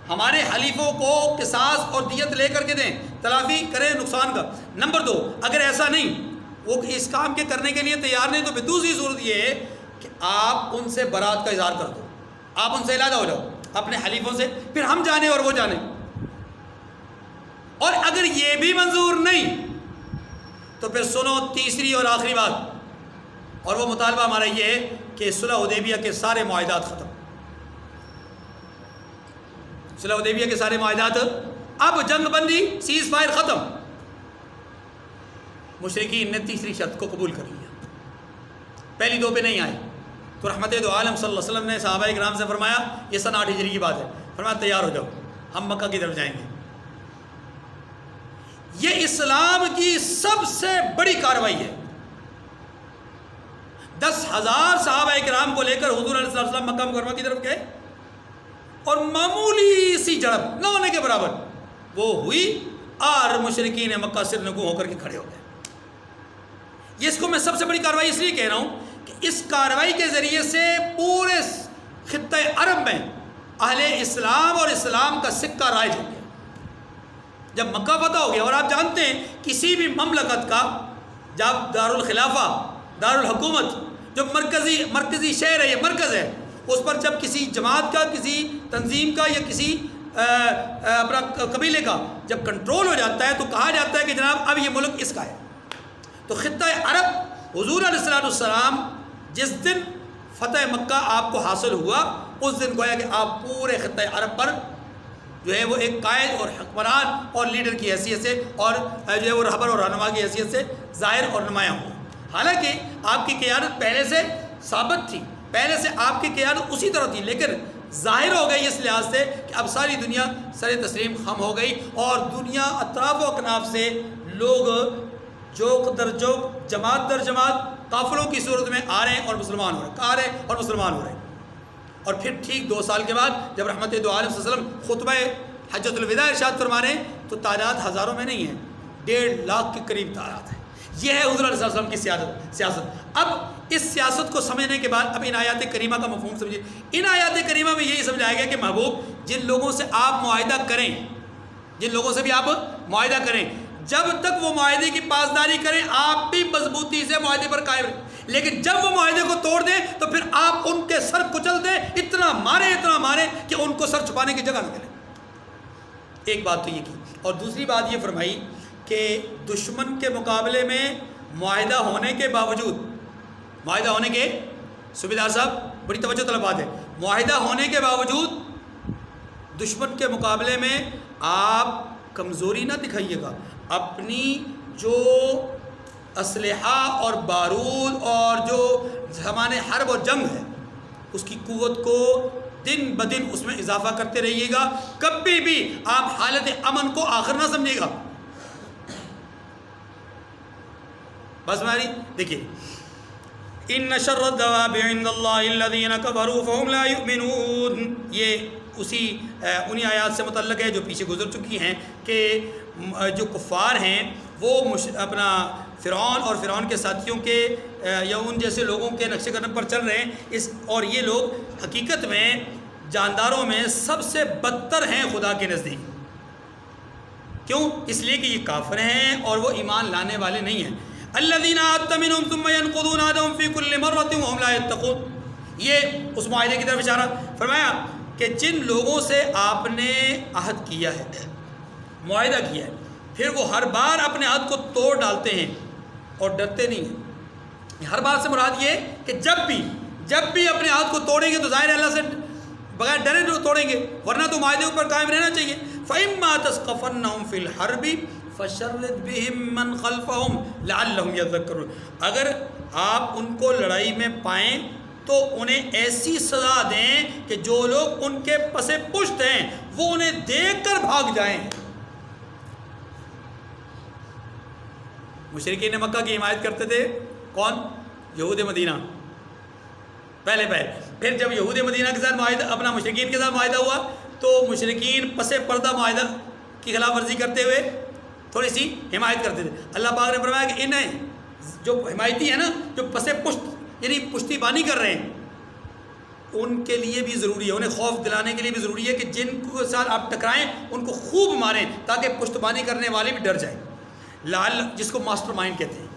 ہمارے حلیفوں کو قصاص اور دیت لے کر کے دیں، تلافی کریں نقصان کا۔ نمبر 2، اگر ایسا نہیں، وہ اس کام کے کرنے کے لیے تیار نہیں، تو پھر دوسری صورت یہ ہے کہ آپ ان سے برات کا اظہار کر دو، آپ ان سے علیحدہ ہو جاؤ اپنے حلیفوں سے، پھر ہم جانیں اور وہ جانیں۔ اور اگر یہ بھی منظور نہیں تو پھر سنو تیسری اور آخری بات، اور وہ مطالبہ ہمارا یہ ہے کہ صلح حدیبیہ کے سارے معاہدات ختم، صلح حدیبیہ کے سارے معاہدات، اب جنگ بندی، سیز فائر ختم۔ مشرکین نے تیسری شرط کو قبول کر لیا، پہلی 2 پہ نہیں آئے، تو رحمت دو عالم صلی اللہ علیہ وسلم نے صحابہ کرام سے فرمایا، یہ سن 8 ہجری کی بات ہے، فرمایا تیار ہو جاؤ، ہم مکہ کی طرف جائیں گے۔ یہ اسلام کی سب سے بڑی کارروائی ہے۔ 10,000 صحابہ کرام کو لے کر حضور علیہ السلام مکہ مکرمہ کی طرف گئے، اور معمولی سی جھڑپ نہ ہونے کے برابر وہ ہوئی، اور مشرکین مکہ سر نگو ہو کر کے کھڑے ہو گئے۔ یہ اس کو میں سب سے بڑی کارروائی اس لیے کہہ رہا ہوں کہ اس کارروائی کے ذریعے سے پورے خطہ عرب میں اہل اسلام اور اسلام کا سکہ رائج ہو گیا۔ جب مکہ فتح ہو گیا، اور آپ جانتے ہیں کسی بھی مملکت کا جب دارالخلافہ، دارالحکومت، جو مرکزی شہر ہے، یہ مرکز ہے، اس پر جب کسی جماعت کا، کسی تنظیم کا، یا کسی اپنا قبیلے کا جب کنٹرول ہو جاتا ہے تو کہا جاتا ہے کہ جناب اب یہ ملک اس کا ہے۔ تو خطہ عرب حضور علیہ السلام جس دن فتح مکہ آپ کو حاصل ہوا، اس دن گویا کہ آپ پورے خطہ عرب پر جو ہے وہ ایک قائد اور حکمران اور لیڈر کی حیثیت سے، اور جو ہے وہ رہبر اور رہنما کی حیثیت سے ظاہر اور نمایاں ہوا۔ حالانکہ آپ کی قیادت پہلے سے ثابت تھی، پہلے سے آپ کی قیادت اسی طرح تھی، لیکن ظاہر ہو گئی اس لحاظ سے کہ اب ساری دنیا سر تسلیم خم ہو گئی، اور دنیا اطراف و اکناف سے لوگ جوک در جوک، جماعت در جماعت، قافلوں کی صورت میں آ رہے ہیں اور مسلمان ہو رہے ہیں، اور مسلمان ہو رہے ہیں۔ اور پھر ٹھیک 2 سال کے بعد جب رحمت دو عالم صلی اللہ علیہ وسلم خطبہ حجۃ الوداع ارشاد فرما رہے ہیں تو تعداد ہزاروں میں نہیں ہے، 1.5 لاکھ کے قریب تعداد ہے۔ یہ ہے حضور علیہ السلام کی سیاست۔ اب اس سیاست کو سمجھنے کے بعد اب ان آیات کریمہ کا مفہوم سمجھیے۔ ان آیات کریمہ میں یہی سمجھایا گیا کہ محبوب جن لوگوں سے آپ معاہدہ کریں، جن لوگوں سے بھی آپ معاہدہ کریں، جب تک وہ معاہدے کی پاسداری کریں آپ بھی مضبوطی سے معاہدے پر قائم رہیں، لیکن جب وہ معاہدے کو توڑ دیں تو پھر آپ ان کے سر کچل دیں، اتنا ماریں کہ ان کو سر چھپانے کی جگہ نہ ملے۔ ایک بات تو یہ کی، اور دوسری بات یہ فرمائی کہ دشمن کے مقابلے میں معاہدہ ہونے کے باوجود، معاہدہ ہونے کے، صوبیدار صاحب بڑی توجہ طلب بات ہے، معاہدہ ہونے کے باوجود دشمن کے مقابلے میں آپ کمزوری نہ دکھائیے گا، اپنی جو اسلحہ اور بارود اور جو زمانے حرب اور جنگ ہے اس کی قوت کو دن بدن اس میں اضافہ کرتے رہیے گا، کبھی بھی آپ حالت امن کو آخر نہ سمجھے گا۔ بس ہماری دیکھیے، ان شر الدواب عند اللہ الذین کفروا فهم لا یؤمنون، یہ انہی آیات سے متعلق ہے جو پیچھے گزر چکی ہیں کہ جو کفار ہیں وہ اپنا فرعون اور فرعون کے ساتھیوں کے یا ان جیسے لوگوں کے نقش قدم پر چل رہے ہیں، اور یہ لوگ حقیقت میں جانداروں میں سب سے بدتر ہیں خدا کے نزدیک۔ کیوں؟ اس لیے کہ یہ کافر ہیں اور وہ ایمان لانے والے نہیں ہیں۔ الذین عاہدت منہم ثم ینقضون عہدہم فی کل مرۃ وہم لا یتقون، یہ اس معاہدے کی طرف اشارہ فرمایا کہ جن لوگوں سے آپ نے عہد کیا ہے، معاہدہ کیا ہے، پھر وہ ہر بار اپنے عہد کو توڑ ڈالتے ہیں اور ڈرتے نہیں ہیں. ہر بات سے مراد یہ کہ جب بھی اپنے عہد کو توڑیں گے تو ظاہر اللہ سے بغیر ڈرے توڑیں گے، ورنہ تو معاہدے پر قائم رہنا چاہیے. فَإِمَّا تَثْقَفَنَّهُمْ فِي الْحَرْبِ فَشَرِّدْ بِهِمْ مَنْ خَلْفَهُمْ لَعَلَّهُمْ يَذَّكَّرُونَ. اگر آپ ان کو لڑائی میں پائیں تو انہیں ایسی سزا دیں کہ جو لوگ ان کے پس پشت ہیں وہ انہیں دیکھ کر بھاگ جائیں. مشرکین مکہ کی حمایت کرتے تھے کون؟ یہود مدینہ پہلے. پھر جب یہود مدینہ کے ساتھ معاہدہ، اپنا مشرکین کے ساتھ معاہدہ ہوا تو مشرکین پس پردہ معاہدہ کی خلاف ورزی کرتے ہوئے تھوڑی سی حمایت کرتے تھے. اللہ پاک نے فرمایا کہ انہیں جو حمایتی ہیں نا، جو پس پشت یعنی پشتی بانی کر رہے ہیں، ان کے لیے بھی ضروری ہے، انہیں خوف دلانے کے لیے بھی ضروری ہے کہ جن کے ساتھ آپ ٹکرائیں ان کو خوب ماریں تاکہ پشت بانی کرنے والے بھی ڈر جائیں. لعل، جس کو ماسٹر مائنڈ کہتے ہیں.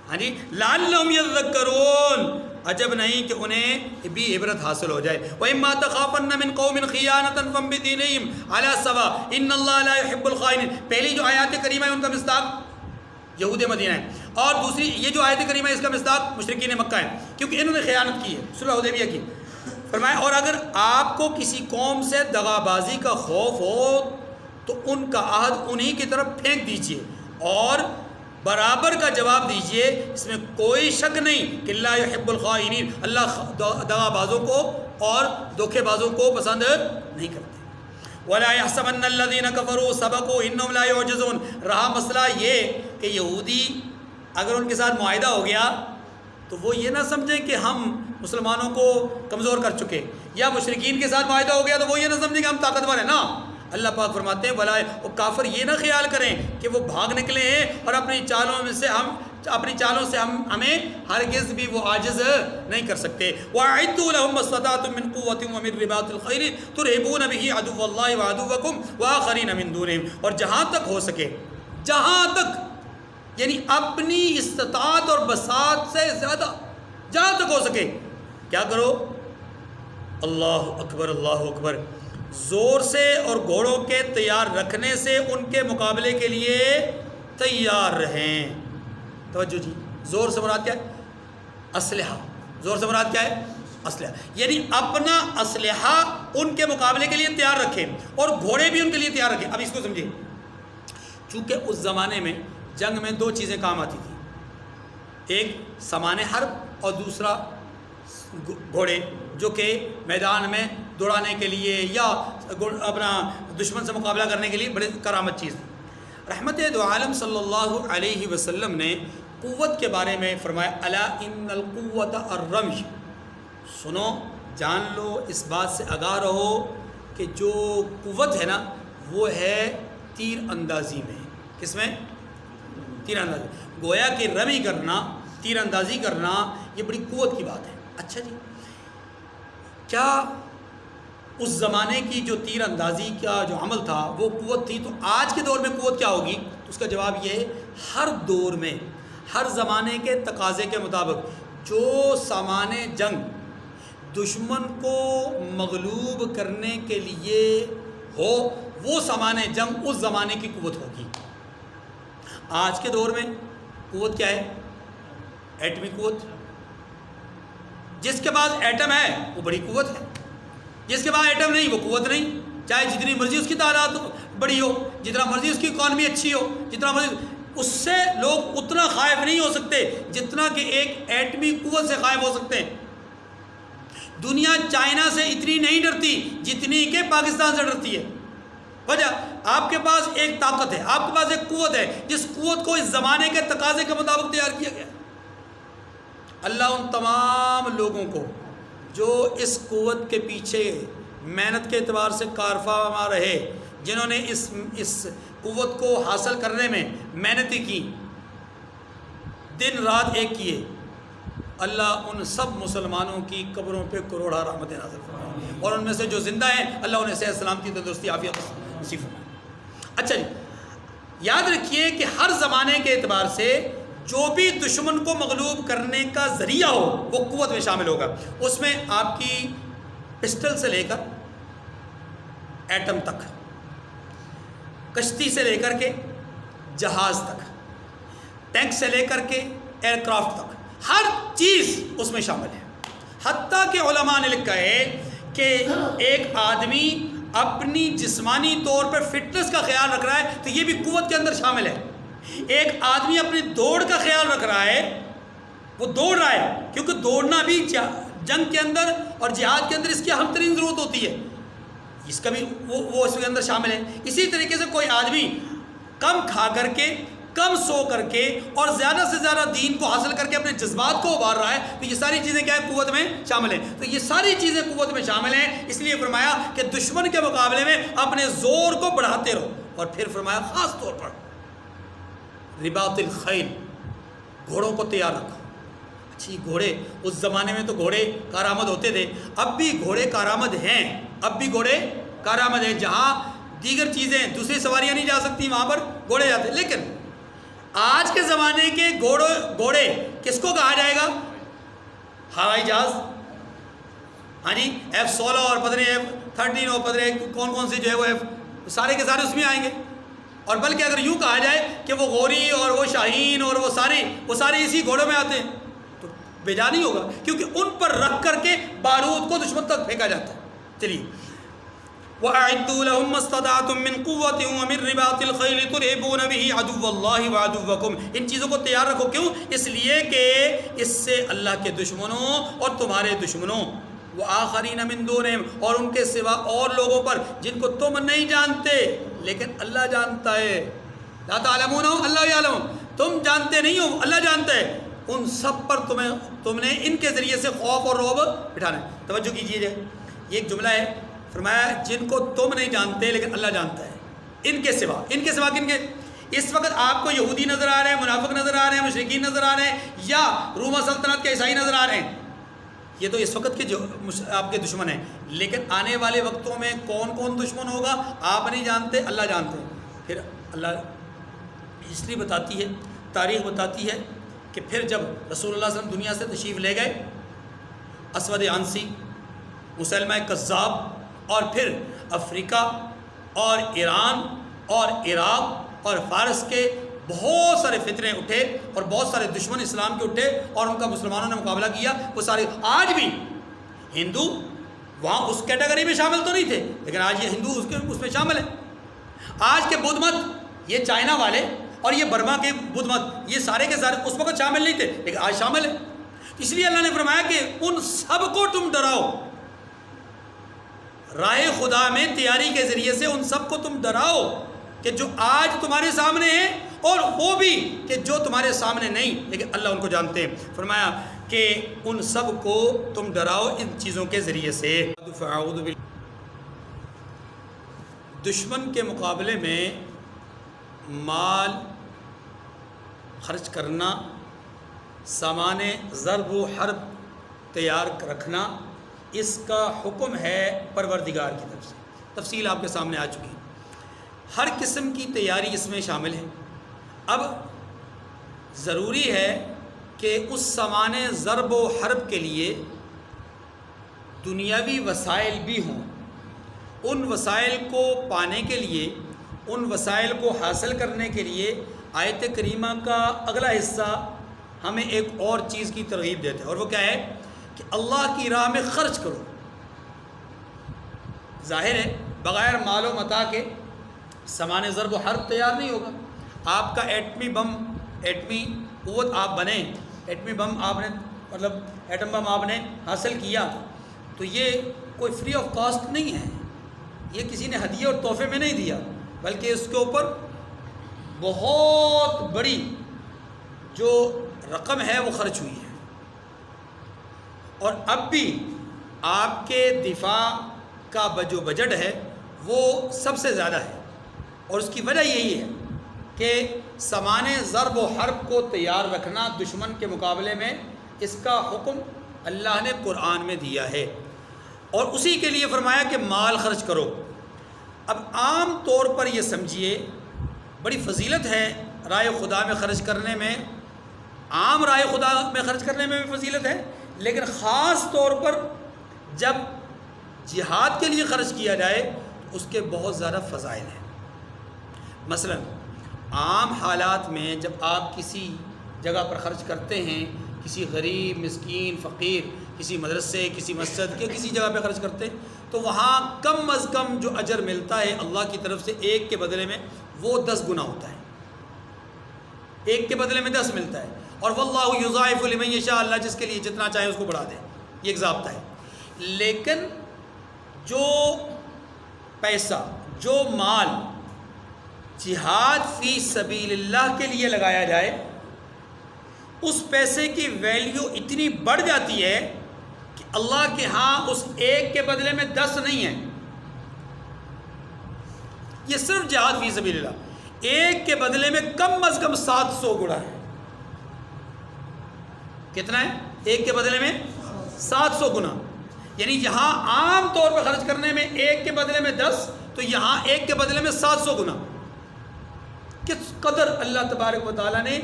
ہاں جی، لعلہم یذکرون، عجب نہیں کہ انہیں بھی عبرت حاصل ہو جائے. وَإِمَّا تَخَافَنَّ مِن قَوْمٍ خِيَانَةً فَانبِذْ إِلَيْهِمْ عَلَىٰ سَوَاءٍ إِنَّ اللَّهَ لَا يُحِبُّ الْخَائِنِينَ. پہلی جو آیات کریمہ ہے ان کا مصداق یہود مدینہ ہے، اور دوسری یہ جو آیت کریمہ ہے اس کا مصداق مشرکین مکہ ہے، کیونکہ انہوں نے خیانت کی ہے، صلح حدیبیہ کی. فرمایا اور اگر آپ کو کسی قوم سے دغا بازی کا خوف ہو تو ان کا عہد انہی کی طرف پھینک دیجئے اور برابر کا جواب دیجئے. اس میں کوئی شک نہیں کہ لا يحب الخائنین، اللہ دغا بازوں کو اور دھوکے بازوں کو پسند نہیں کرتے. ولا يحسبن الذين كفروا سبقوا انهم لا يعجزون. رہا مسئلہ یہ کہ یہودی اگر ان کے ساتھ معاہدہ ہو گیا تو وہ یہ نہ سمجھیں کہ ہم مسلمانوں کو کمزور کر چکے، یا مشرکین کے ساتھ معاہدہ ہو گیا تو وہ یہ نہ سمجھیں کہ ہم طاقتور ہیں. نا، اللہ پاک فرماتے ہیں ولا، وہ کافر یہ نہ خیال کریں کہ وہ بھاگ نکلے ہیں اور اپنی چالوں سے ہمیں ہرگز بھی وہ عاجز نہیں کر سکتے. وَأَعِدُّوا لَهُم مَّا اسْتَطَعْتُم مِّن قُوَّةٍ وَمِن رِّبَاطِ الْخَيْلِ تُرْهِبُونَ بِهِ عَدُوَّ اللَّهِ وَعَدُوَّكُمْ وَآخَرِينَ مِن دُونِهِمْ. اور جہاں تک ہو سکے، جہاں تک یعنی اپنی استطاعت اور بساط سے زیادہ، جہاں تک ہو سکے کیا کرو؟ اللہ اکبر، اللہ اکبر. زور سے اور گھوڑوں کے تیار رکھنے سے ان کے مقابلے کے لیے تیار رہیں. توجہ جی، زور سے مراد کیا ہے؟ اسلحہ. زور سے مراد کیا ہے؟ اسلحہ. یعنی اپنا اسلحہ ان کے مقابلے کے لیے تیار رکھیں اور گھوڑے بھی ان کے لیے تیار رکھیں. اب اس کو سمجھیں، چونکہ اس زمانے میں جنگ میں دو چیزیں کام آتی تھیں، ایک سامان حرب اور دوسرا گھوڑے، جو کہ میدان میں دوڑانے کے لیے یا اپنا دشمن سے مقابلہ کرنے کے لیے بڑی کرامت چیز تھی. رحمت دو عالم صلی اللہ علیہ وسلم نے قوت کے بارے میں فرمایا الا ان القوت الرمش. سنو، جان لو، اس بات سے آگاہ رہو کہ جو قوت ہے نا وہ ہے تیر اندازی میں. کس میں؟ تیر اندازی. گویا کہ رمی کرنا، تیر اندازی کرنا یہ بڑی قوت کی بات ہے. اچھا جی، کیا اس زمانے کی جو تیر اندازی کا جو عمل تھا وہ قوت تھی، تو آج کے دور میں قوت کیا ہوگی؟ تو اس کا جواب یہ ہے، ہر دور میں، ہر زمانے کے تقاضے کے مطابق جو سامان جنگ دشمن کو مغلوب کرنے کے لیے ہو وہ سامان جنگ اس زمانے کی قوت ہوگی. آج کے دور میں قوت کیا ہے؟ ایٹمی قوت. جس کے پاس ایٹم ہے وہ بڑی قوت ہے، جس کے پاس ایٹم نہیں وہ قوت نہیں. چاہے جتنی مرضی اس کی تعداد بڑی ہو، جتنا مرضی اس کی اکانومی اچھی ہو، جتنا مرضی، اس سے لوگ اتنا خائف نہیں ہو سکتے جتنا کہ ایک ایٹمی قوت سے خائف ہو سکتے ہیں. دنیا چائنا سے اتنی نہیں ڈرتی جتنی کہ پاکستان سے ڈرتی ہے. وجہ، آپ کے پاس ایک طاقت ہے، آپ کے پاس ایک قوت ہے جس قوت کو اس زمانے کے تقاضے کے مطابق تیار کیا گیا. اللہ ان تمام لوگوں کو جو اس قوت کے پیچھے محنت کے اعتبار سے کارفرما رہے، جنہوں نے اس قوت کو حاصل کرنے میں محنت کی، دن رات ایک کیے، اللہ ان سب مسلمانوں کی قبروں پہ کروڑا رحمتیں نازل فرمائے، اور ان میں سے جو زندہ ہیں اللہ انہیں صحت سلامتی تندرستی عافیت نصیب فرمائے. اچھا جی، یاد رکھیے کہ ہر زمانے کے اعتبار سے جو بھی دشمن کو مغلوب کرنے کا ذریعہ ہو وہ قوت میں شامل ہوگا. اس میں آپ کی پسٹل سے لے کر ایٹم تک، کشتی سے لے کر کے جہاز تک، ٹینک سے لے کر کے ایئر کرافٹ تک، ہر چیز اس میں شامل ہے۔ حتیٰ کہ علماء نے لکھا ہے کہ ایک آدمی اپنی جسمانی طور پر فٹنس کا خیال رکھ رہا ہے تو یہ بھی قوت کے اندر شامل ہے۔ ایک آدمی اپنی دوڑ کا خیال رکھ رہا ہے، وہ دوڑ رہا ہے، کیونکہ دوڑنا بھی جنگ کے اندر اور جہاد کے اندر اس کی اہم ترین ضرورت ہوتی ہے، اس کا بھی وہ اس کے اندر شامل ہے۔ اسی طریقے سے کوئی آدمی کم کھا کر کے، کم سو کر کے اور زیادہ سے زیادہ دین کو حاصل کر کے اپنے جذبات کو ابھار رہا ہے تو یہ ساری چیزیں کیا ہے؟ قوت میں شامل ہیں۔ تو یہ ساری چیزیں قوت میں شامل ہیں، اس لیے فرمایا کہ دشمن کے مقابلے میں اپنے زور کو بڑھاتے رہو، اور پھر فرمایا خاص طور پر رباط الخیل، گھوڑوں کو تیار رکھو۔ اچھی گھوڑے، اس زمانے میں تو گھوڑے کارآمد ہوتے تھے، اب بھی گھوڑے کارآمد ہیں، اب بھی گھوڑے کارآمد ہیں، جہاں دیگر چیزیں دوسری سواریاں نہیں جا سکتی وہاں پر گھوڑے جاتے ہیں۔ لیکن آج کے زمانے کے گھوڑے کس کو کہا جائے گا؟ ہوائی جہاز، ہاں جی، F-16 اور پتہ نہیں F-13 اور پتہ نہیں کون سی جو ہے وہ سارے کے سارے اس میں آئیں گے۔ اور بلکہ اگر یوں کہا جائے کہ وہ غوری اور وہ شاہین اور وہ سارے اسی گھوڑوں میں آتے ہیں تو بیجا نہیں ہوگا، کیونکہ ان پر رکھ کر کے بارود کو دشمن تک پھینکا جاتا ہے۔ چلیے، وَأَعِدُّوا لَهُم مَّا اسْتَطَعْتُم مِّن قُوَّةٍ وَمِن رِّبَاطِ الْخَيْلِ تُرْهِبُونَ بِهِ عَدُوَّ اللَّهِ وَعَدُوَّكُمْ۔ ان چیزوں کو تیار رکھو، کیوں؟ اس لیے کہ اس سے اللہ کے دشمنوں اور تمہارے دشمنوں، وَآخَرِينَ مِن دُونِهِمْ، اور ان کے سوا اور لوگوں پر جن کو تم نہیں جانتے لیکن اللہ جانتا ہے، لا تعلمون اللہ یعلم، تم جانتے نہیں ہو اللہ جانتا ہے، ان سب پر تم نے ان کے ذریعے سے خوف اور رعب بٹھانا ہے۔ توجہ کیجیے، یہ ایک جملہ ہے، فرمایا جن کو تم نہیں جانتے لیکن اللہ جانتا ہے، ان کے سوا کن کے؟ اس وقت آپ کو یہودی نظر آ رہے ہیں، منافق نظر آ رہے ہیں، مشرکین نظر آ رہے ہیں، یا روما سلطنت کے عیسائی نظر آ رہے ہیں، یہ تو اس وقت کے جو آپ کے دشمن ہیں، لیکن آنے والے وقتوں میں کون کون دشمن ہوگا آپ نہیں جانتے، اللہ جانتے ہیں۔ پھر اللہ ہسٹری بتاتی ہے، تاریخ بتاتی ہے کہ پھر جب رسول اللہ صلی اللہ علیہ وسلم دنیا سے تشریف لے گئے، اسود عنسی، مسلمہ کذاب، اور پھر افریقہ اور ایران اور عراق اور فارس کے بہت سارے فتنے اٹھے اور بہت سارے دشمن اسلام کے اٹھے اور ان کا مسلمانوں نے مقابلہ کیا۔ وہ سارے آج بھی ہندو وہاں اس کیٹیگری میں شامل تو نہیں تھے، لیکن آج یہ ہندو اس میں شامل ہے۔ آج کے بدھ مت، یہ چائنا والے اور یہ برما کے بدھ مت، یہ سارے کے سارے اس وقت شامل نہیں تھے لیکن آج شامل ہے۔ اس لیے اللہ نے فرمایا کہ ان سب کو تم ڈراؤ، راہ خدا میں تیاری کے ذریعے سے ان سب کو تم ڈراؤ کہ جو آج تمہارے سامنے ہیں اور وہ بھی کہ جو تمہارے سامنے نہیں لیکن اللہ ان کو جانتے ہیں۔ فرمایا کہ ان سب کو تم ڈراؤ ان چیزوں کے ذریعے سے۔ دشمن کے مقابلے میں مال خرچ کرنا، سامان ضرب و حرب تیار رکھنا، اس کا حکم ہے پروردگار کی طرف سے۔ تفصیل آپ کے سامنے آ چکی ہے، ہر قسم کی تیاری اس میں شامل ہے۔ اب ضروری ہے کہ اس سامان ضرب و حرب کے لیے دنیاوی وسائل بھی ہوں۔ ان وسائل کو پانے کے لیے، ان وسائل کو حاصل کرنے کے لیے آیت کریمہ کا اگلا حصہ ہمیں ایک اور چیز کی ترغیب دیتا ہے، اور وہ کیا ہے کہ اللہ کی راہ میں خرچ کرو۔ ظاہر ہے بغیر مال و متاع کے سامان ضرب و حرب تیار نہیں ہوگا۔ آپ کا ایٹمی قوت آپ بنے، ایٹمی بم آپ نے مطلب ایٹم بم آپ نے حاصل کیا تو یہ کوئی فری آف کاسٹ نہیں ہے، یہ کسی نے ہدیے اور تحفے میں نہیں دیا، بلکہ اس کے اوپر بہت بڑی جو رقم ہے وہ خرچ ہوئی ہے۔ اور اب بھی آپ کے دفاع کا جو بجٹ ہے وہ سب سے زیادہ ہے، اور اس کی وجہ یہی ہے کہ سامان ضرب و حرب کو تیار رکھنا دشمن کے مقابلے میں، اس کا حکم اللہ نے قرآن میں دیا ہے، اور اسی کے لیے فرمایا کہ مال خرچ کرو۔ اب عام طور پر یہ سمجھیے بڑی فضیلت ہے رائے خدا میں خرچ کرنے میں، عام رائے خدا میں خرچ کرنے میں بھی فضیلت ہے، لیکن خاص طور پر جب جہاد کے لیے خرچ کیا جائے تو اس کے بہت زیادہ فضائل ہیں۔ مثلا عام حالات میں جب آپ کسی جگہ پر خرچ کرتے ہیں، کسی غریب، مسکین، فقیر، کسی مدرسے، کسی مسجد کے کسی جگہ پہ خرچ کرتے ہیں، تو وہاں کم از کم جو اجر ملتا ہے اللہ کی طرف سے ایک کے بدلے میں وہ 10 گنا ہوتا ہے، ایک کے بدلے میں 10 ملتا ہے. اور واللہ یضاعف لمن یشاء، اللہ جس کے لیے جتنا چاہے اس کو بڑھا دے، یہ ایک ضابطہ ہے. لیکن جو پیسہ، جو مال جہاد فی سبیل اللہ کے لیے لگایا جائے، اس پیسے کی ویلیو اتنی بڑھ جاتی ہے کہ اللہ کے ہاں اس ایک کے بدلے میں 10 نہیں ہے. یہ صرف جہاد فی سبیل اللہ، ایک کے بدلے میں کم از کم 700 گنا ہے. کتنا ہے؟ ایک کے بدلے میں 700 گنا. یعنی جہاں عام طور پر خرچ کرنے میں ایک کے بدلے میں 10، تو یہاں ایک کے بدلے میں 700 گنا. کس قدر اللہ تبارک و تعالیٰ نے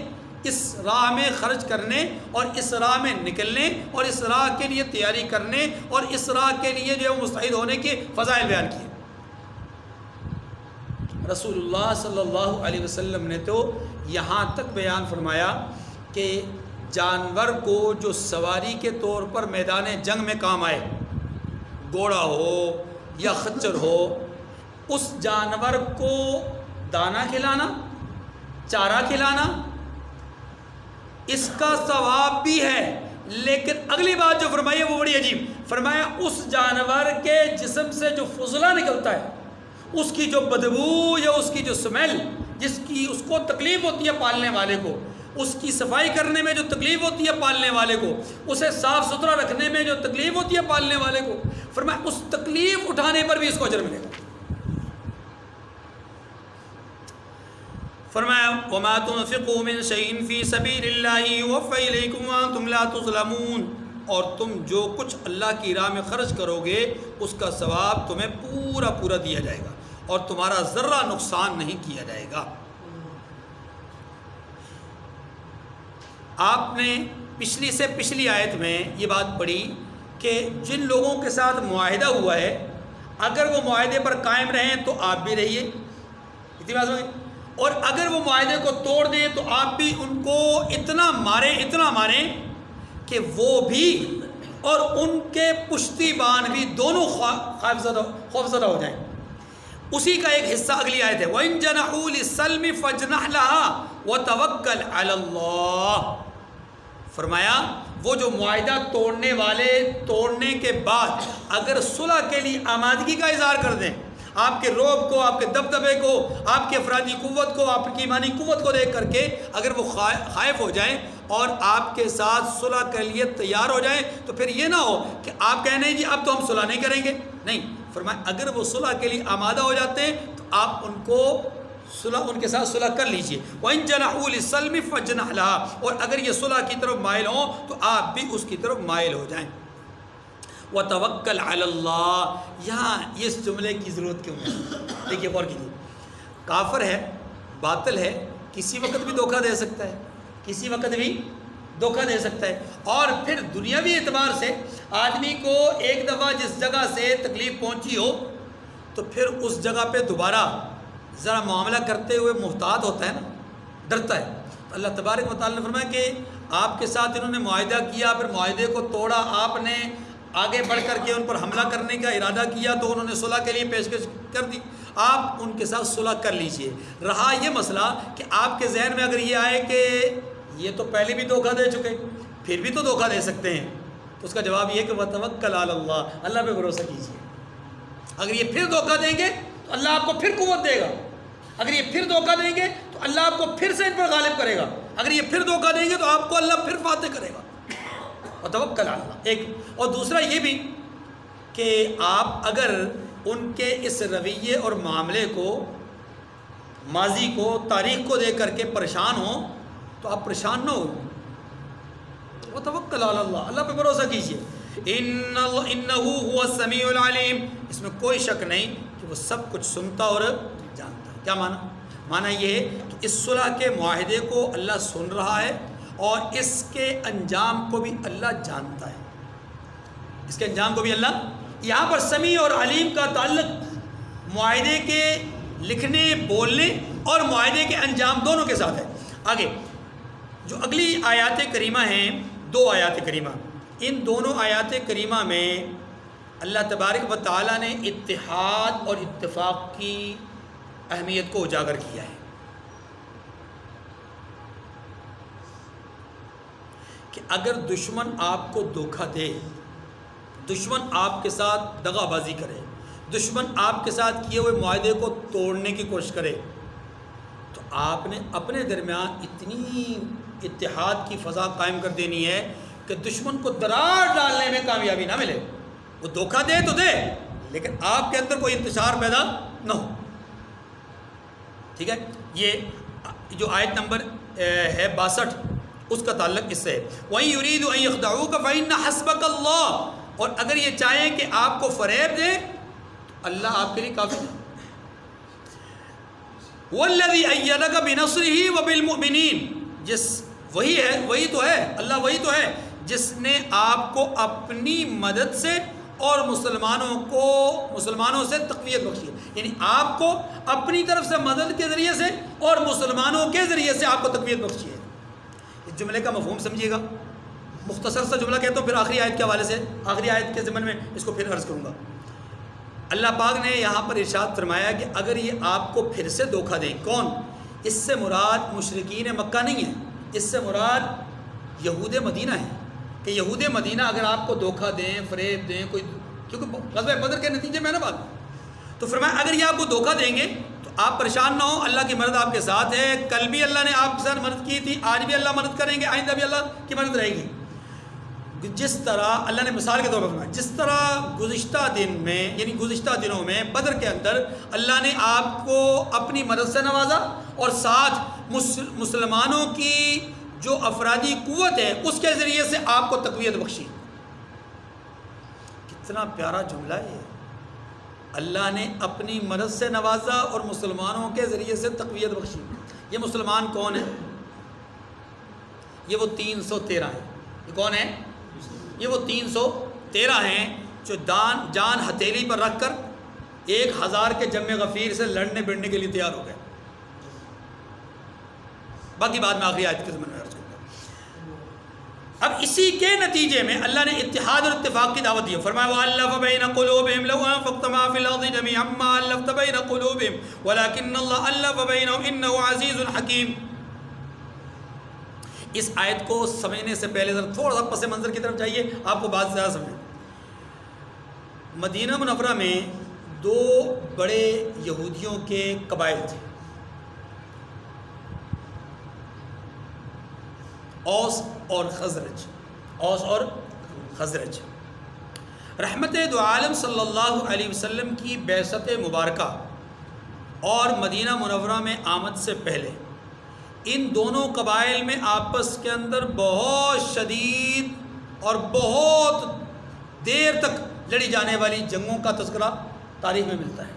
اس راہ میں خرچ کرنے اور اس راہ میں نکلنے اور اس راہ کے لیے تیاری کرنے اور اس راہ کے لیے جو مستعد ہونے کے فضائل بیان کیے. رسول اللہ صلی اللہ علیہ وسلم نے تو یہاں تک بیان فرمایا کہ جانور کو جو سواری کے طور پر میدان جنگ میں کام آئے، گھوڑا ہو یا خچر ہو، اس جانور کو دانا کھلانا، چارہ کھلانا، اس کا ثواب بھی ہے. لیکن اگلی بات جو فرمائی ہے وہ بڑی عجیب فرمایا، اس جانور کے جسم سے جو فضلہ نکلتا ہے، اس کی جو بدبو یا اس کی جو سمیل، جس کی اس کو تکلیف ہوتی ہے پالنے والے کو، اس کی صفائی کرنے میں جو تکلیف ہوتی ہے پالنے والے کو، اسے صاف ستھرا رکھنے میں جو تکلیف ہوتی ہے پالنے والے کو، فرمایا اس تکلیف اٹھانے پر بھی اس کو اجر ملے گا. فرمایا وما تنفقوا من شيء في سبيل الله يوفى اليكم وانتم لا تظلمون، اور تم جو کچھ اللہ کی راہ میں خرچ کرو گے اس کا ثواب تمہیں پورا پورا دیا جائے گا اور تمہارا ذرہ نقصان نہیں کیا جائے گا. آپ نے پچھلی سے پچھلی آیت میں یہ بات پڑھی کہ جن لوگوں کے ساتھ معاہدہ ہوا ہے اگر وہ معاہدے پر قائم رہیں تو آپ بھی رہیے، اتنی بات ہوگی، اور اگر وہ معاہدے کو توڑ دیں تو آپ بھی ان کو اتنا ماریں کہ وہ بھی اور ان کے پشتی بان بھی دونوں خوفزدہ ہو جائیں. اسی کا ایک حصہ اگلی آیت ہے وَإِن جَنَحُوا لِلسَّلْمِ فَاجْنَحْ لَهَا وَتَوَكَّلْ عَلَى اللَّهِ. فرمایا وہ جو معاہدہ توڑنے والے توڑنے کے بعد اگر صلح کے لیے آمادگی کا اظہار کر دیں، آپ کے روب کو، آپ کے دبدبے کو، آپ کے افرادی قوت کو، آپ کی ایمانی قوت کو دیکھ کر کے اگر وہ خائف ہو جائیں اور آپ کے ساتھ صلح کے لیے تیار ہو جائیں، تو پھر یہ نہ ہو کہ آپ کہیں نہیں جی اب تو ہم صلح نہیں کریں گے. نہیں، فرمایا اگر وہ صلح کے لیے آمادہ ہو جاتے ہیں تو آپ ان کے ساتھ صلح کر لیجئے. وَإِن جَنَحُوا لِلسَّلْمِ فَاجْنَحْ لَهَا، اور اگر یہ صلح کی طرف مائل ہوں تو آپ بھی اس کی طرف مائل ہو جائیں. وَتَوَكَّلْ عَلَى اللَّهِ، یہاں اس جملے کی ضرورت کیوں ہے؟ دیکھیے غور کیجیے. کافر ہے، باطل ہے، کسی وقت بھی دھوکہ دے سکتا ہے، کسی وقت بھی دھوکہ دے سکتا ہے. اور پھر دنیاوی اعتبار سے آدمی کو ایک دفعہ جس جگہ سے تکلیف پہنچی ہو تو پھر اس جگہ پہ دوبارہ ذرا معاملہ کرتے ہوئے محتاط ہوتا ہے نا، ڈرتا ہے. تو اللہ تبارک و تعالیٰ نے فرمایا کہ آپ کے ساتھ انہوں نے معاہدہ کیا، پھر معاہدے کو توڑا، آپ نے آگے بڑھ کر کے ان پر حملہ کرنے کا ارادہ کیا تو انہوں نے صلح کے لیے پیشکش کر دی، آپ ان کے ساتھ صلح کر لیجئے. رہا یہ مسئلہ کہ آپ کے ذہن میں اگر یہ آئے کہ یہ تو پہلے بھی دھوکہ دے چکے، پھر بھی تو دھوکہ دے سکتے ہیں، تو اس کا جواب یہ ہے کہ وَتَوَكَّلْ عَلَى اللَّهِ، اللہ پہ بھروسہ کیجیے. اگر یہ پھر دھوکہ دیں گے تو اللہ آپ کو پھر قوت دے گا، اگر یہ پھر دھوکہ دیں گے تو اللہ آپ کو پھر سے ان پر غالب کرے گا، اگر یہ پھر دھوکہ دیں گے تو آپ کو اللہ پھر فاتح کرے گا. وَتَوَكَّلْ عَلَى اللَّهِ ایک. اور دوسرا یہ بھی کہ آپ اگر ان کے اس رویے اور معاملے کو، ماضی کو، تاریخ کو دیکھ کر کے پریشان ہوں تو آپ پریشان نہ ہو. وَتَوَكَّلْ عَلَى اللَّهِ، اللہ پہ بھروسہ کیجیے. إِنَّهُ هُوَ السَّمِيعُ الْعَلِيمُ، اس میں کوئی شک نہیں کہ وہ سب کچھ سنتا اور جانتا ہے. کیا معنی یہ ہے کہ اس صلح کے معاہدے کو اللہ سن رہا ہے اور اس کے انجام کو بھی اللہ جانتا ہے. اس کے انجام کو بھی اللہ، یہاں پر سمیع اور علیم کا تعلق معاہدے کے لکھنے بولنے اور معاہدے کے انجام دونوں کے ساتھ ہے۔ آگے جو اگلی آیات کریمہ ہیں، 2 آیات کریمہ، ان دونوں آیات کریمہ میں اللہ تبارک و تعالیٰ نے اتحاد اور اتفاق کی اہمیت کو اجاگر کیا ہے کہ اگر دشمن آپ کو دھوکہ دے، دشمن آپ کے ساتھ دغا بازی کرے، دشمن آپ کے ساتھ کیے ہوئے معاہدے کو توڑنے کی کوشش کرے، تو آپ نے اپنے درمیان اتنی اتحاد کی فضا قائم کر دینی ہے کہ دشمن کو درار ڈالنے میں کامیابی نہ ملے۔ وہ دھوکہ دے تو دے، لیکن آپ کے اندر کوئی انتشار پیدا نہ ہو۔ ٹھیک ہے، یہ جو آیت نمبر ہے 62 اس کا تعلق اس سے ہے۔ وَإِن يُرِيدُوا أَن يَخْدَعُوكَ فَإِنَّ حَسْبَكَ اللَّهُ، اور اگر یہ چاہیں کہ آپ کو فریب دیں تو اللہ آپ کے لیے کافی ہے۔ وَالَّذِي أَيَّدَكَ بِنَصْرِهِ وَبِالْمُؤْمِنِينَ، وہی تو ہے اللہ، وہی تو ہے جس نے آپ کو اپنی مدد سے اور مسلمانوں سے تقویت بخشی ہے، یعنی آپ کو اپنی طرف سے مدد کے ذریعے سے اور مسلمانوں کے ذریعے سے آپ کو تقویت بخشی ہے۔ اس جملے کا مفہوم سمجھیے گا، مختصر سا جملہ کہتا ہوں، پھر آخری آیت کے حوالے سے، آخری آیت کے ضمن میں اس کو پھر عرض کروں گا۔ اللہ پاک نے یہاں پر ارشاد فرمایا کہ اگر یہ آپ کو پھر سے دھوکہ دیں، کون؟ اس سے مراد مشرکین مکہ نہیں ہے، اس سے مراد یہود مدینہ ہے، کہ یہود مدینہ اگر آپ کو دھوکہ دیں، فریب دیں، کوئی، کیونکہ غزوہ بدر کے نتیجے میں نا بات، تو فرمایا اگر یہ آپ کو دھوکہ دیں گے تو آپ پریشان نہ ہوں، اللہ کی مدد آپ کے ساتھ ہے، کل بھی اللہ نے آپ کے ساتھ مدد کی تھی، آج بھی اللہ مدد کریں گے، آئندہ بھی اللہ کی مدد رہے گی۔ جس طرح اللہ نے مثال کے طور پر فرمایا، جس طرح گزشتہ دن میں، یعنی گزشتہ دنوں میں بدر کے اندر اللہ نے آپ کو اپنی مدد سے نوازا اور ساتھ مسلمانوں کی جو افرادی قوت ہے اس کے ذریعے سے آپ کو تقویت بخشی۔ کتنا پیارا جملہ ہے، اللہ نے اپنی مدد سے نوازا اور مسلمانوں کے ذریعے سے تقویت بخشی۔ یہ مسلمان کون ہیں؟ یہ وہ 313 ہیں۔ یہ کون ہیں؟ یہ وہ 313 ہیں جو جان ہتھیلی پر رکھ کر 1000 کے جم غفیر سے لڑنے بڑھنے کے لیے تیار ہو گئے۔ باقی بعد میں آخری آیت کے ضمن میں عرض کروں گا۔ اب اسی کے نتیجے میں اللہ نے اتحاد اور اتفاق کی دعوت دی، فرمایا وَأَلَّفَ بَيْنَ قُلُوبِهِمْ لَوْ أَنفَقْتَ مَا فِي الْأَرْضِ جَمِيعًا مَا أَلَّفْتَ بَيْنَ قُلُوبِهِمْ وَلَكِنَّ اللَّهَ أَلَّفَ بَيْنَهُمْ إِنَّهُ عَزِيزٌ حَكِيمٌ۔ اس آیت کو سمجھنے سے پہلے ذرا تھوڑا سا پس منظر کی طرف جائیے، آپ کو بات زیادہ سمجھیں۔ مدینہ منورہ میں 2 بڑے یہودیوں کے قبائل تھے، اوس اور خزرج۔ اوس اور خزرج رحمت دو عالم صلی اللہ علیہ وسلم کی بعثت مبارکہ اور مدینہ منورہ میں آمد سے پہلے ان دونوں قبائل میں آپس کے اندر بہت شدید اور بہت دیر تک لڑی جانے والی جنگوں کا تذکرہ تاریخ میں ملتا ہے۔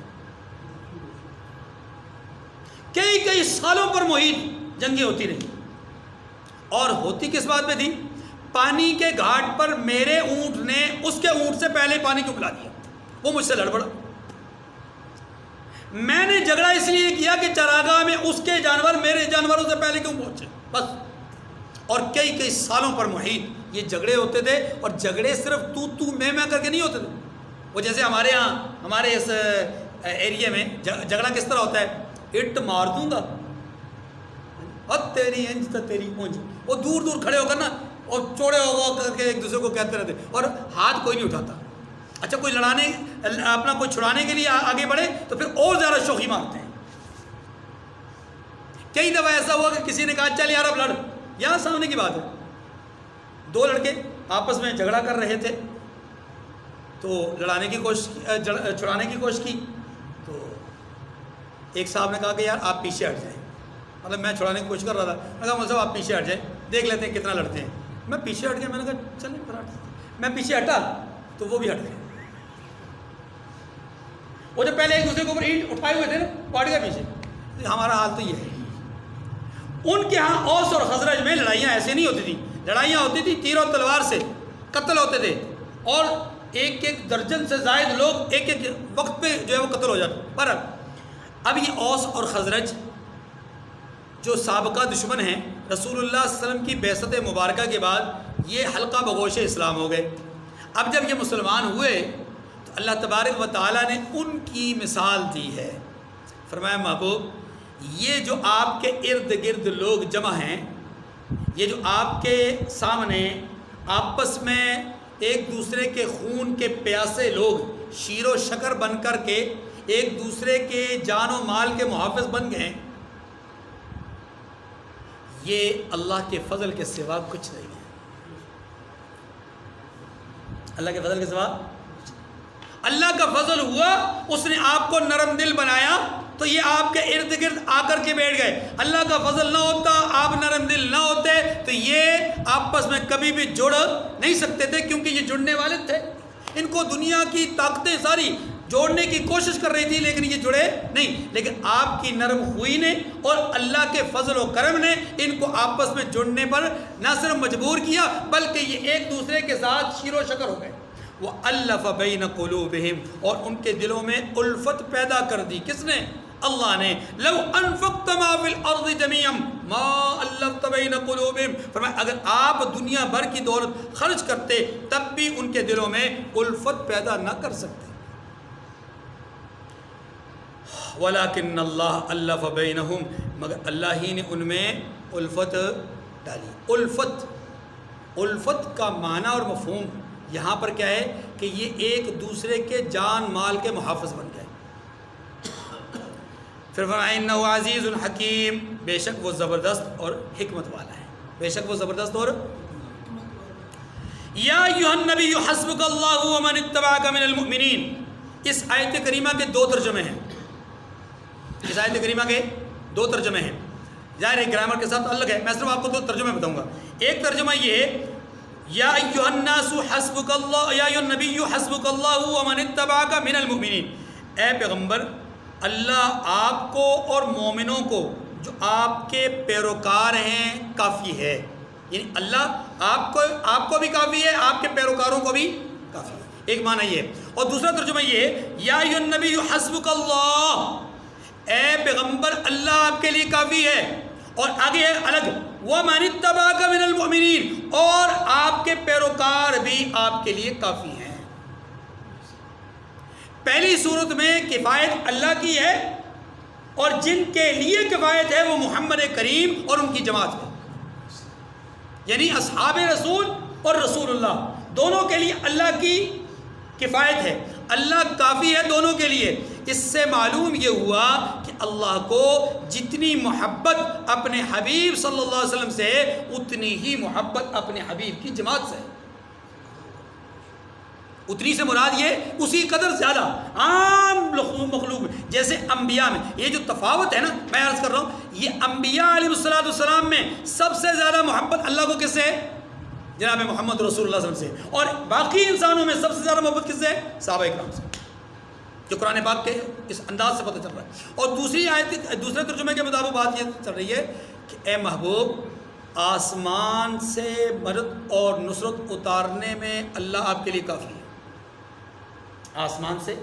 کئی سالوں پر محیط جنگیں ہوتی رہی، اور ہوتی کس بات پہ تھی؟ پانی کے گھاٹ پر میرے اونٹ نے اس کے اونٹ سے پہلے پانی کیوں پلا دیا، وہ مجھ سے لڑ پڑا، میں نے جھگڑا اس لیے کیا کہ چراگاہ میں اس کے جانور میرے جانوروں سے پہلے کیوں پہنچے، بس۔ اور کئی سالوں پر محیط یہ جھگڑے ہوتے تھے، اور جھگڑے صرف تو میں کر کے نہیں ہوتے تھے۔ وہ جیسے ہمارے یہاں ہمارے اس ایریے میں جھگڑا کس طرح ہوتا ہے؟ اٹ مار دوں گا اور تیری انج تو تیری اونج، وہ دور کھڑے ہو کر نا اور چوڑے ہو کر کے ایک دوسرے کو کہتے رہتے، اور ہاتھ کوئی نہیں اٹھاتا۔ اچھا کوئی اپنا کوئی چھڑانے کے لیے آگے بڑھے تو پھر اور زیادہ شوخی مارتے ہیں۔ کئی دفعہ ایسا ہوا کہ کسی نے کہا چل یار اب لڑ، یہاں سامنے کی بات ہے، 2 لڑکے آپس میں جھگڑا کر رہے تھے، تو چھڑانے کی کوشش کی، تو ایک صاحب نے کہا کہ یار آپ پیچھے ہٹ جائیں، مطلب میں چھڑانے کی کوشش کر رہا تھا، میں کہا مول صاحب آپ پیچھے ہٹ جائیں، دیکھ لیتے ہیں کتنا لڑتے ہیں۔ میں پیچھے ہٹ گیا، میں نے کہا چلیں پھر ہٹ، میں پیچھے ہٹا تو وہ بھی ہٹ گئے، وہ جو پہلے ایک دوسرے کے اوپر اینٹ اٹھائے ہوئے تھے نا، وہ ہٹ گئے پیچھے۔ ہمارا حال تو یہ ہے۔ ان کے ہاں اوس اور خزرج میں لڑائیاں ایسے نہیں ہوتی تھیں، لڑائیاں ہوتی تھی تیر و تلوار سے، قتل ہوتے تھے، اور 1 درجن سے زائد لوگ ایک وقت پہ جو ہے وہ قتل ہو جاتے۔ پر اب یہ اوس اور خزرج جو سابقہ دشمن ہیں، رسول اللہ صلی اللہ علیہ وسلم کی بعثت مبارکہ کے بعد یہ حلقہ بگوش اسلام ہو گئے۔ اب جب یہ مسلمان ہوئے تو اللہ تبارک و تعالیٰ نے ان کی مثال دی ہے، فرمایا محبوب یہ جو آپ کے ارد گرد لوگ جمع ہیں، یہ جو آپ کے سامنے آپس میں ایک دوسرے کے خون کے پیاسے لوگ شیر و شکر بن کر کے ایک دوسرے کے جان و مال کے محافظ بن گئے، یہ اللہ کے فضل کے سوا کچھ نہیں ہے۔ اللہ کے فضل کے سوا اللہ کا فضل ہوا، اس نے آپ کو نرم دل بنایا تو یہ آپ کے ارد گرد آ کر کے بیٹھ گئے۔ اللہ کا فضل نہ ہوتا، آپ نرم دل نہ ہوتے تو یہ آپس میں کبھی بھی جڑ نہیں سکتے تھے، کیونکہ یہ جڑنے والے تھے۔ ان کو دنیا کی طاقتیں ساری جوڑنے کی کوشش کر رہی تھی لیکن یہ جڑے نہیں، لیکن آپ کی نرم خوئی نے اور اللہ کے فضل و کرم نے ان کو آپس میں جڑنے پر نہ صرف مجبور کیا بلکہ یہ ایک دوسرے کے ساتھ شیر و شکر ہو گئے۔ وَأَلَّفَ بَيْنَ قُلُوبِهِمْ، اور ان کے دلوں میں الفت پیدا کر دی، کس نے؟ اللہ نے۔ لَوْ أَنفَقْتَ مَا فِي الْأَرْضِ جَمِيعًا مَا أَلَّفْتَ بَيْنَ قُلُوبِهِمْ، فرمایا اگر آپ دنیا بھر کی دولت خرچ کرتے تب بھی ان کے دلوں میں الفت پیدا نہ کر سکتے۔ وَلَكِنَّ اللَّهَ أَلَّفَ بَيْنَهُمْ، مگر اللہ ہی نے ان میں الفت ڈالی۔ الفت کا معنی اور مفہوم یہاں پر کیا ہے کہ یہ ایک دوسرے کے جان مال کے محافظ بن گئے۔ پھر فرمایا انہ عزیز الحکیم، بے شک وہ زبردست اور حکمت والا ہے، بے شک وہ زبردست اور یا ایھا النبی حسبک اللہ ومن اتبعک من المؤمنین۔ اس آیت کریمہ کے دو ترجمے ہیں، اس آیت کریمہ کے دو ترجمے ہیں، ظاہر ہے گرامر کے ساتھ الگ ہے، میں صرف آپ کو دو ترجمے بتاؤں گا۔ ایک ترجمہ یہ ہے یا ایھا الناس حسبک اللہ، یا ایھا النبی حسبک اللہ ومن اتبعک من المؤمنین، اے پیغمبر اللہ آپ کو اور مومنوں کو جو آپ کے پیروکار ہیں کافی ہے، یعنی اللہ آپ کو بھی کافی ہے، آپ کے پیروکاروں کو بھی کافی ہے، ایک معنی یہ ہے۔ اور دوسرا ترجمہ یہ ہے یا ایھا النبی حسبک اللہ، اے پیغمبر اللہ آپ کے لیے کافی ہے، اور آگے ہے الگ وَمَنِ اتَّبَعَكَ مِنَ الْمُؤْمِنِينَ، اور آپ کے پیروکار بھی آپ کے لیے کافی ہیں۔ پہلی صورت میں کفایت اللہ کی ہے اور جن کے لیے کفایت ہے وہ محمد کریم اور ان کی جماعت ہے، یعنی اصحاب رسول اور رسول اللہ دونوں کے لیے اللہ کی کفایت ہے، اللہ کافی ہے دونوں کے لیے۔ اس سے معلوم یہ ہوا کہ اللہ کو جتنی محبت اپنے حبیب صلی اللہ علیہ وسلم سے اتنی ہی محبت اپنے حبیب کی جماعت سے، اتنی سے مراد یہ اسی قدر زیادہ عام مخلوق میں، جیسے انبیاء میں یہ جو تفاوت ہے نا، میں عرض کر رہا ہوں یہ انبیاء علیہ السلام میں سب سے زیادہ محبت اللہ کو کس سے ہے؟ جناب محمد رسول اللہ صلی اللہ علیہ وسلم سے، اور باقی انسانوں میں سب سے زیادہ محبت کس سے ہے؟ صحابہ کرام سے، جو قرآن پاک کے اس انداز سے پتہ چل رہا ہے۔ اور دوسری آیت دوسرے ترجمے کے مطابق بات یہ چل رہی ہے کہ اے محبوب آسمان سے مدد اور نصرت اتارنے میں اللہ آپ کے لیے کافی ہے، آسمان سے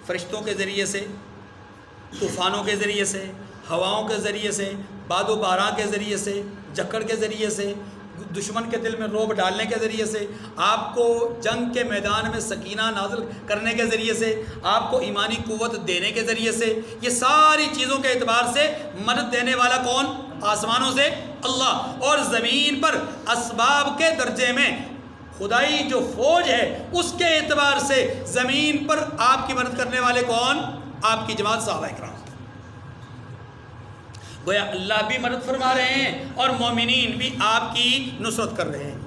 فرشتوں کے ذریعے سے، طوفانوں کے ذریعے سے، ہواؤں کے ذریعے سے، باد و باران کے ذریعے سے، جکڑ کے ذریعے سے، دشمن کے دل میں رعب ڈالنے کے ذریعے سے، آپ کو جنگ کے میدان میں سکینہ نازل کرنے کے ذریعے سے، آپ کو ایمانی قوت دینے کے ذریعے سے، یہ ساری چیزوں کے اعتبار سے مدد دینے والا کون؟ آسمانوں سے اللہ، اور زمین پر اسباب کے درجے میں خدائی جو فوج ہے اس کے اعتبار سے زمین پر آپ کی مدد کرنے والے کون؟ آپ کی جماعت صحابہ کرام۔ گویا اللہ بھی مدد فرما رہے ہیں اور مومنین بھی آپ کی نصرت کر رہے ہیں،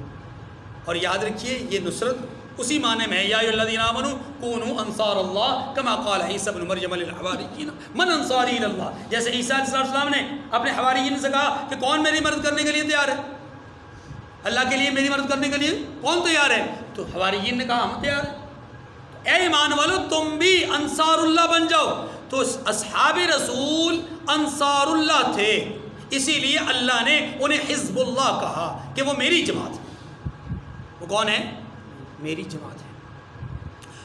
اور یاد رکھیے یہ نصرت اسی معنی میں ہے یا ایھا الذین آمنوا کونوا انصار اللہ کما قال عیسی ابن مریم للحواریین من انصاری الی اللہ، جیسے عیسیٰ علیہ السلام نے اپنے حواریین سے کہا کہ کون میری مدد کرنے کے لیے تیار ہے، اللہ کے لیے میری مدد کرنے کے لیے کون تیار ہے؟ تو حواریین نے کہا ہم تیار ہیں۔ اے ایمان والو تم بھی انصار اللہ بن جاؤ، تو اصحاب رسول انصار اللہ تھے، اسی لیے اللہ نے انہیں حزب اللہ کہا کہ وہ میری جماعت ہے۔ وہ کون ہے؟ میری جماعت ہے۔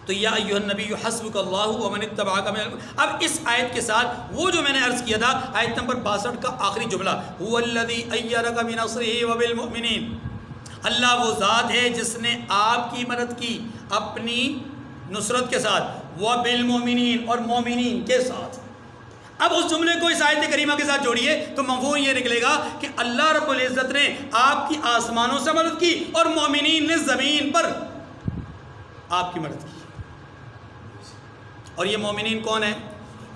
تو یا ایھا النبی حسبک اللہ ومن اتبعک من المؤمنین. اب اس آیت کے ساتھ وہ جو میں نے عرض کیا تھا آیت نمبر 62 کا آخری جملہ هو الذی ایدک بنصرہ وبالمؤمنین، اللہ وہ ذات ہے جس نے آپ کی مدد کی اپنی نصرت کے ساتھ، وبالمؤمنین اور مومنین کے ساتھ. اب اس جملے کو اس آیت کریمہ کے ساتھ جوڑیے تو مفہوم یہ نکلے گا کہ اللہ رب العزت نے آپ کی آسمانوں سے مدد کی اور مومنین نے زمین پر آپ کی مدد کی. اور یہ مومنین کون ہیں؟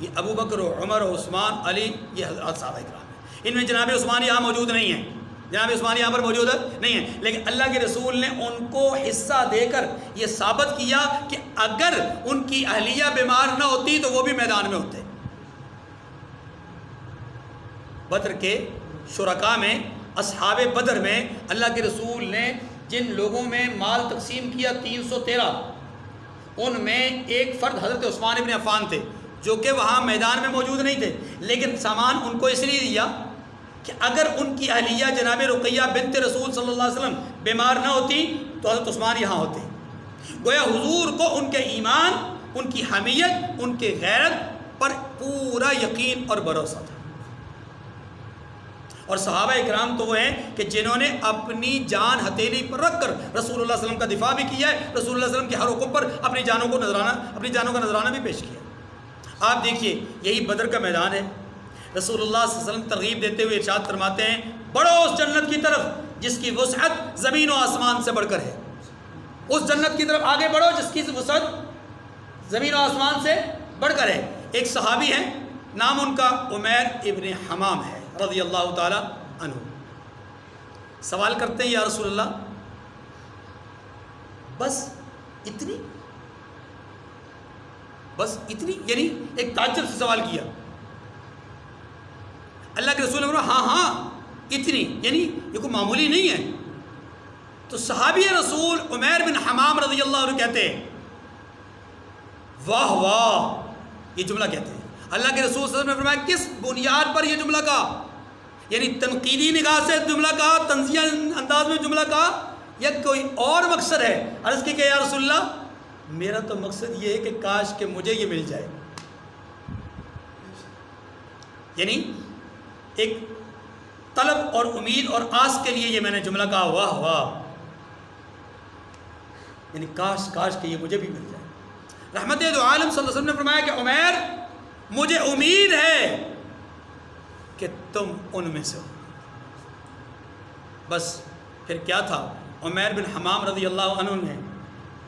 یہ ابو بکر و عمر و عثمان علی، یہ حضرات صحابہ کرام ہیں. ان میں جناب عثمان یہاں موجود نہیں ہیں، جناب عثمان یہاں پر موجود نہیں ہیں، لیکن اللہ کے رسول نے ان کو حصہ دے کر یہ ثابت کیا کہ اگر ان کی اہلیہ بیمار نہ ہوتی تو وہ بھی میدان میں ہوتے. بدر کے شرکاء میں، اصحاب بدر میں اللہ کے رسول نے جن لوگوں میں مال تقسیم کیا 313، ان میں ایک فرد حضرت عثمان ابن عفان تھے جو کہ وہاں میدان میں موجود نہیں تھے، لیکن سامان ان کو اس لیے دیا کہ اگر ان کی اہلیہ جناب رقیہ بنت رسول صلی اللہ علیہ وسلم بیمار نہ ہوتی تو حضرت عثمان یہاں ہوتے. گویا حضور کو ان کے ایمان، ان کی حمیت، ان کے غیرت پر پورا یقین اور بھروسہ تھا. اور صحابہ اکرام تو وہ ہیں کہ جنہوں نے اپنی جان ہتھیلی پر رکھ کر رسول اللہ صلی اللہ علیہ وسلم کا دفاع بھی کیا ہے، رسول اللہ صلی اللہ علیہ وسلم کے ہر حکم پر اپنی جانوں کا نذرانہ بھی پیش کیا. آپ دیکھیے یہی بدر کا میدان ہے. رسول اللہ صلی اللہ علیہ وسلم ترغیب دیتے ہوئے ارشاد فرماتے ہیں بڑھو اس جنت کی طرف جس کی وسعت زمین و آسمان سے بڑھ کر ہے. اس جنت کی طرف آگے بڑھو جس کی وسعت زمین و آسمان سے بڑھ کر ہے. ایک صحابی ہیں، نام ان کا عمیر ابن حمام ہے رضی اللہ تعالی عنہ. سوال کرتے ہیں یا رسول اللہ بس اتنی، یعنی ایک تعجب سے سوال کیا. اللہ کے رسول نے فرمایا ہاں اتنی، یعنی یہ کوئی معمولی نہیں ہے. تو صحابی رسول عمیر بن حمام رضی اللہ عنہ کہتے ہیں واہ واہ، یہ جملہ کہتے ہیں. اللہ کے رسول صلی اللہ علیہ وسلم نے فرمایا کس بنیاد پر یہ جملہ کہا؟ یعنی تنقیدی نگاہ سے جملہ کہا، تنزیہ انداز میں جملہ کہا، یا کوئی اور مقصد ہے؟ عرض کی کہ یا رسول اللہ میرا تو مقصد یہ ہے کہ کاش کہ مجھے یہ مل جائے. یعنی ایک طلب اور امید اور آس کے لیے یہ میں نے جملہ کہا واہ واہ، یعنی کاش کہ یہ مجھے بھی مل جائے. رحمت دو عالم صلی اللہ علیہ وسلم نے فرمایا کہ عمیر مجھے امید ہے کہ تم ان میں سے ہو. بس پھر کیا تھا، عمیر بن حمام رضی اللہ عنہ نے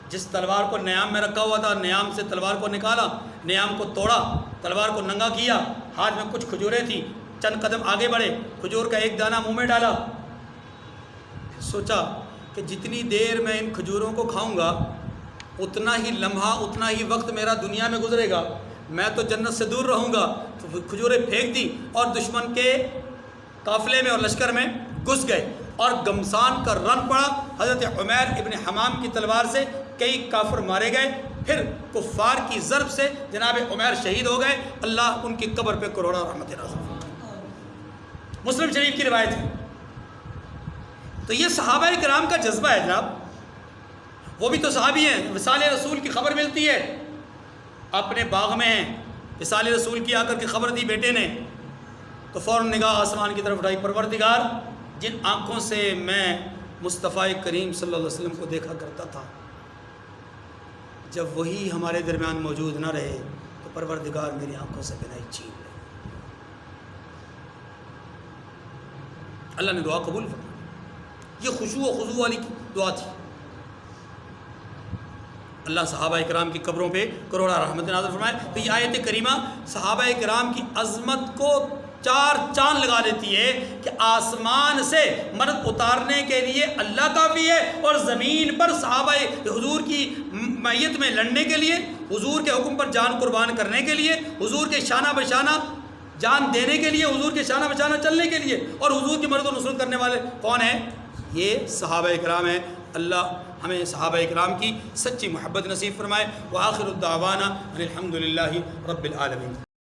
جس تلوار کو نیام میں رکھا ہوا تھا، نیام سے تلوار کو نکالا، نیام کو توڑا، تلوار کو ننگا کیا، ہاتھ میں کچھ کھجوریں تھیں، چند قدم آگے بڑھے، کھجور کا ایک دانہ منہ میں ڈالا، سوچا کہ جتنی دیر میں ان کھجوروں کو کھاؤں گا اتنا ہی لمحہ، اتنا ہی وقت میرا دنیا میں گزرے گا، میں تو جنت سے دور رہوں گا. تو کھجوریں پھینک دی اور دشمن کے قافلے میں اور لشکر میں گھس گئے اور گمسان کا رن پڑا. حضرت عمیر ابن حمام کی تلوار سے کئی کافر مارے گئے، پھر کفار کی ضرب سے جناب عمیر شہید ہو گئے. اللہ ان کی قبر پہ کروڑا رحمت نازل. مسلم شریف کی روایت ہے. تو یہ صحابہ کرام کا جذبہ ہے جناب. وہ بھی تو صحابی ہیں. وصال رسول کی خبر ملتی ہے، اپنے باغ میں ہیں، وصال رسول کی آ کر کے خبر دی بیٹے نے، تو فوراً نگاہ آسمان کی طرف اٹھائی. پروردگار جن آنکھوں سے میں مصطفیٰ کریم صلی اللہ علیہ وسلم کو دیکھا کرتا تھا، جب وہی ہمارے درمیان موجود نہ رہے تو پروردگار میری آنکھوں سے بینائی چھین لے. اللہ نے دعا قبول فرمائی. یہ خشوع و خضوع والی دعا تھی. اللہ صحابہ کرام کی قبروں پہ کروڑا رحمت نازل فرمائے. تو یہ آیت کریمہ صحابہ کرام کی عظمت کو چار چاند لگا دیتی ہے کہ آسمان سے مدد اتارنے کے لیے اللہ کافی ہے، اور زمین پر صحابہ حضور کی معیت میں لڑنے کے لیے، حضور کے حکم پر جان قربان کرنے کے لیے، حضور کے شانہ بشانہ جان دینے کے لیے، حضور کے شانہ بشانہ چلنے کے لیے، اور حضور کی مدد و نصرت کرنے والے کون ہیں؟ یہ صحابہ کرام ہیں. اللہ ہمیں صحابہ کرام کی سچی محبت نصیب فرمائے. وآخر الدعوانا ان الحمد للہ رب العالمین.